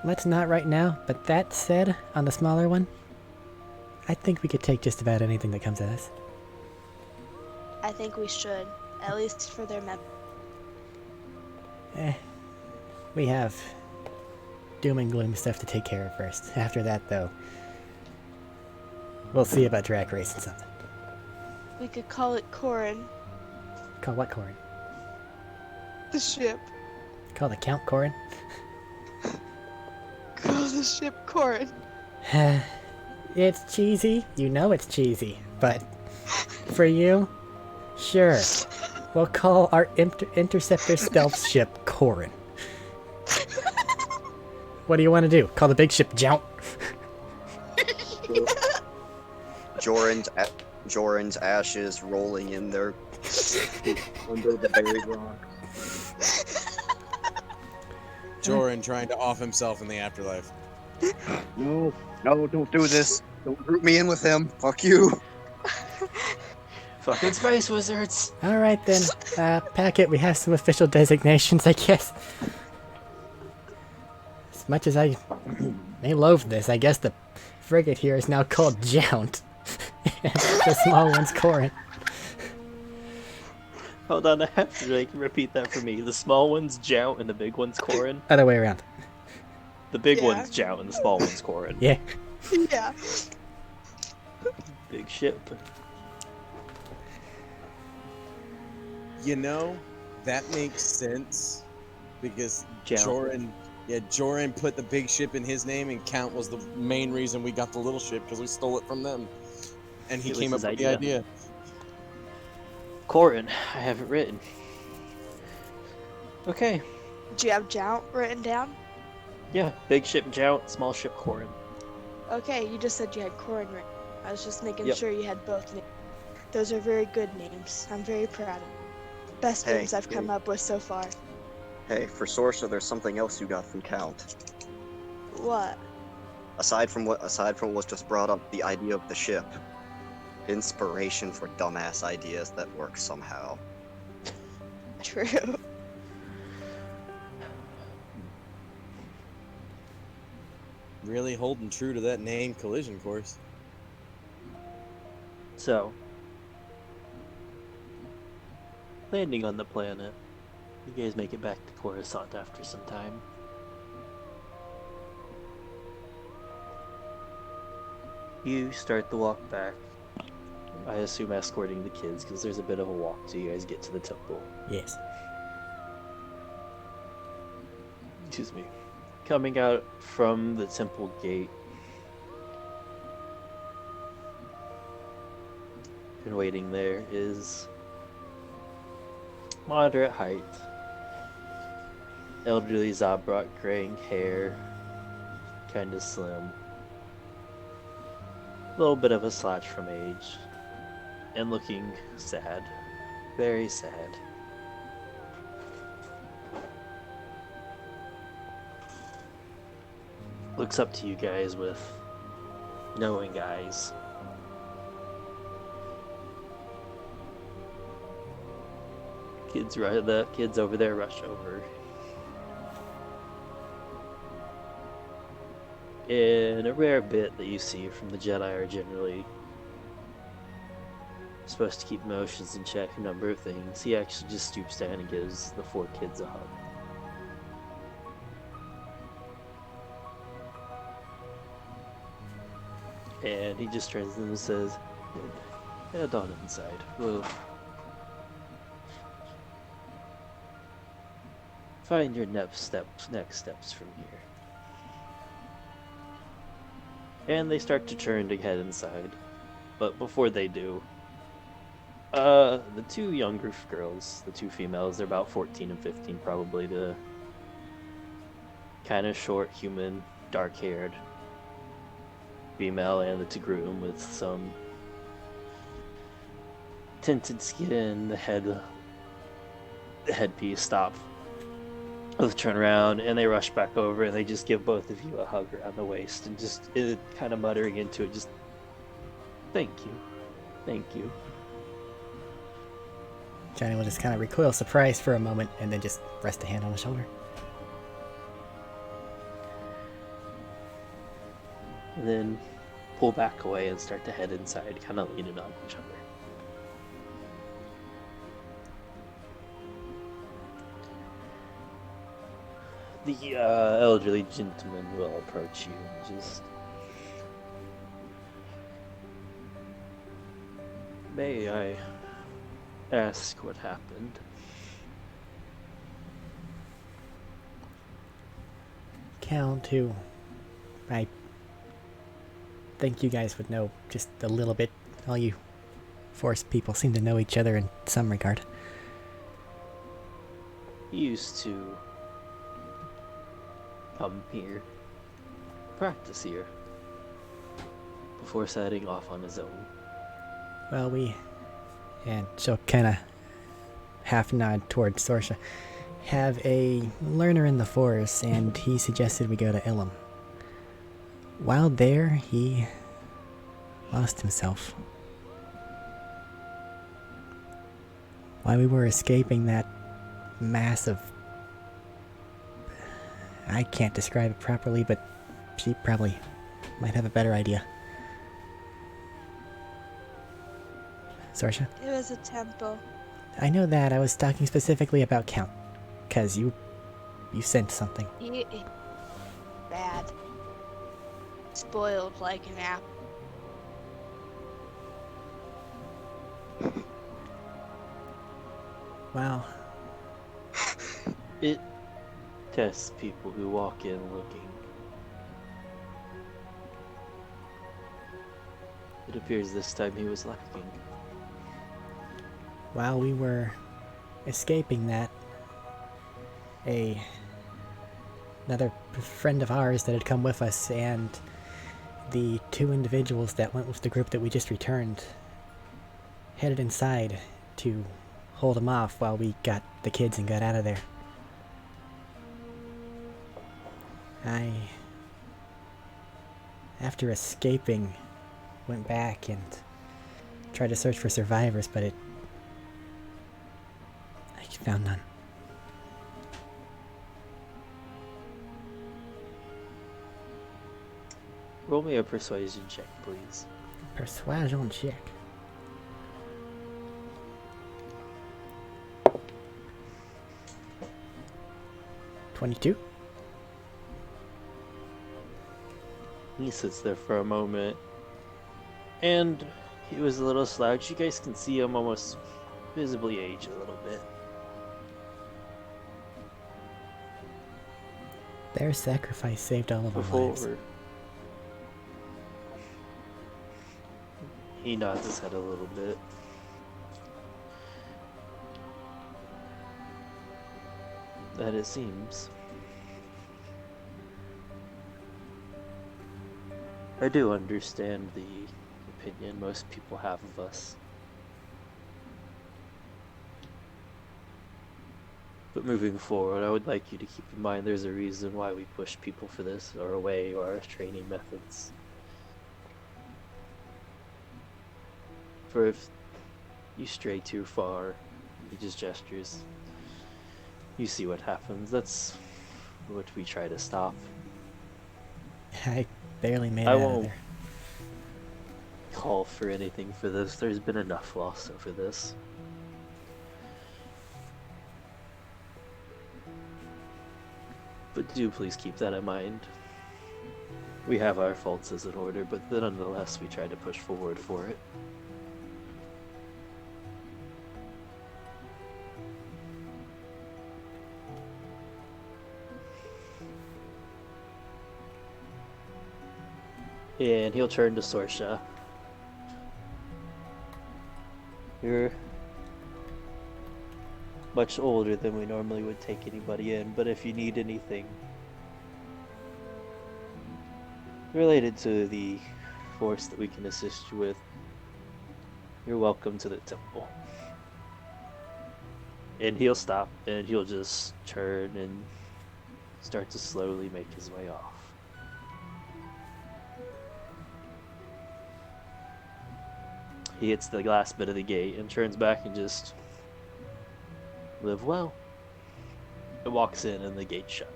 Let's not right now, but that said, on the smaller one, I think we could take just about anything that comes at us. I think we should, at least for their We have doom and gloom stuff to take care of first. After that, though, we'll see about drag racing something. We could call it Corin. Call what Corin? The ship. Call the Count Corin? Call the ship Corin. It's cheesy. You know it's cheesy. But for you, sure. We'll call our interceptor stealth ship Corin. What do you want to do? Call the big ship Jount? Joran's ashes rolling in there under the buried rock. Joran trying to off himself in the afterlife. No, don't do this. Don't group me in with him. Fuck you. Fucking space wizards. Alright then, Packet, we have some official designations, I guess. As much as I may loathe this, I guess the frigate here is now called Jount. And the small one's Corin. Hold on, I have to repeat that for me. The small one's Jount and the big one's Corin. Other way around. The big Yeah. one's Jount and the small one's Corin. Yeah. Yeah. Big ship. You know, that makes sense because Jount. Joran put the big ship in his name, and Count was the main reason we got the little ship because we stole it from them. And he It was came up his with the idea. Corin, I have it written. Okay. Do you have Jount written down? Yeah, big ship Jount, small ship Corin. Okay, you just said you had Corin written. I was just making Yep. sure you had both names. Those are very good names. I'm very proud of them. Best Hey, names I've come hey. up with so far. Hey, for Sorcerer, there's something else you got from Count. What? Aside from what was just brought up, the idea of the ship. Inspiration for dumbass ideas that work somehow. True. Really holding true to that name, Collision Course. So, landing on the planet. You guys make it back to Coruscant after some time. You start the walk back. I assume escorting the kids, because there's a bit of a walk till you guys get to the temple. Yes. Excuse me. Coming out from the temple gate. And waiting there is moderate height. Elderly Zabrak, graying hair, kind of slim. A little bit of a slouch from age. And looking sad. Very sad. Looks up to you guys with knowing eyes. The kids over there rush over. And a rare bit that you see from the Jedi are generally supposed to keep emotions in check, a number of things. He actually just stoops down and gives the 4 kids a hug. And he just turns to them and says, head on inside. We'll find your next steps from here. And they start to turn to head inside. But before they do, the 2 younger girls, the 2 females, they're about 14 and 15 probably, the kind of short, human, dark-haired female, and the groom with some tinted skin, the headpiece stop. Both turn around and they rush back over and they just give both of you a hug around the waist and just kind of muttering into it, just thank you. Johnny will just kind of recoil surprised for a moment and then just rest a hand on the shoulder. And then pull back away and start to head inside, kind of leaning on each other. The elderly gentleman will approach you and just... May I ask what happened? Count, who I think you guys would know just a little bit. All you Force people seem to know each other in some regard. He used to come here, practice here, before setting off on his own. Well, and she'll kind of half nod towards Sorsha, have a learner in the Force, and he suggested we go to Ilum. While there, he lost himself. While we were escaping that massive... I can't describe it properly, but she probably might have a better idea. Sorsha? It was a temple. I know that. I was talking specifically about Count. Because you sent something. Bad. Spoiled like an apple. Wow. It tests people who walk in looking. It appears this time he was lacking. While we were escaping that, another friend of ours that had come with us and the two individuals that went with the group that we just returned headed inside to hold him off while we got the kids and got out of there. After escaping, went back and tried to search for survivors, but I found none. Roll me a persuasion check, please. Persuasion check. $22. He sits there for a moment, and he was a little slouched. You guys can see him almost visibly age a little bit. Their sacrifice saved all of our lives. He nods his head a little bit. That it seems. I do understand the opinion most people have of us. But moving forward, I would like you to keep in mind there's a reason why we push people for this, or away, or our training methods. For if you stray too far, he just gestures. You see what happens. That's what we try to stop. I barely made I it out of won't there. call for anything for this. There's been enough loss over this. But do please keep that in mind. We have our faults as an order, but nonetheless we try to push forward for it. And he'll turn to Sorsha. You're much older than we normally would take anybody in, but if you need anything related to the force that we can assist you with, you're welcome to the temple. And he'll stop and he'll just turn and start to slowly make his way off. He hits the last bit of the gate and turns back and just live well. It walks in and the gate's shut.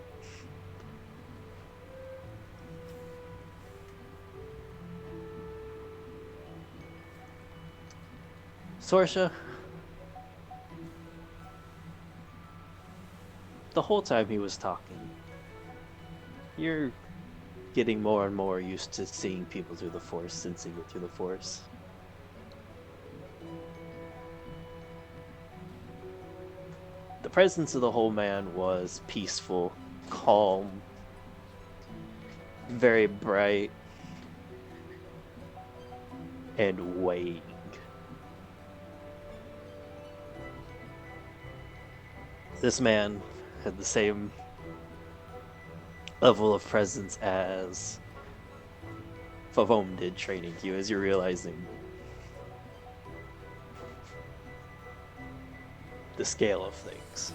Sorsha, the whole time he was talking, you're getting more and more used to seeing people through the Force, sensing it through the Force. The presence of the whole man was peaceful, calm, very bright, and weighing. This man had the same level of presence as Favome did training you, as you're realizing the scale of things.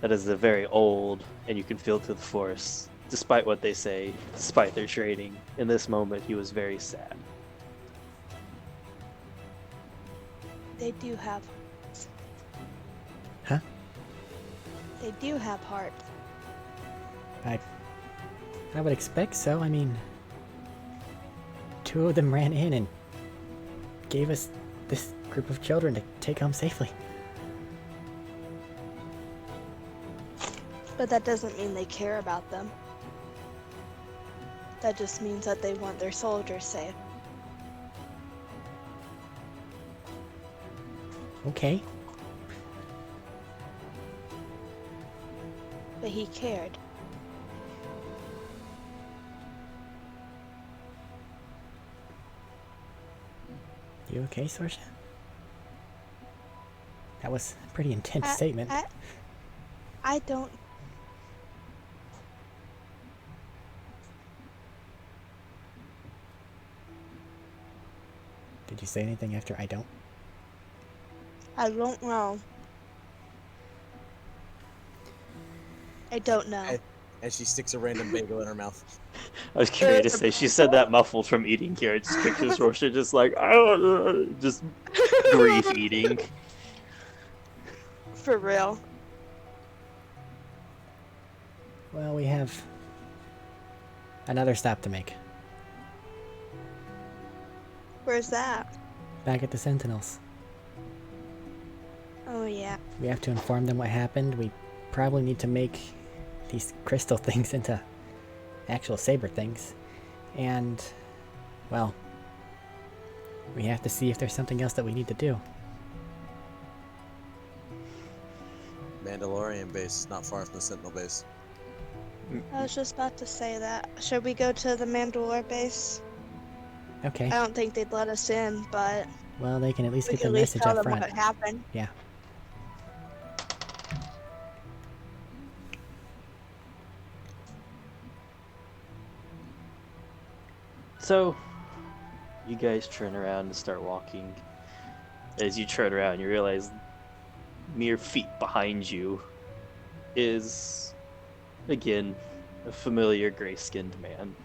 That is a very old, and you can feel through the Force, despite what they say, despite their training. In this moment, he was very sad. They do have. Huh? They do have heart. I would expect so. I mean, 2 of them ran in and gave us this group of children to take home safely. But that doesn't mean they care about them. That just means that they want their soldiers safe. Okay. But he cared. You okay, Sorsha? That was a pretty intense statement. I don't. Did you say anything after I don't? I don't know. I don't know. As she sticks a random bagel in her mouth. I was curious to say, she said that muffled from eating here. I just picture Sorsha just like, just grief eating. For real. Well, we have another stop to make. Where's that? Back at the Sentinels. Oh yeah. We have to inform them what happened. We probably need to make these crystal things into actual saber things. And, well, we have to see if there's something else that we need to do. Mandalorian base is not far from the Sentinel base. I was just about to say that. Should we go to the Mandalore base? Okay. I don't think they'd let us in, but Well, they can at least we get can the at least message tell up them front. what happened. Yeah. So, you guys turn around and start walking. As you turn around, you realize mere feet behind you is, again, a familiar gray-skinned man.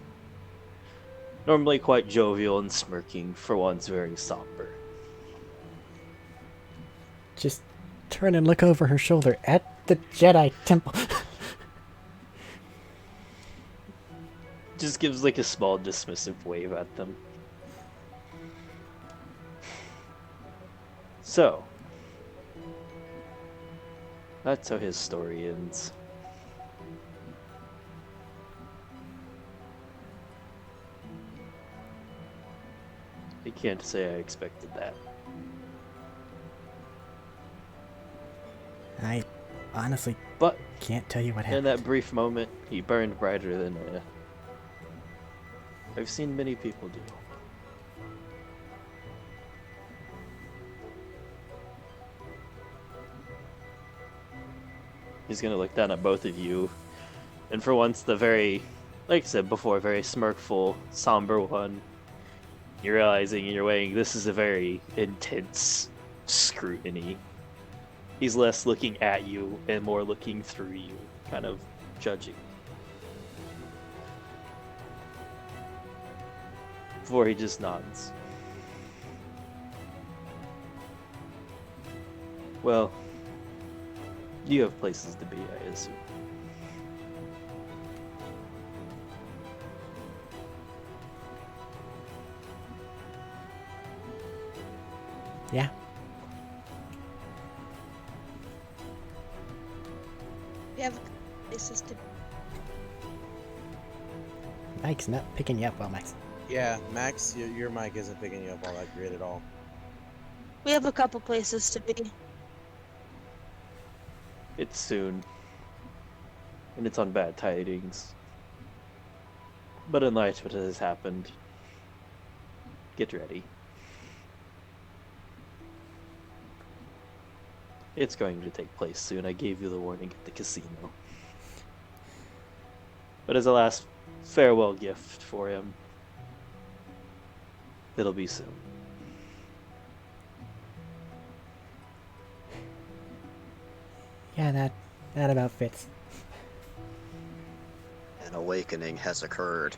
Normally quite jovial and smirking, for once very somber. Just turn and look over her shoulder at the Jedi Temple. just gives like a small dismissive wave at them. So, that's how his story ends. I can't say I expected that. I honestly But can't tell you what in happened. that brief moment, he burned brighter than I've seen many people do. He's gonna look down at both of you, and for once, the very, like I said before, very smirkful, somber one. You're realizing in your weighing this is a very intense scrutiny. He's less looking at you and more looking through you, kind of judging. Before he just nods. Well, you have places to be, I assume. Yeah. We have places to. Mike's not picking you up well, Max. Yeah, Max, your mic isn't picking you up all that great at all. We have a couple places to be. It's soon. And it's on bad tidings. But in light of what has happened, get ready. It's going to take place soon. I gave you the warning at the casino. But as a last farewell gift for him, it'll be soon. Yeah, that about fits. An awakening has occurred.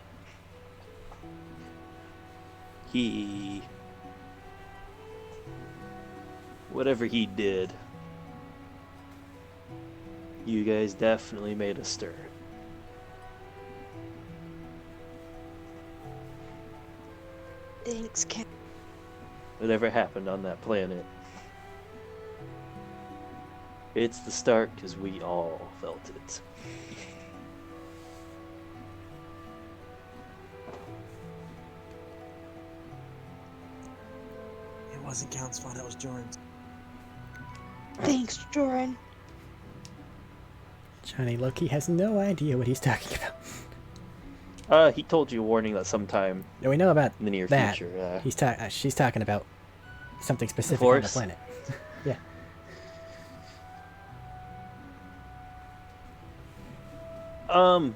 Whatever he did, you guys definitely made a stir. Thanks, Ken. Whatever happened on that planet, it's the start because we all felt it. It wasn't Count's fault, it was Jordan's. Thanks, Joran. Johnny Loki has no idea what he's talking about. He told you a warning that sometime Yeah, we know about in the near that. future. She's talking about something specific on the Force? planet. Yeah.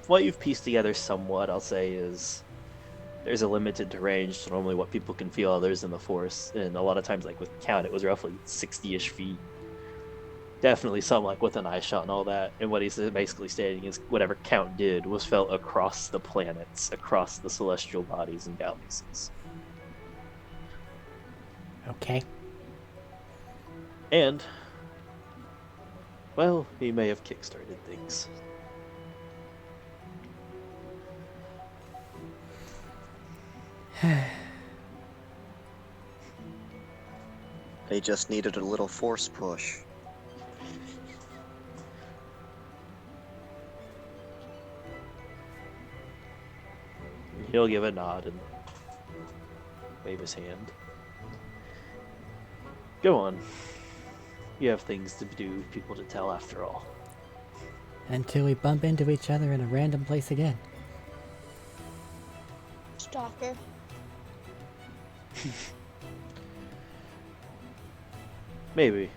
What you've pieced together somewhat, I'll say, is there's a limited range to normally what people can feel others in the Force, and a lot of times, like with Count, it was roughly 60-ish feet. Definitely something like with an eye shot and all that, and what he's basically stating is whatever Count did was felt across the planets, across the celestial bodies and galaxies. Okay. And, well, he may have kickstarted things. They just needed a little force push. He'll give a nod and wave his hand. Go on. You have things to do, people to tell after all. Until we bump into each other in a random place again. Stalker. Maybe.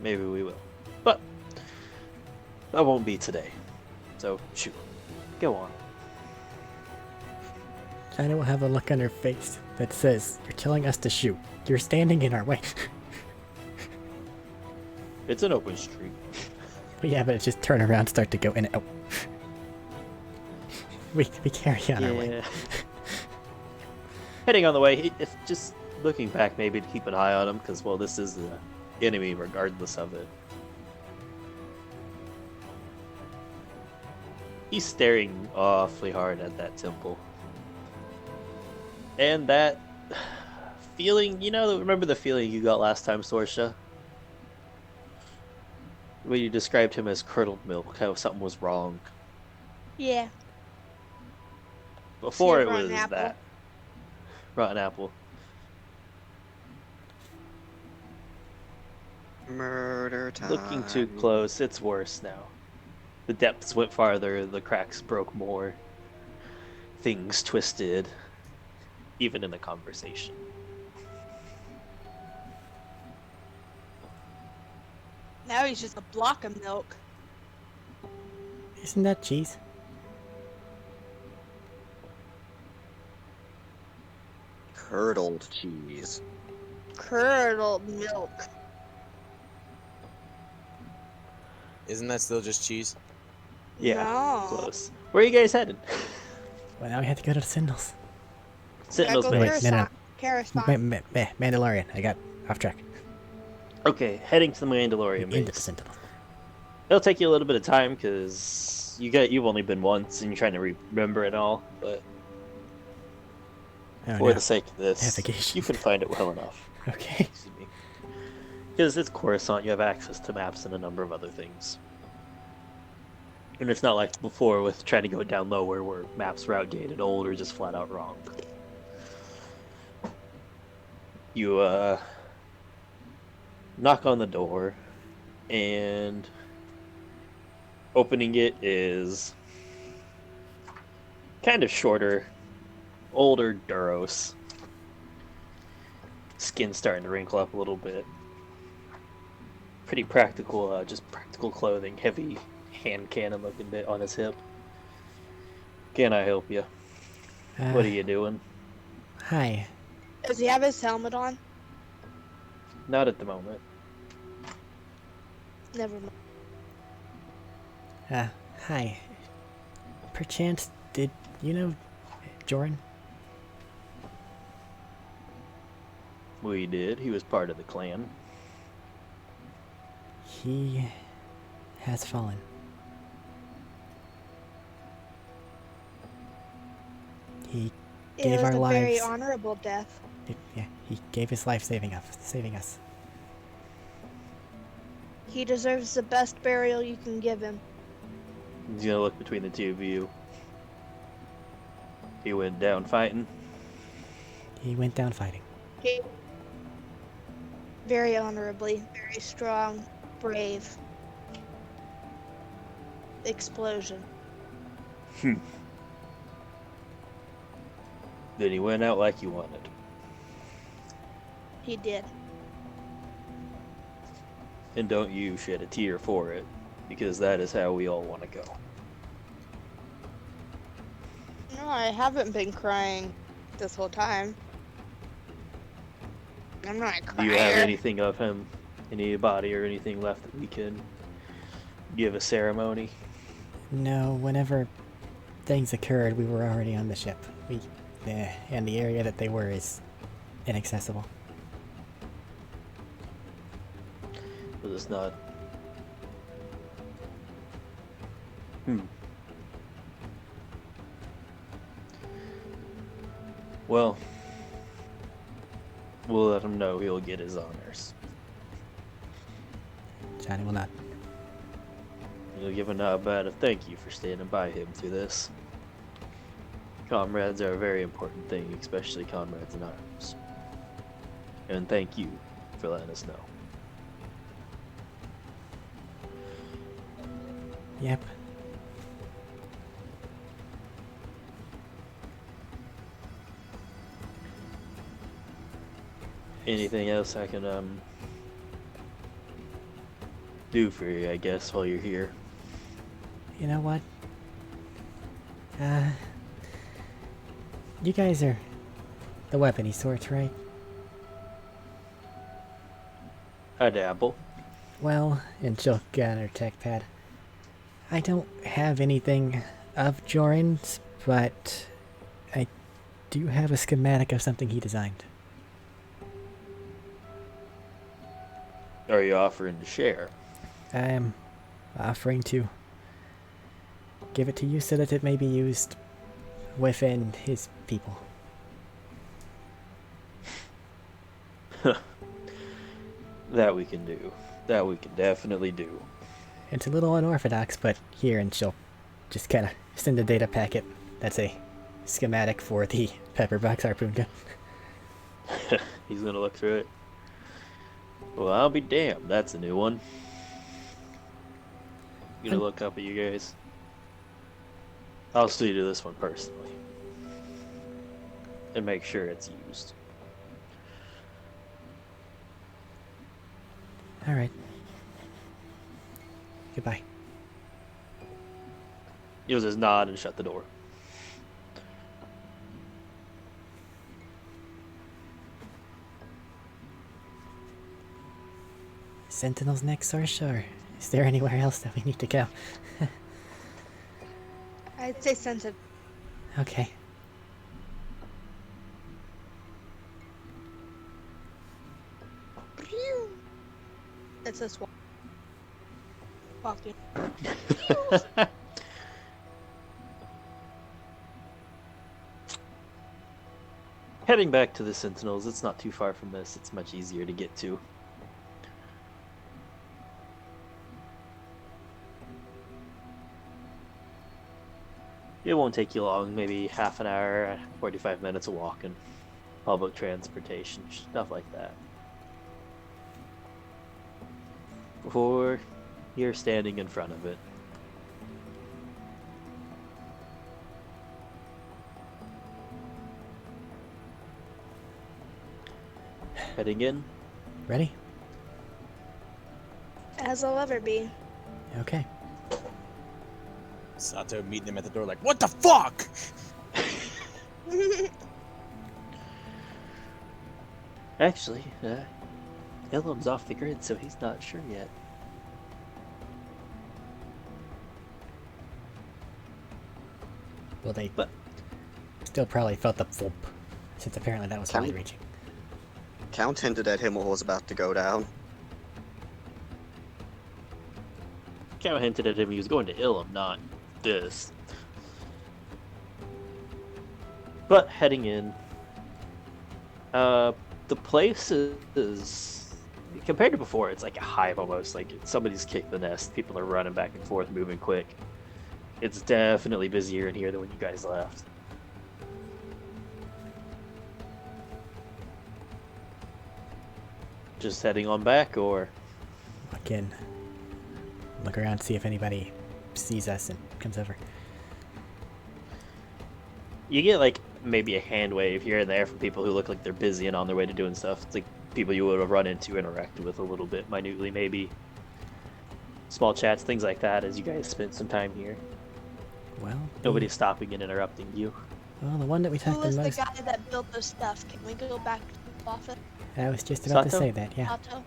Maybe we will. But that won't be today. So, shoot. Go on. China will have a look on her face that says, "You're telling us to shoot. You're standing in our way." It's an open street. But yeah, but it's just turn around, start to go in and out. we carry on our way. Heading on the way, if just looking back, maybe to keep an eye on him, because, well, this is the enemy regardless of it. He's staring awfully hard at that temple. And that feeling, remember the feeling you got last time, Sorsha? When you described him as curdled milk, how something was wrong. Yeah. Before a it rotten was apple. that. Rotten apple. Murder time. Looking too close, it's worse now. The depths went farther, the cracks broke more. Things twisted, even in a conversation. Now he's just a block of milk. Isn't that cheese? Curdled cheese. Curdled milk. Isn't that still just cheese? Yeah, No. close. Where are you guys headed? Well, now we have to go to the Sentinels. Sentinels Gotta go Wait, base. no, no. Coruscant. Mandalorian. I got off track. Okay, heading to the Mandalorian Into the base. Sentinels. It'll take you a little bit of time because you've only been once and you're trying to remember it all. But Oh, for no. the sake of this, Navigation. you can find it well enough. Okay. Excuse me. Because it's Coruscant, you have access to maps and a number of other things. And it's not like before with trying to go down lower where maps were outdated, old, or just flat out wrong. You knock on the door, and opening it is kind of shorter, older Duros. Skin's starting to wrinkle up a little bit. Pretty practical, just practical clothing, heavy hand cannon looking bit on his hip. Can I help you? What are you doing? Hi. Does he have his helmet on? Not at the moment. Never mind. Hi. Perchance, did you know Joran? We did. He was part of the clan. He has fallen. He It gave was our a very lives. honorable death. Yeah, he gave his life saving us. He deserves the best burial you can give him. He's gonna look between the two of you. He went down fighting. He went down fighting. He very honorably, very strong, brave. Explosion. Then he went out like you wanted. He did. And don't you shed a tear for it, because that is how we all want to go. No, I haven't been crying this whole time. I'm not Do crying. you have anything of him, any body or anything left that we can give a ceremony? No, whenever things occurred, we were already on the ship. And the area that they were is inaccessible. Was this not? Well, we'll let him know he'll get his honors. Johnny will not. You'll give a nod back of thank you for standing by him through this. Comrades are a very important thing, especially comrades in arms. And thank you for letting us know. Yep. Anything else I can do for you, I guess, while you're here? You know what? You guys are the weapony sorts, right? I dabble. Well, and she'll get on her tech pad. I don't have anything of Joran's, but I do have a schematic of something he designed. Are you offering to share? I am offering to give it to you so that it may be used within his people. That we can do. That we can definitely do. It's a little unorthodox, but here, and she'll just kind of send a data packet. That's a schematic for the pepperbox harpoon gun. He's gonna look through it. Well, I'll be damned. That's a new one. I'm gonna look up at you guys. I'll still do this one personally. And make sure it's used. Alright. Goodbye. You'll just nod and shut the door. Sentinels next, or sure. Is there anywhere else that we need to go? I'd say sensitive. Okay. It's this one. Walking. Heading back to the Sentinels, it's not too far from this. It's much easier to get to. It won't take you long, maybe half an hour, 45 minutes of walking. Public transportation, stuff like that. Before you're standing in front of it. Heading in. Ready? As I'll ever be. Okay. Sato meeting him at the door like, what the fuck? Actually, Ilum's off the grid, so he's not sure yet. Well, they But still probably felt the thump, since apparently that was Can wide we- reaching. Count hinted at him what was about to go down. Count hinted at him he was going to Ilum, not this. But heading in, the place is compared to before. It's like a hive almost. Like somebody's kicked the nest. People are running back and forth, moving quick. It's definitely busier in here than when you guys left. Just heading on back, or Walk in. Look around, see if anybody sees us and comes over. you get like maybe a hand wave here and there from people who look like they're busy and on their way to doing stuff. It's like people you would have run into, interacted with a little bit minutely, maybe. Small chats, things like that, as you guys spent some time here. Well, Nobody's stopping and interrupting you. Well, the one that we Who talked to was the most. guy that built the stuff? Can we go back to the office? I was just about to Sato? say that, yeah. Otto?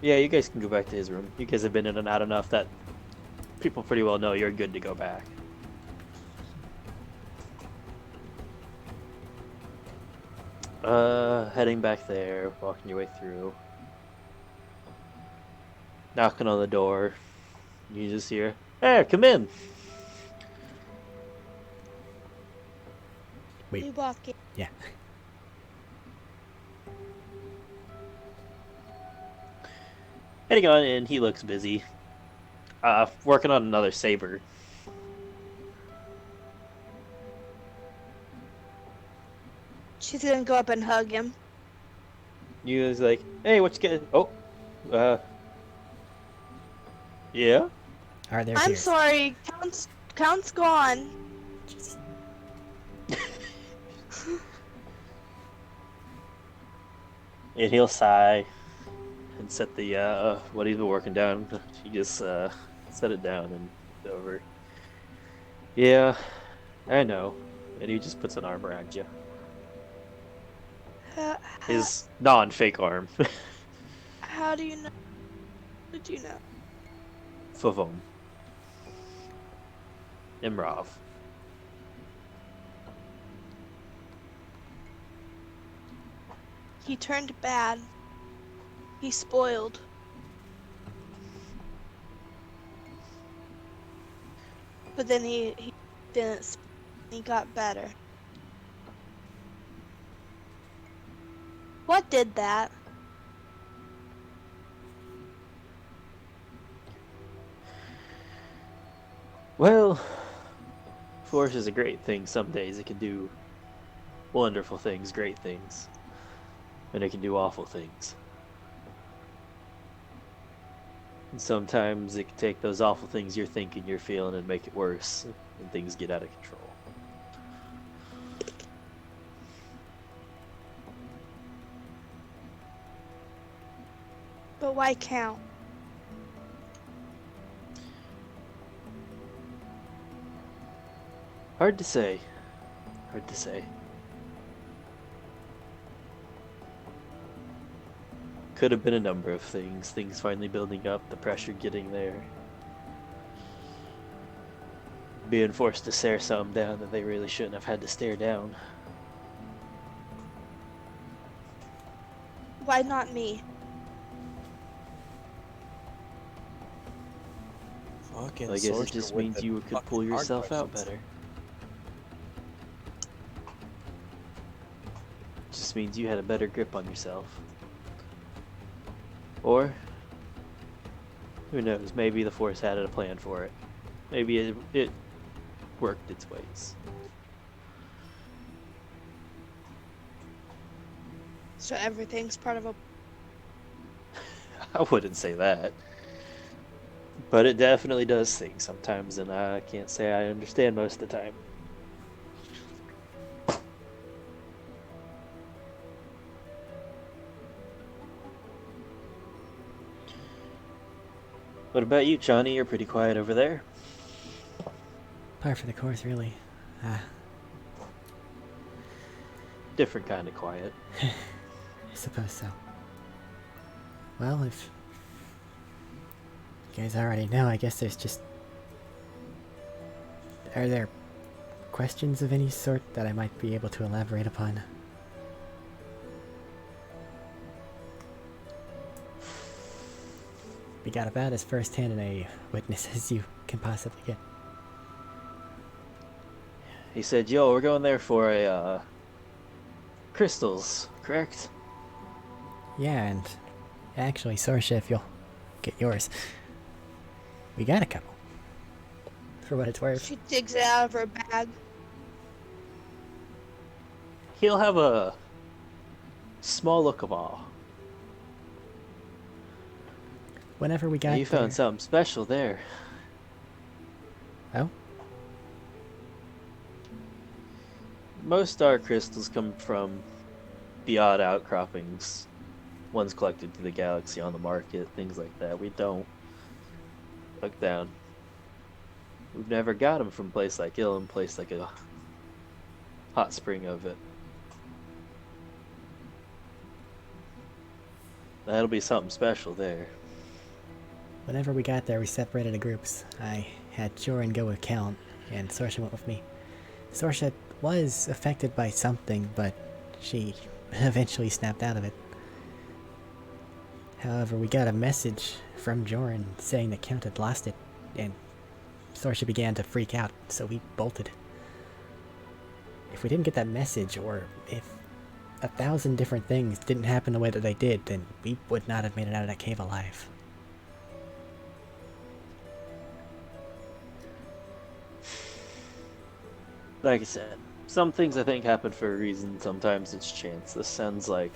Yeah, you guys can go back to his room. You guys have been in and out enough that people pretty well know you're good to go back. Heading back there, walking your way through. Knocking on the door. You just hear, "Hey, come in!" Wait. We walk in. Yeah. Heading on in, he looks busy. Working on another saber. She's gonna go up and hug him. You guys like, "Hey, what you getting?" Oh, yeah? Are there I'm here? sorry, Count's gone. Jeez. And he'll sigh and set the what he's been working down. He just set it down and over. Yeah, I know. And he just puts an arm around you. His non-fake arm. How do you know? How did you know? Favon. Imrov. He turned bad. He spoiled. But then he didn't. He got better. What did that? Well, force is a great thing. Some days it can do wonderful things, great things, and it can do awful things. And sometimes it can take those awful things you're thinking, you're feeling, and make it worse, and things get out of control. But why count? Hard to say. Hard to say. Could have been a number of things. Things finally building up, the pressure getting there. Being forced to stare some down that they really shouldn't have had to stare down. Why not me? Fucking I guess it sorcerer just with means the you could fucking pull hard yourself out questions. better. Just means you had a better grip on yourself. Or, who knows, maybe the Force had a plan for it. Maybe it worked its ways. So everything's part of a. I wouldn't say that. But it definitely does things sometimes, and I can't say I understand most of the time. What about you, Johnny? You're pretty quiet over there. Par for the course, really. Different kind of quiet. I suppose so. Well, if you guys already know, I guess there's just... Are there questions of any sort that I might be able to elaborate upon? We got about as first-hand a witness as you can possibly get. He said, yo, we're going there for a, crystals, correct? Yeah, and actually, Sorsha, if you'll get yours. We got a couple. For what it's worth. She digs it out of her bag. He'll have a small look of awe. Whenever we got You found something special there. Oh? Most dark crystals come from the odd outcroppings. Ones collected through the galaxy on the market, things like that. We don't look down. We've never got them from a place like Ilum, place like a hot spring of it. That'll be something special there. Whenever we got there, we separated into groups. I had Joran go with Count, and Sorsha went with me. Sorsha was affected by something, but she eventually snapped out of it. However, we got a message from Joran saying that Count had lost it, and Sorsha began to freak out, so we bolted. If we didn't get that message, or if 1,000 different things didn't happen the way that they did, then we would not have made it out of that cave alive. Like I said, some things I think happen for a reason, sometimes it's chance. This sounds like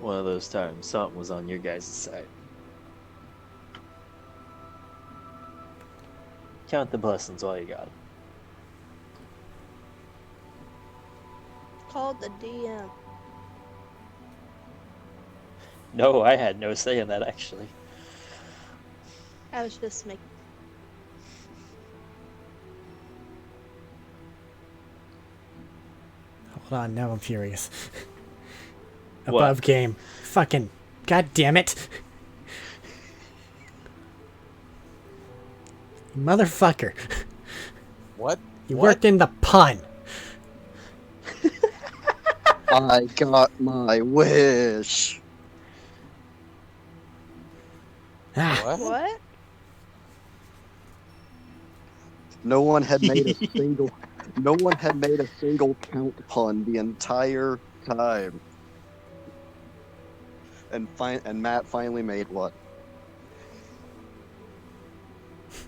one of those times something was on your guys' side. Count the blessings while you got them. Called the DM. No, I had no say in that, actually. I was just making. Hold on, now I'm furious. What? Above game. Fucking. God damn it. Motherfucker. What? You What? worked in the pun. I got my wish. Ah, What? What? No one had made a single. No one had made a single count pun the entire time. And Matt finally made one.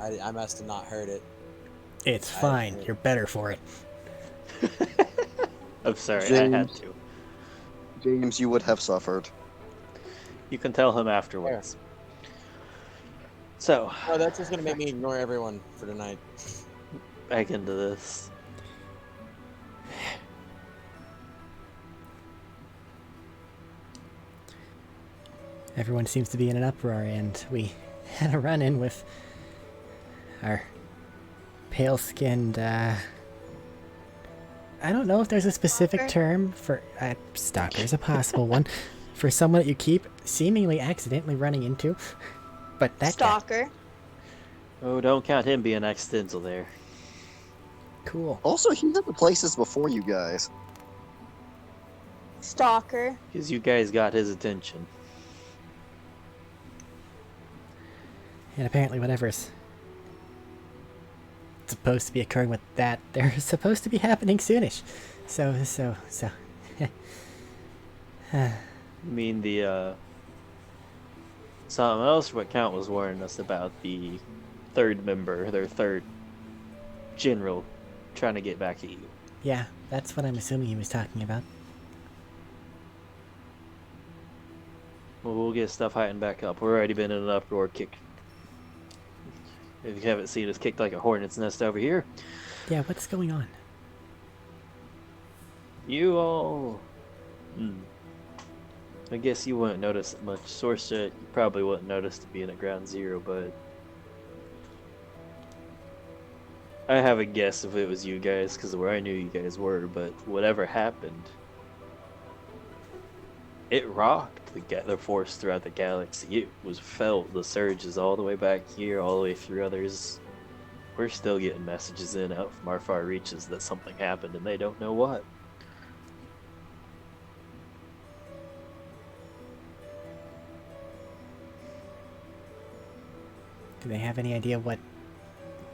I must have not heard it. It's I- fine. You're better for it. I'm sorry, I had James. to. James, you would have suffered. You can tell him afterwards. So, Oh, that's just gonna make me ignore everyone for tonight. back into this. Everyone seems to be in an uproar, and we had a run-in with our pale-skinned, I don't know if there's a specific Stalker? term for... stalker is a possible one. For someone that you keep seemingly accidentally running into. But that guy... Stalker. Oh, don't count him being accidental there. Cool. Also, he's at the places before you guys. Stalker. Because you guys got his attention. And apparently whatever's supposed to be occurring with that, they're supposed to be happening soonish. So. You mean the, something else what Count was warning us about, the third member, their third general, trying to get back at you. Yeah, that's what I'm assuming he was talking about. Well, we'll get stuff heightened back up. We've already been in an uproar kick. If you haven't seen us kicked like a hornet's nest over here. Yeah, what's going on? You all... I guess you wouldn't notice it much. Source Jet, you probably wouldn't notice to being at ground zero, but... I have a guess if it was you guys, because of where I knew you guys were, but whatever happened... It rocked the force throughout the galaxy. It was felt. The surges all the way back here, all the way through others. We're still getting messages in out from our far reaches that something happened and they don't know what. Do they have any idea what,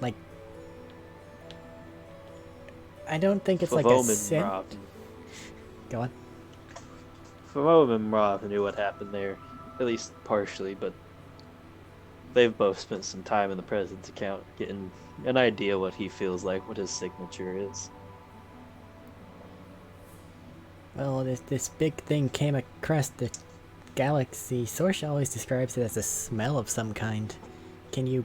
like... I don't think it's like a scent. Go on. Famo and Rav knew what happened there, at least partially, but they've both spent some time in the President's account getting an idea what he feels like, what his signature is. Well, this big thing came across the galaxy. Sorsha always describes it as a smell of some kind. Can you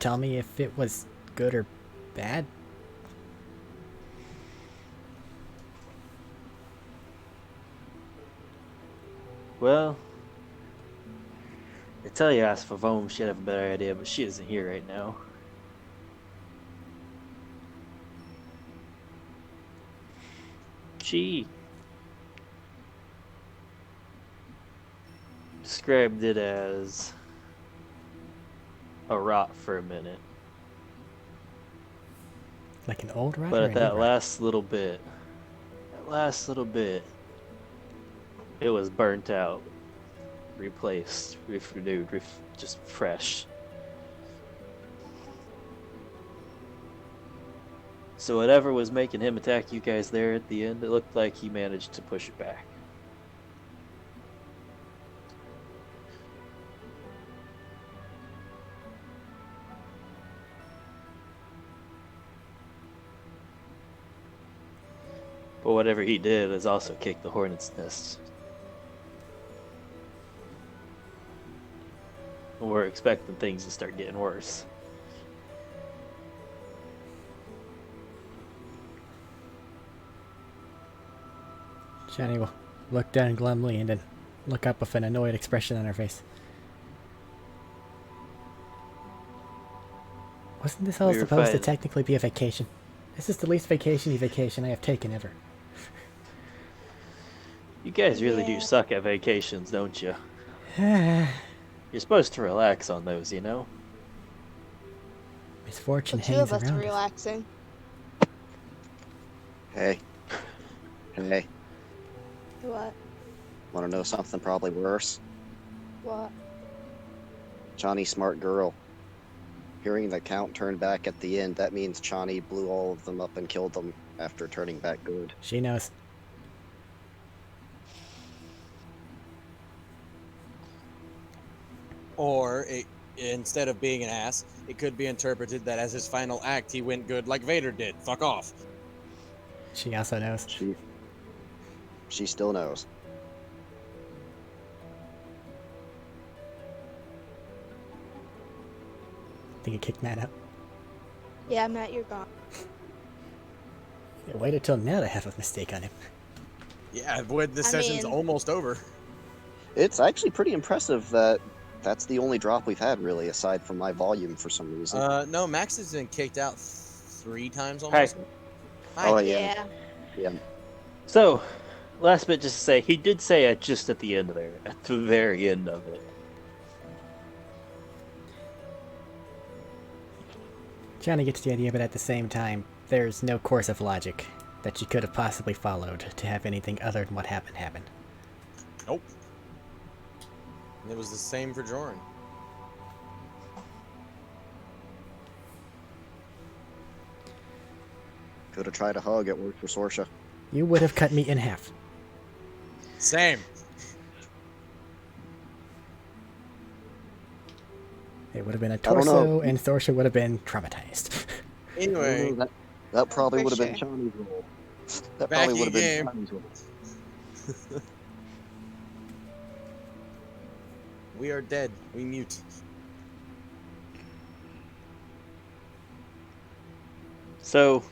tell me if it was good or bad? Well, I tell you, ask Favome, she'd have a better idea, but she isn't here right now. She described it as a rot for a minute. Like an old rat? But or at a new that rat? last little bit, it was burnt out, replaced, renewed, just fresh. So whatever was making him attack you guys there at the end, it looked like he managed to push it back. But whatever he did is also kick the hornet's nest. We're expecting things to start getting worse. Shani will look down glumly and then look up with an annoyed expression on her face. Wasn't this all We were supposed to fighting. technically be a vacation? This is the least vacation-y vacation I have taken ever. You guys really Yeah. do suck at vacations, don't you? You're supposed to relax on those, you know? Misfortune The two hangs of us around are us. relaxing. Hey. Hey. What? Want to know something probably worse? What? Johnny Smart Girl. Hearing the count turn back at the end, that means Chani blew all of them up and killed them after turning back good. She knows. Or instead of being an ass, it could be interpreted that as his final act, he went good like Vader did. Fuck off. She also knows. She still knows. Think you kicked Matt out? Yeah, Matt, you're gone. Yeah, waited till now to have a mistake on him. Yeah, boy, this I session's mean- almost over. It's actually pretty impressive that that's the only drop we've had, really, aside from my volume for some reason. No, Max has been kicked out 3 times almost. Hi. Oh, yeah. So, last bit just to say, he did say it just at the end of there, at the very end of it. Johnny gets the idea, but at the same time, there's no course of logic that she could have possibly followed to have anything other than what happened happen. Nope. And it was the same for Joran. Could have tried a hug, it worked for Sorsha. You would have cut me in half. Same. It would have been a don't know. torso, and Thorsha would have been traumatized. Anyway, That probably For would have been sure. Chani's role. That Back probably would have been in Chani's role. we are dead. We mute. So,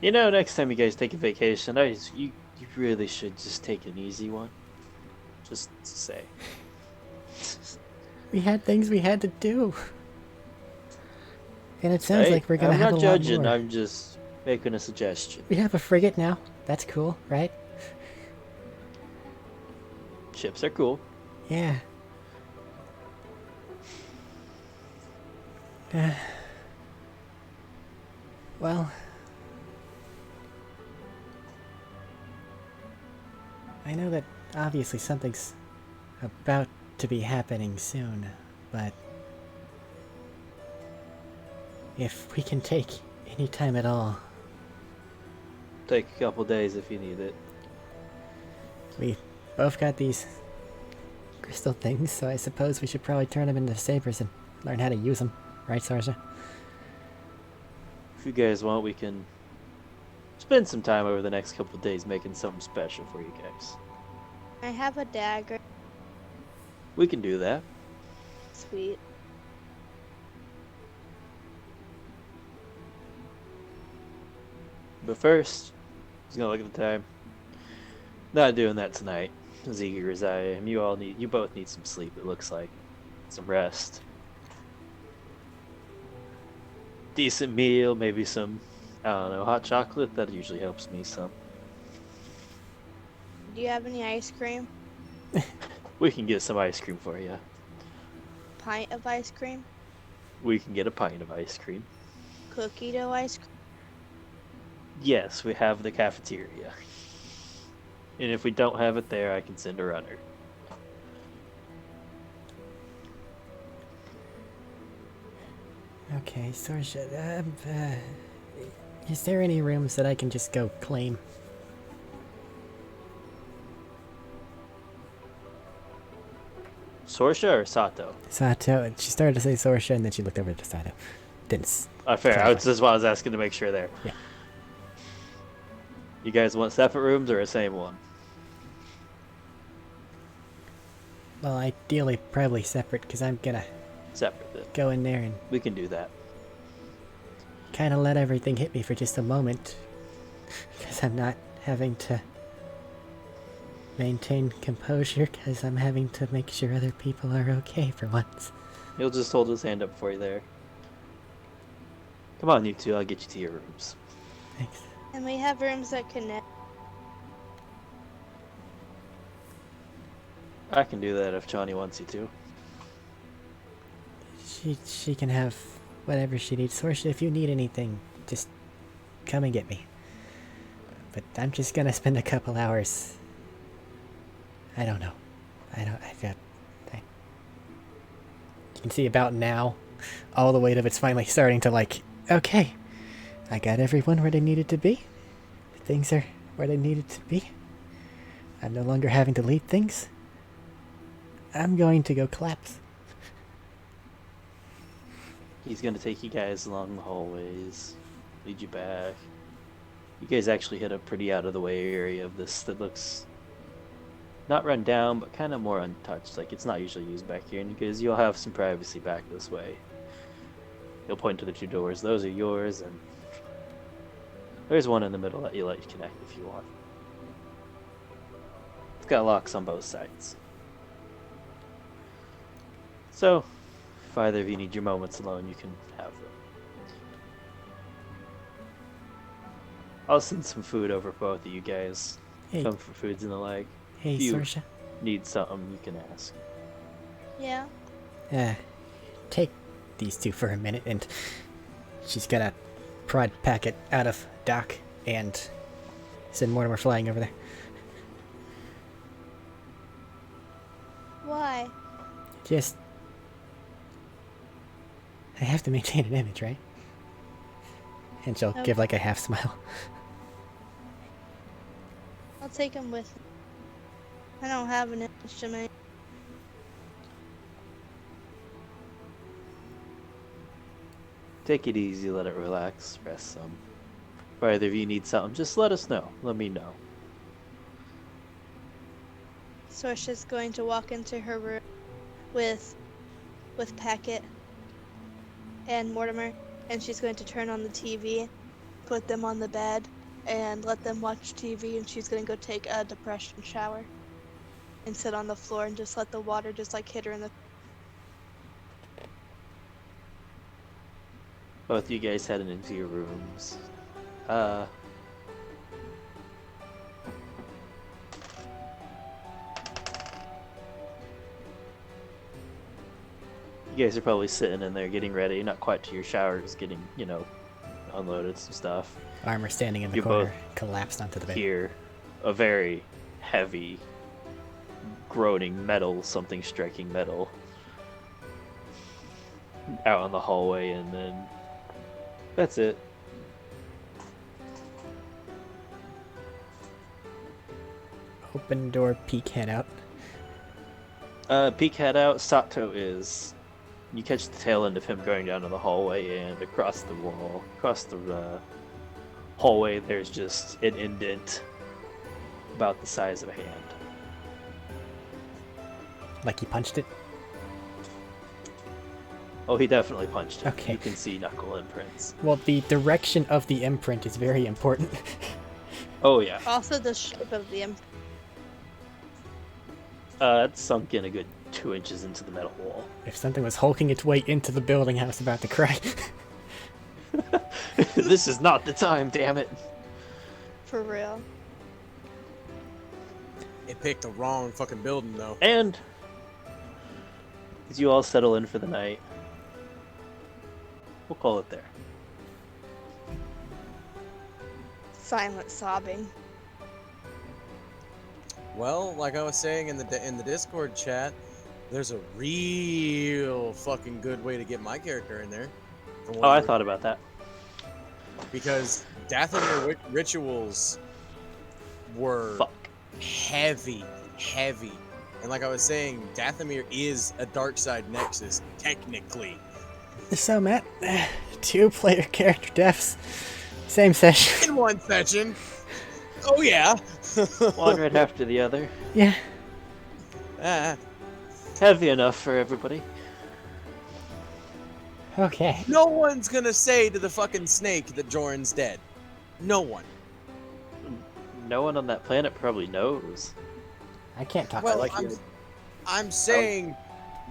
next time you guys take a vacation, you really should just take an easy one. Just to say. We had things we had to do. And it sounds Hey, like we're gonna I'm have not a lot judging, more. I'm just making a suggestion. We have a frigate now. That's cool, right? Ships are cool. Yeah. Well, I know that obviously something's about to be happening soon, but if we can take any time at all, Take a couple days if you need it. we both got these crystal things, so I suppose we should probably turn them into sabers and learn how to use them, right, Sarsha? If you guys want, we can spend some time over the next couple days making something special for you guys. I have a dagger. We can do that. Sweet. But first, just gonna look at the time. Not doing that tonight. As eager as I am, you both need some sleep. It looks like some rest, decent meal, maybe some, I don't know, hot chocolate. That usually helps me some. Do you have any ice cream? We can get some ice cream for you. Pint of ice cream? We can get a pint of ice cream. Cookie dough ice cream? Yes, we have the cafeteria. And if we don't have it there, I can send a runner. Okay, Sarsha, is there any rooms that I can just go claim? Sorsha or Sato? Sato, she started to say Sarsha and then she looked over to Sato. Didn't Fair. Clarify. That's why I was asking to make sure there. Yeah. You guys want separate rooms or a same one? Well, ideally, probably separate, because I'm gonna Separate then. go in there and We can do that. kind of let everything hit me for just a moment. Because I'm not having to maintain composure, because I'm having to make sure other people are okay for once. He'll just hold his hand up for you there. Come on, you two. I'll get you to your rooms. Thanks. And we have rooms that connect. I can do that if Johnny wants you to. She can have whatever she needs. Sarsha, if you need anything, just come and get me. But I'm just gonna spend a couple hours. I don't know. You can see about now, all the weight of it's finally starting to like, okay, I got everyone where they needed to be. Things are where they needed to be. I'm no longer having to lead things. I'm going to go collapse. He's gonna take you guys along the hallways, lead you back. You guys actually hit a pretty out of the way area of this that looks not run down, but kind of more untouched. Like it's not usually used back here, and because you'll have some privacy back this way. You'll point to the 2 doors. Those are yours, and there's one in the middle that you let connect if you want. It's got locks on both sides. So, if either of you need your moments alone, you can have them. I'll send some food over for both of you guys. Hey, Comfort foods and the like. hey, If you Saoirse. need something, you can ask. Yeah. Take these 2 for a minute, and she's gonna prod Packet out of dock and send Mortimer flying over there. Why? Just, I have to maintain an image, right? And she'll give like a half smile. I'll take him with me. I don't have an instrument. Take it easy, let it relax, rest some. If either of you need something, just let us know. Let me know. Sorsha's going to walk into her room with Packet and Mortimer, and she's going to turn on the TV, put them on the bed, and let them watch TV, and she's going to go take a depression shower and sit on the floor and just let the water just like hit her in the... Both you guys heading into your rooms. You guys are probably sitting in there getting ready, not quite to your showers, getting, unloaded some stuff. Armor standing in the You corner, both collapsed onto the bed. Hear a very heavy, groaning metal, something striking metal out in the hallway, and then that's it. Open door, peek head out. Peek head out. Sato is. You catch the tail end of him going down to the hallway, and across the wall, across the hallway, there's just an indent about the size of a hand. Like he punched it? Oh, he definitely punched it. Okay. You can see knuckle imprints. Well, the direction of the imprint is very important. Oh yeah. Also the shape of the imp. It's sunk in a good 2 inches into the metal wall. If something was hulking its way into the building, I was about to cry. This is not the time, damn it. For real. It picked the wrong fucking building, though. And as you all settle in for the night, we'll call it there. Silent sobbing. Well, like I was saying in the Discord chat, there's a real fucking good way to get my character in there. from what Oh, I you were- thought about that. Because Dathomir rituals were Fuck. heavy. And like I was saying, Dathomir is a dark side nexus, technically. So, Matt, 2 player character deaths. Same session. In one session. Oh yeah. One right after the other. Yeah. Ah, Heavy enough for everybody. Okay. no one's gonna say to the fucking snake that Joran's dead. No one. No one on that planet probably knows. I can't talk Well, to like you. I'm saying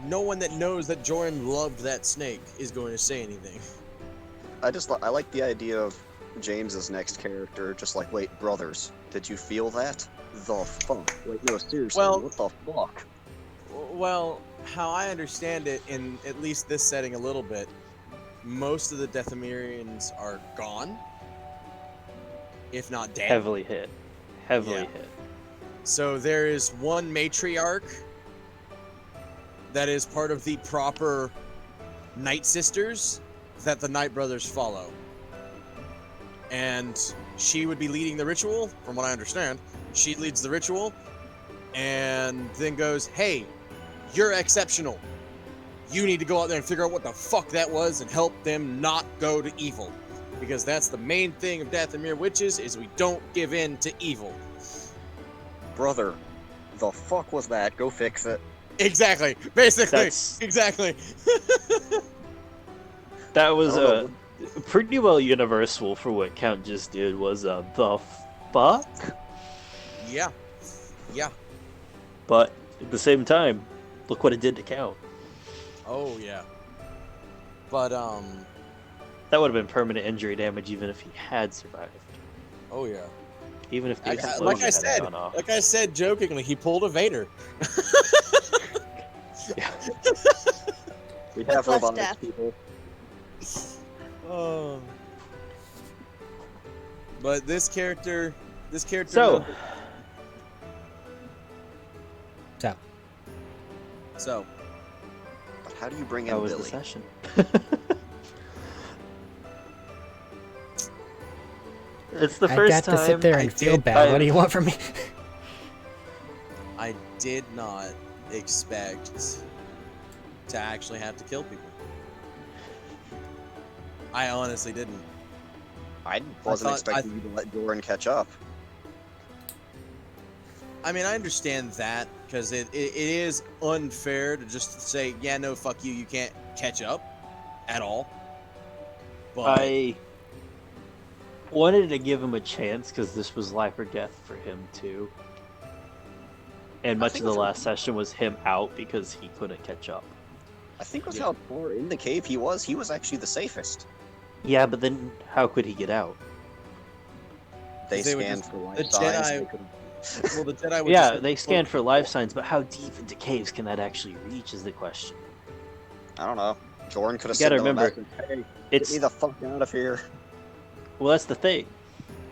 no one that knows that Joran loved that snake is going to say anything. I like the idea of James's next character, just like, wait, brothers, did you feel that? The fuck? Wait, no, seriously, Well- what the fuck? Well, how I understand it, in at least this setting a little bit, most of the Dathomirians are gone, if not dead. Heavily hit. Heavily Yeah. hit. So there is one matriarch that is part of the proper Night Sisters that the Night Brothers follow. And she would be leading the ritual, from what I understand. She leads the ritual and then goes, hey, you're exceptional. You need to go out there and figure out what the fuck that was and help them not go to evil. Because that's the main thing of Dathomir Witches, is we don't give in to evil. Brother, the fuck was that? Go fix it. Exactly. Basically. That's- Exactly. That was I don't pretty well universal for what Count just did. Was the fuck? Yeah. Yeah. But at the same time, look what it did to Count. Oh, yeah. But, That would have been permanent injury damage even if he had survived. oh, yeah. Even if the explosion Like I had said, gone off. like I said jokingly, he pulled a Vader. We have With less robotics, death. people. Oh. But this character. So, So. But how do you bring how in was the Billy? session? It's the I first got time to sit there I and feel did- bad. What do you want from me? I did not expect to actually have to kill people. I honestly didn't. I wasn't thought- expecting you to let Doran catch up. I mean, I understand that, because it is unfair to just say, yeah, no, fuck you, you can't catch up at all. But I wanted to give him a chance because this was life or death for him too. And much of think the it's- last session was him out because he couldn't catch up. I think with Yeah. how far in the cave he was actually the safest. Yeah, but then how could he get out? They They would scanned just- for life the signs. Jedi- They could've- well, the Jedi would Yeah, just- they scanned for life signs, but how deep into caves can that actually reach is the question. I don't know. Doran could have You gotta sent them a remember, message, hey, get It's me the fuck out of here. well, that's the thing.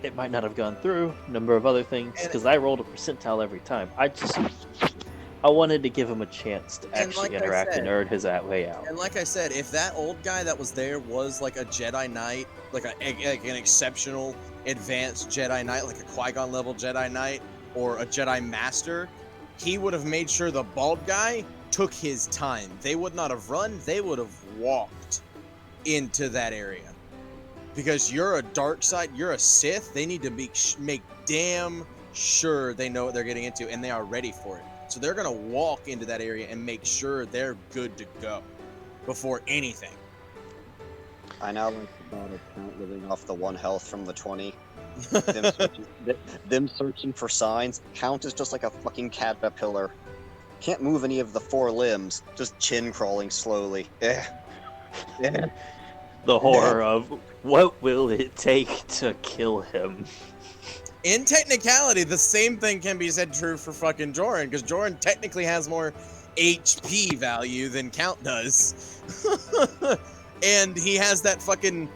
It might not have gone through. A number of other things And- because I rolled a percentile every time. I wanted to give him a chance to And actually like I interact and said- earn his way out. And like I said, if that old guy that was there was like a Jedi Knight, like an exceptional advanced Jedi Knight, like a Qui-Gon level Jedi Knight, or a Jedi Master, he would have made sure the bald guy took his time. They would not have run, they would have walked into that area. Because you're a dark side, you're a Sith, they need to make damn sure they know what they're getting into and they are ready for it. So they're gonna walk into that area and make sure they're good to go before anything. I now like the thought of Count living off the 1 health from the 20. them searching for signs. Count is just like a fucking caterpillar. Can't move any of the 4 limbs, just chin crawling slowly. Eh. Eh. The horror of what will it take to kill him? In technicality, the same thing can be said true for fucking Joran, because Joran technically has more HP value than Count does. And he has that fucking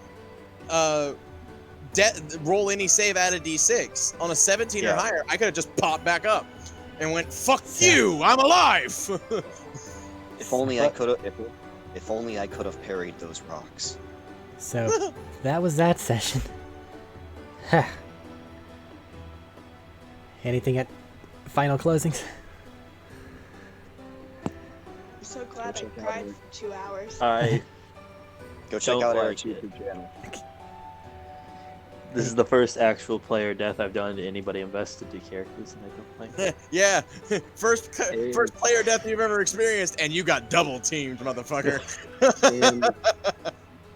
roll any save at a d6. On a 17 or Yeah. higher, I could have just popped back up and went, fuck Yeah. you, I'm alive! If only I could have. If only I could have parried those rocks. So that was that session. Huh. Anything at final closings? I'm so glad I check out cried your- for 2 hours. I Go check Don't out like Eric's it. YouTube channel. This is the first actual player death I've done to anybody invested to characters, and I don't like it. Yeah, first player death you've ever experienced, and you got double teamed, motherfucker.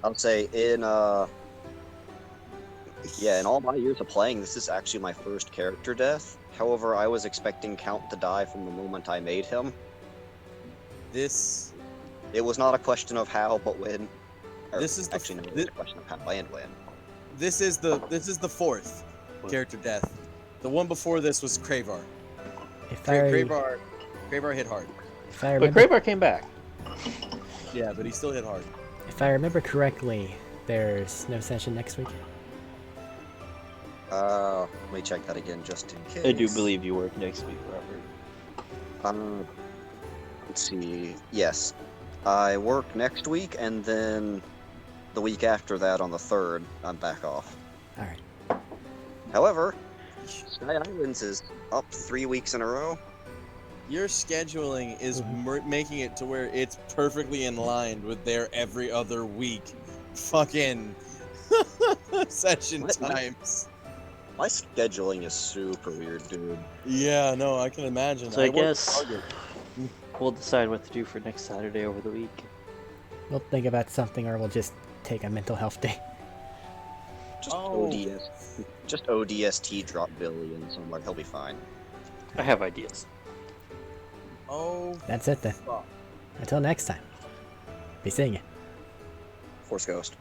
I'll say in all my years of playing, this is actually my first character death. However, I was expecting Count to die from the moment I made him. This It was not a question of how, but when. Or, This is the- actually no, it was a question of how and when. this is the fourth character death. The one before this was Kravar. If Kravar hit hard. if I But remember, Kravar came back. Yeah, but he still hit hard. if I remember correctly, there's no session next week. Let me check that again just in case. I do believe you work next week, Robert. Let's see. Yes, I work next week, and then the week after that, on the 3rd, I'm back off. All right. However, Sky Islands is up 3 weeks in a row. Your scheduling is Mhm. making it to where it's perfectly in line with their every other week fucking session What? times. My scheduling is super weird, dude. Yeah, no, I can imagine. So I work at guess Target. we'll decide what to do for next Saturday over the week. We'll think about something, or we'll just take a mental health day. Just Oh. ODS. Just ODST drop Billy in somewhere. He'll be fine. I have ideas. Oh, That's it then. fuck. Until next time. Be seeing you. Force Ghost.